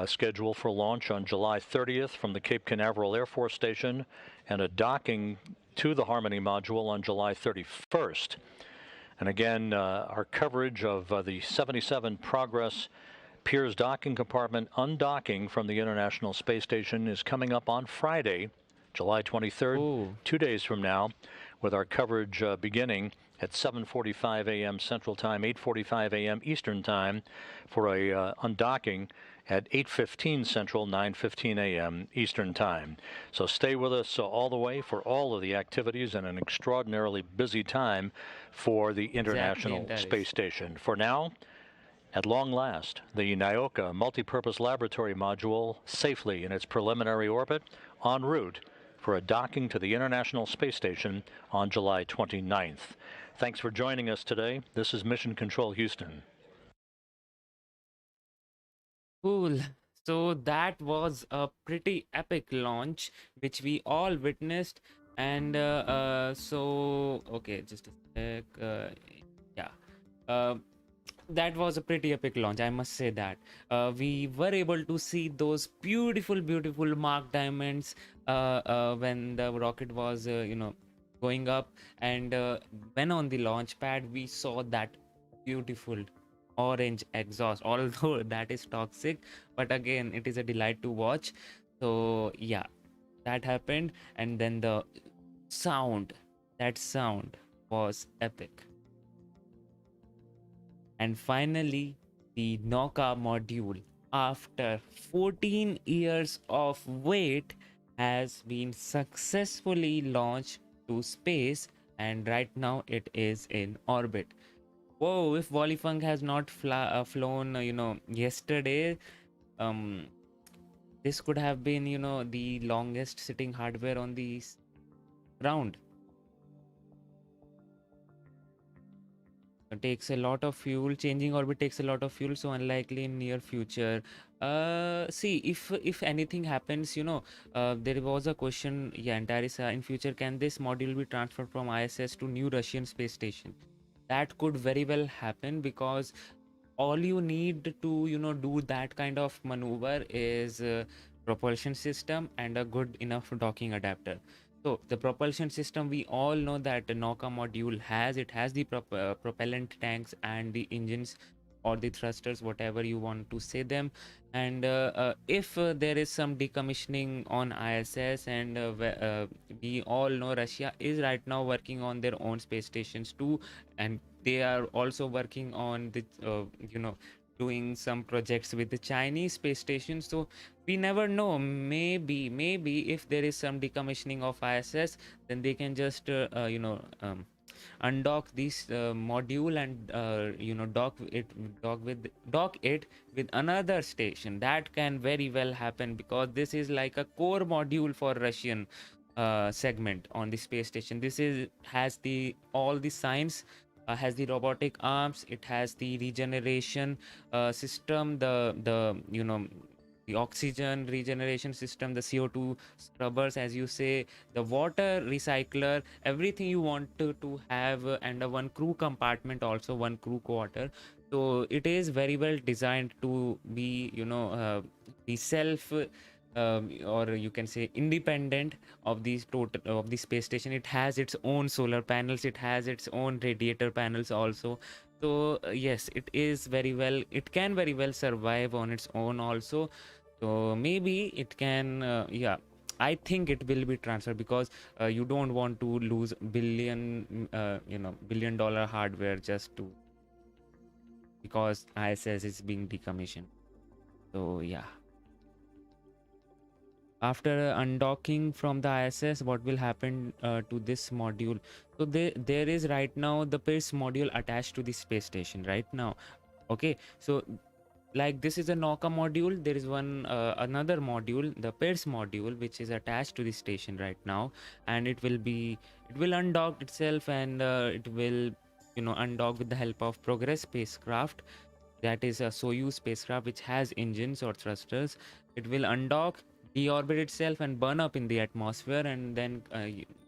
scheduled for launch on July 30th from the Cape Canaveral Air Force Station, and a docking to the Harmony module on July 31st. And again, our coverage of the 77 Progress Pirs docking compartment undocking from the International Space Station is coming up on Friday, July 23rd, Ooh. 2 days from now, with our coverage beginning at 7:45 a.m. Central Time, 8:45 a.m. Eastern Time, for a undocking at 8:15 Central, 9:15 a.m. Eastern Time. So stay with us all the way for all of the activities, and an extraordinarily busy time for the International Space Station. For now, at long last, the Nauka Multipurpose Laboratory Module safely in its preliminary orbit, en route for a docking to the International Space Station on July 29th. Thanks for joining us today. This is Mission Control Houston. Cool. So that was a pretty epic launch, which we all witnessed. And so, okay, just a sec. Yeah. That was a pretty epic launch, I must say that. We were able to see those beautiful, beautiful mark diamonds when the rocket was, going up. And when on the launch pad, we saw that beautiful orange exhaust, although that is toxic, but again, it is a delight to watch. So yeah, that happened. And then the sound, that sound was epic. And finally, the Nauka module, after 14 years of wait, has been successfully launched to space, and right now it is in orbit. Whoa, if Wolfgang has not flown, yesterday, this could have been, the longest sitting hardware on the ground. It takes a lot of fuel. Changing orbit takes a lot of fuel, so unlikely in near future. See, if anything happens, there was a question, Antares, in future, can this module be transferred from ISS to new Russian space station? That could very well happen, because all you need to do that kind of maneuver is propulsion system and a good enough docking adapter. So the propulsion system, we all know that the Nauka module has, it has the propellant tanks and the engines or the thrusters, whatever you want to say them. And if there is some decommissioning on ISS, and we all know Russia is right now working on their own space stations too, and they are also working on the doing some projects with the Chinese space station. So we never know, maybe if there is some decommissioning of ISS, then they can just undock this module and dock it with another station. That can very well happen, because this is like a core module for Russian segment on the space station. This is has the all the science, has the robotic arms, it has the regeneration system, the oxygen regeneration system, the CO2 scrubbers, as you say, the water recycler, everything you want to have, and a one crew compartment, also one crew quarter. So it is very well designed to be be self or you can say independent of these total of the space station. It has its own solar panels, it has its own radiator panels also. So yes, it is very well, it can very well survive on its own also. So maybe it can I think it will be transferred, because you don't want to lose billion-dollar hardware just to because ISS is being decommissioned. So yeah, after undocking from the ISS, what will happen to this module? So there is right now the Pirs module attached to the space station right now. Okay, so like this is a Nauka module, there is one another module, the Pirs module, which is attached to the station right now, and it will undock itself, and it will undock with the help of Progress spacecraft. That is a Soyuz spacecraft which has engines or thrusters. It will undock, deorbit itself, and burn up in the atmosphere, and then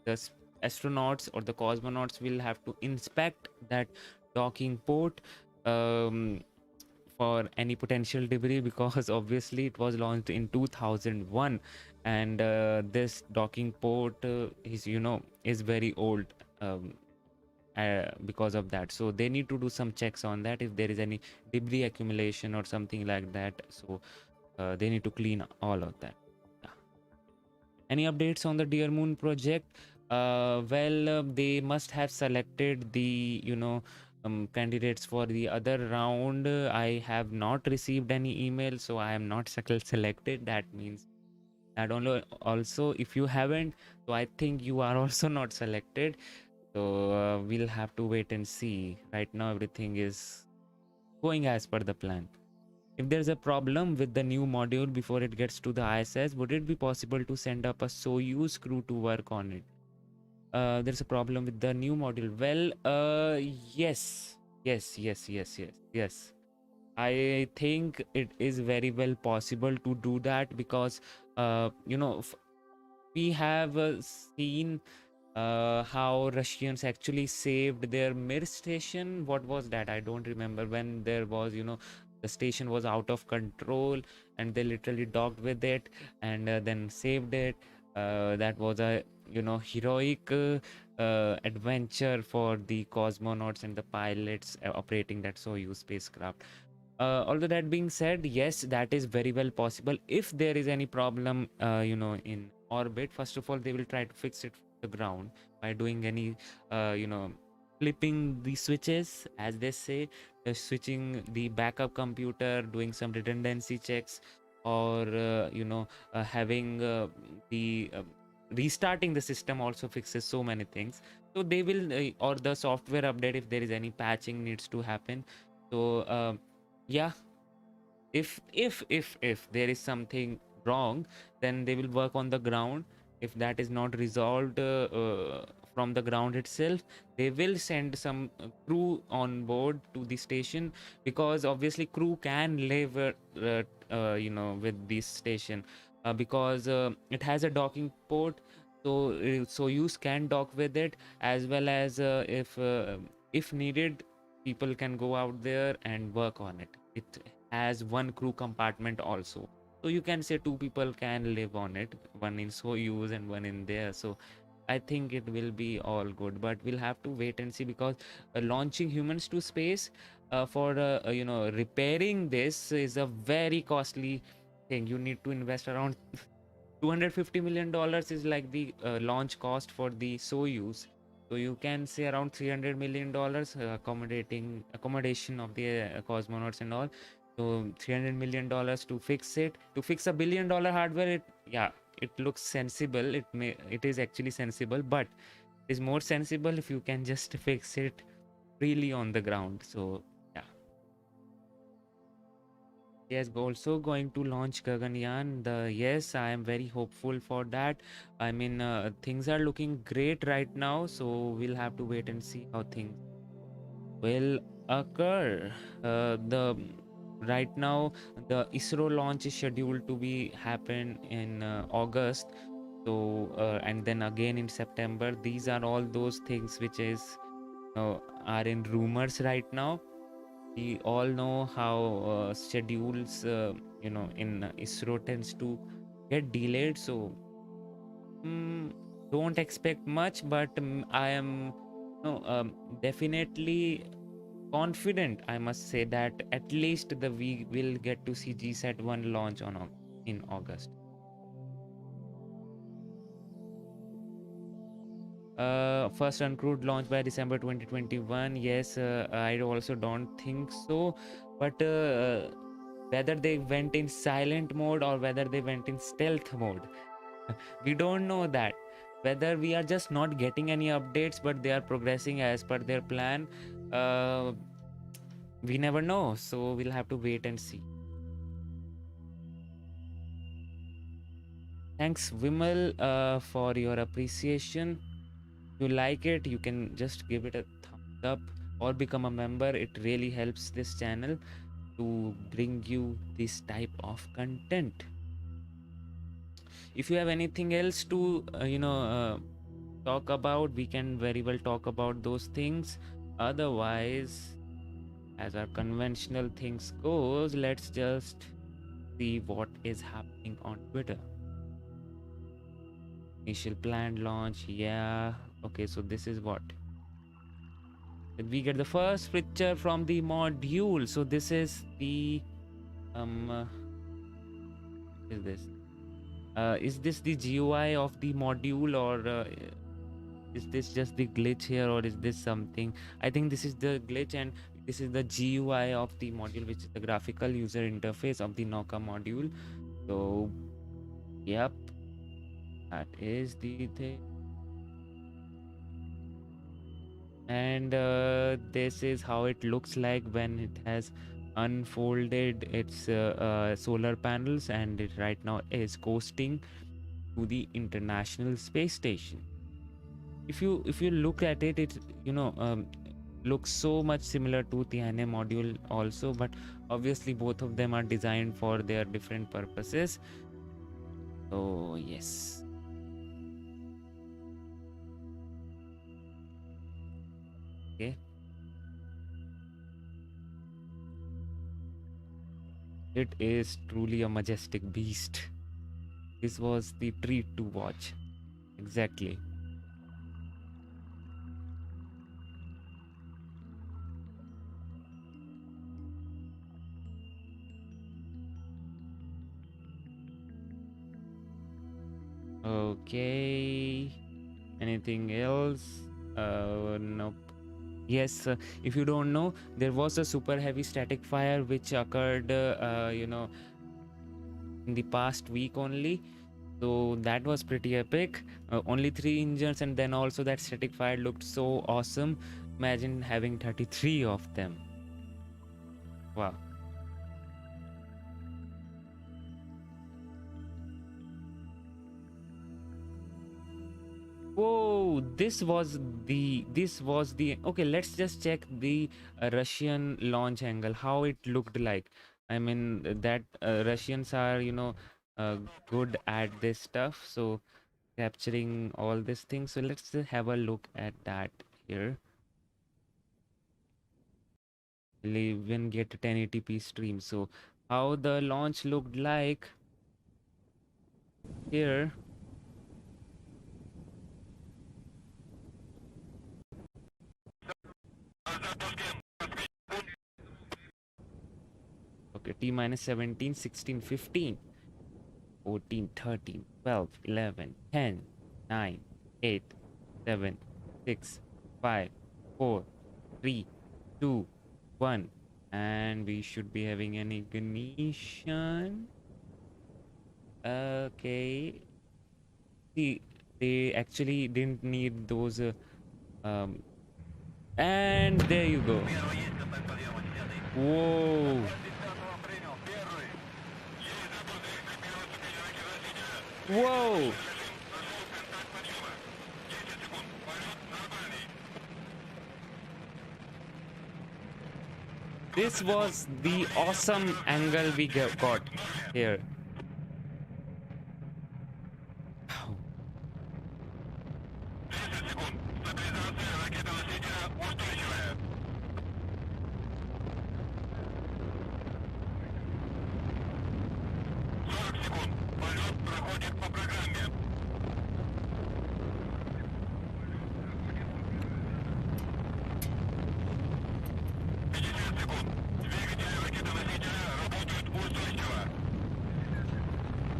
the astronauts or the cosmonauts will have to inspect that docking port for any potential debris, because obviously it was launched in 2001, and this docking port is very old, because of that. So they need to do some checks on that if there is any debris accumulation or something like that. So they need to clean all of that. Yeah. Any updates on the Dear Moon project? They must have selected the candidates for the other round. I have not received any email, so I am not selected. That means that only also if you haven't, so I think you are also not selected. So we'll have to wait and see. Right now everything is going as per the plan. If there's a problem with the new module before it gets to the ISS, would it be possible to send up a Soyuz crew to work on it? There's a problem with the new module. Well, yes. I think it is very well possible to do that, because we have seen how Russians actually saved their Mir station. What was that? I don't remember. When there was the station was out of control, and they literally docked with it, and then saved it. That was a heroic adventure for the cosmonauts and the pilots operating that Soyuz spacecraft. Although that being said, yes, that is very well possible. If there is any problem in orbit, first of all they will try to fix it from the ground by doing any flipping the switches, as they say, switching the backup computer, doing some redundancy checks, or having the restarting the system also fixes so many things. So they will or the software update if there is any patching needs to happen. So yeah, if there is something wrong, then they will work on the ground. If that is not resolved from the ground itself, they will send some crew on board to the station, because obviously crew can live with this station, because it has a docking port. So Soyuz can dock with it, as well as if needed, people can go out there and work on it. It has one crew compartment also, so you can say two people can live on it, one in Soyuz and one in there. So I think it will be all good, but we'll have to wait and see, because launching humans to space for repairing this is a very costly thing. You need to invest around $250 million is like the launch cost for the Soyuz. So you can say around $300 million accommodation of the cosmonauts and all. So $300 million to fix it, to fix a $1 billion hardware. It looks sensible. It is actually sensible, but it is more sensible if you can just fix it freely on the ground. So yeah. Yes, also going to launch Gaganyaan. Yes, I am very hopeful for that. I mean, things are looking great right now, so we'll have to wait and see how things will occur. The right now the ISRO launch is scheduled to be happen in August. So and then again in September. These are all those things which are in rumors right now. We all know how schedules in ISRO tends to get delayed, so don't expect much, but I am definitely confident, I must say, that at least we will get to see GSAT 1 launch in August. First uncrewed launch by December 2021. Yes, I also don't think so, but whether they went in silent mode or whether they went in stealth mode, we don't know that. Whether we are just not getting any updates but they are progressing as per their plan, we never know, so we'll have to wait and see. Thanks Vimal for your appreciation. If you like it, you can just give it a thumbs up or become a member. It really helps this channel to bring you this type of content. If you have anything else to talk about, we can very well talk about those things. Otherwise, as our conventional things goes, let's just see what is happening on Twitter. Initial planned launch, yeah. Okay, so this is what we get the first picture from the module. So this is the is this the GUI of the module, or is this just the glitch here, or is this something? I think this is the glitch, and this is the GUI of the module, which is the graphical user interface of the Nauka module. So yep, that is the thing. And this is how it looks like when it has unfolded its solar panels, and it right now is coasting to the International Space Station. If you look at it, it looks so much similar to the NA module also, but obviously both of them are designed for their different purposes. So yes. Okay. It is truly a majestic beast. This was the treat to watch. Exactly. Okay. Anything else? Nope. Yes, if you don't know, there was a super heavy static fire which occurred, in the past week only. So that was pretty epic. Only 3 engines, and then also that static fire looked so awesome. Imagine having 33 of them. Wow. Whoa, this was the okay, let's just check the Russian launch angle, how it looked like. I mean, that Russians are good at this stuff, so capturing all these things. So let's have a look at that here. We'll even get a 1080p stream. So how the launch looked like here. Okay, T minus 17, 16, 15, 14, 13, 12, 11, 10, 9, 8, 7, 6, 5, 4, 3, 2, 1. And we should be having an ignition. Okay. See, they actually didn't need those. And there you go. Whoa. Whoa. This was the awesome angle we got here.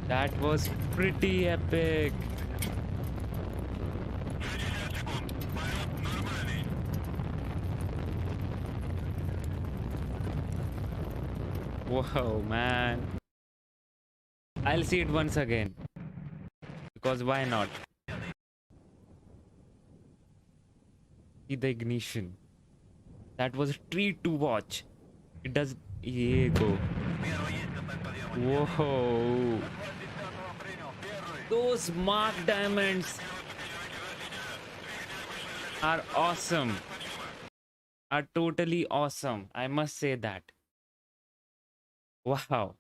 That was pretty epic. Whoa, man. I'll see it once again. Because why not? See the ignition. That was a treat to watch. It does. Yeah, go. Whoa. Those mark diamonds are awesome. Are totally awesome. I must say that. Wow.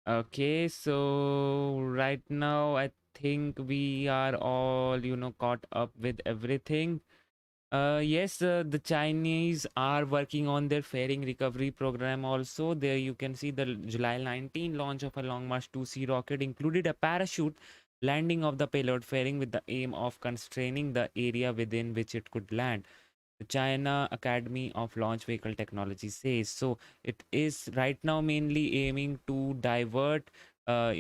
Okay, so right now I think we are all, caught up with everything. Yes, the Chinese are working on their fairing recovery program also. There you can see the July 19 launch of a Long March 2C rocket included a parachute landing of the payload fairing with the aim of constraining the area within which it could land. The China Academy of Launch Vehicle Technology says so. It is right now mainly aiming to divert. Here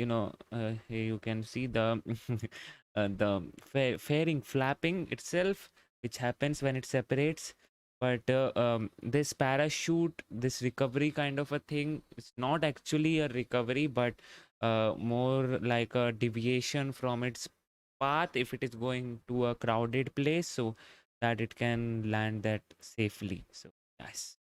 you can see the the fairing flapping itself, which happens when it separates. But this parachute, this recovery kind of a thing, it's not actually a recovery, but more like a deviation from its path if it is going to a crowded place, so that it can land that safely. So yes.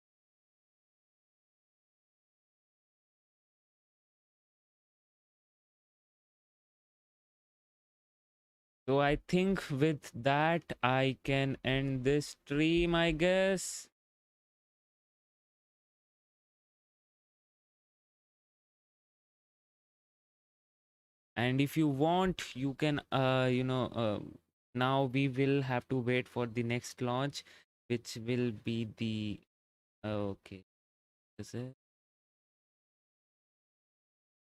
So I think with that I can end this stream, I guess. And if you want, you can now we will have to wait for the next launch, which will be the okay, is it?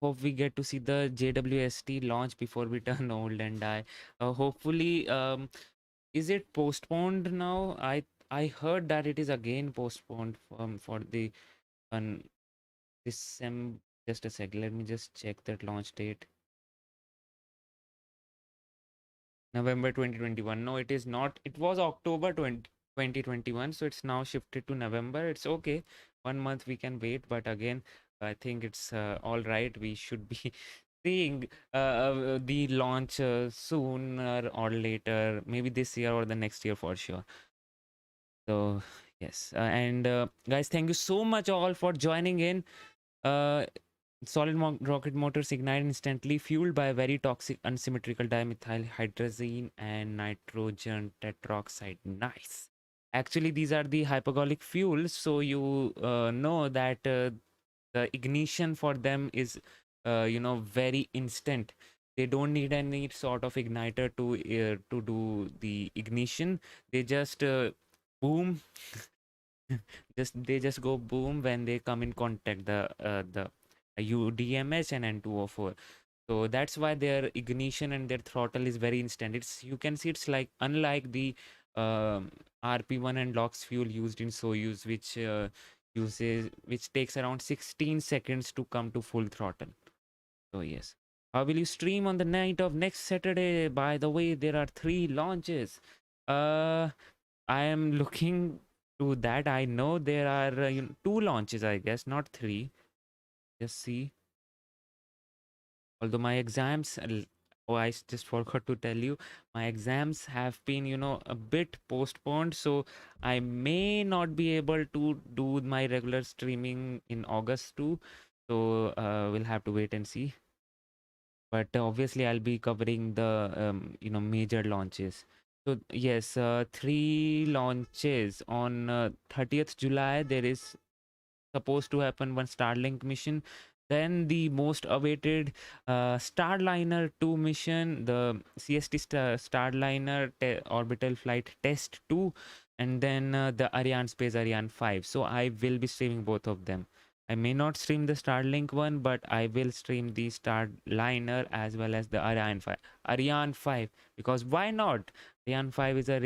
Hope we get to see the JWST launch before we turn old and die. Hopefully, is it postponed now? I heard that it is again postponed for the December. Just a sec, let me just check that launch date. November 2021. No, it is not. It was October 2021, so it's now shifted to November. It's okay. 1 month we can wait, but again, I think it's all right. We should be seeing the launch sooner or later, maybe this year or the next year for sure. So yes, and guys, thank you so much all for joining in. Solid rocket motors ignite instantly, fueled by a very toxic unsymmetrical dimethyl hydrazine and nitrogen tetroxide. Nice. Actually, these are the hypergolic fuels, so you know that the ignition for them is very instant. They don't need any sort of igniter to do the ignition. They just boom. They just go boom when they come in contact, the UDMH and N2O4. So that's why their ignition and their throttle is very instant. It's, you can see, it's like unlike the RP1 and LOX fuel used in Soyuz, which takes around 16 seconds to come to full throttle. So yes. How will you stream on the night of next Saturday? By the way, there are 3 launches. I am looking to that. I know there are 2 launches, I guess, not 3. Just see. Although my exams, oh, I just forgot to tell you, my exams have been, a bit postponed. So I may not be able to do my regular streaming in August too. So we'll have to wait and see. But obviously I'll be covering the major launches. So yes, 3 launches on 30th July. There is supposed to happen one Starlink mission. Then the most awaited Starliner 2 mission, the CST Starliner orbital flight test 2, and then the Ariane Space Ariane 5. So I will be streaming both of them. I may not stream the Starlink one, but I will stream the Starliner as well as the Ariane 5. Ariane 5, because why not? Ariane 5 is a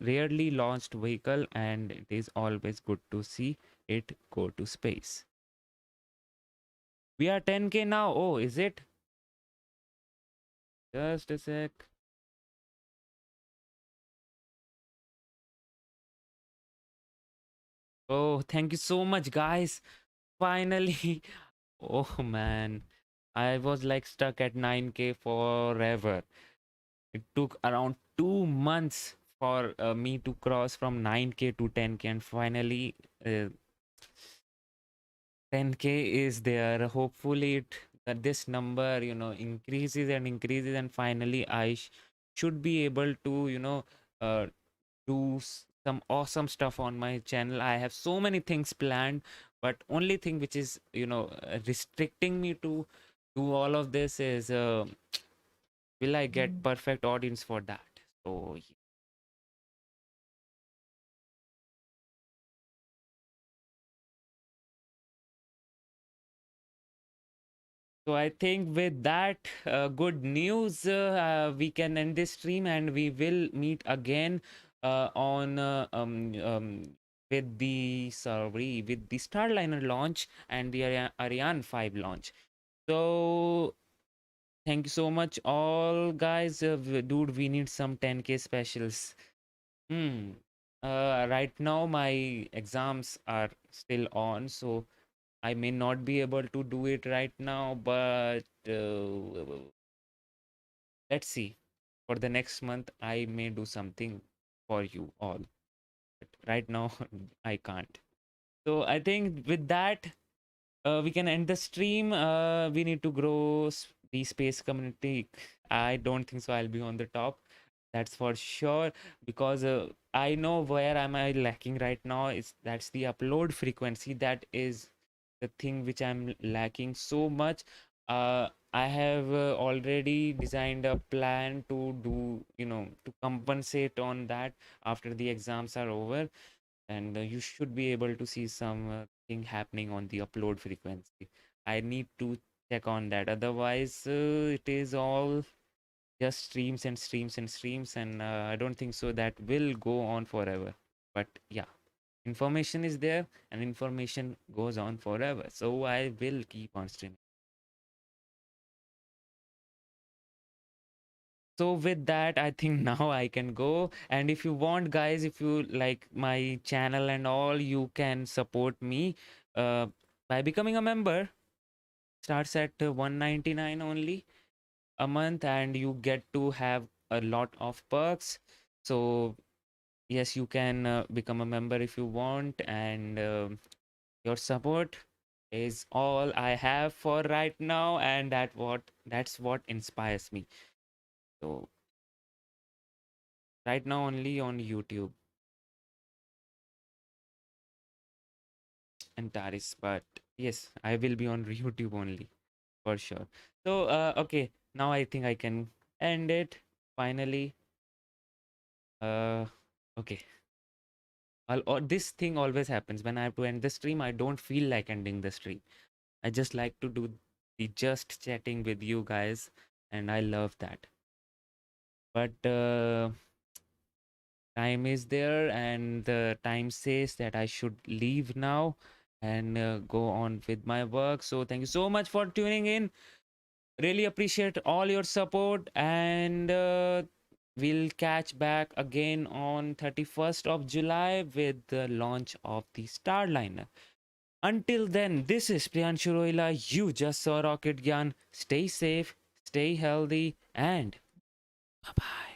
rarely launched vehicle, and it is always good to see it go to space. We are 10K now. Oh, is it? Just a sec. Oh, thank you so much, guys. Finally. Oh, man. I was like stuck at 9K forever. It took around 2 months for me to cross from 9K to 10K, and finally 10K is there. Hopefully this number increases and increases, and finally I should be able to do some awesome stuff on my channel. I have so many things planned, but only thing which is restricting me to do all of this is will I get perfect audience for that? So I think with that good news, we can end this stream, and we will meet again on with the Starliner launch and the Ariane 5 launch. So thank you so much, all guys. Dude, we need some 10K specials. Right now my exams are still on, so I may not be able to do it right now, but let's see. For the next month, I may do something for you all. But right now, I can't. So I think with that, we can end the stream. We need to grow the space community. I don't think so I'll be on the top. That's for sure, because I know where am I lacking right now. That's the upload frequency. That is the thing which I'm lacking so much. I have already designed a plan to do, to compensate on that after the exams are over, and you should be able to see some thing happening on the upload frequency. I need to check on that. Otherwise, it is all just streams and streams and streams, and I don't think so that will go on forever. But yeah, information is there, and information goes on forever, so I will keep on streaming. So with that, I think now I can go. And if you want, guys, if you like my channel and all, you can support me by becoming a member. Starts at 199 only a month, and you get to have a lot of perks. So yes, you can become a member if you want, and your support is all I have for right now, and that's what inspires me. So right now only on YouTube and Taris, but yes, I will be on YouTube only for sure. So okay, now I think I can end it finally. Okay. This thing always happens when I have to end the stream. I don't feel like ending the stream. I just like to do the just chatting with you guys, and I love that. But time is there, and the time says that I should leave now and go on with my work. So thank you so much for tuning in. Really appreciate all your support, and we'll catch back again on 31st of July with the launch of the Starliner. Until then, this is Priyanshu Roila. You just saw Rocket Gyan. Stay safe, stay healthy, and bye-bye.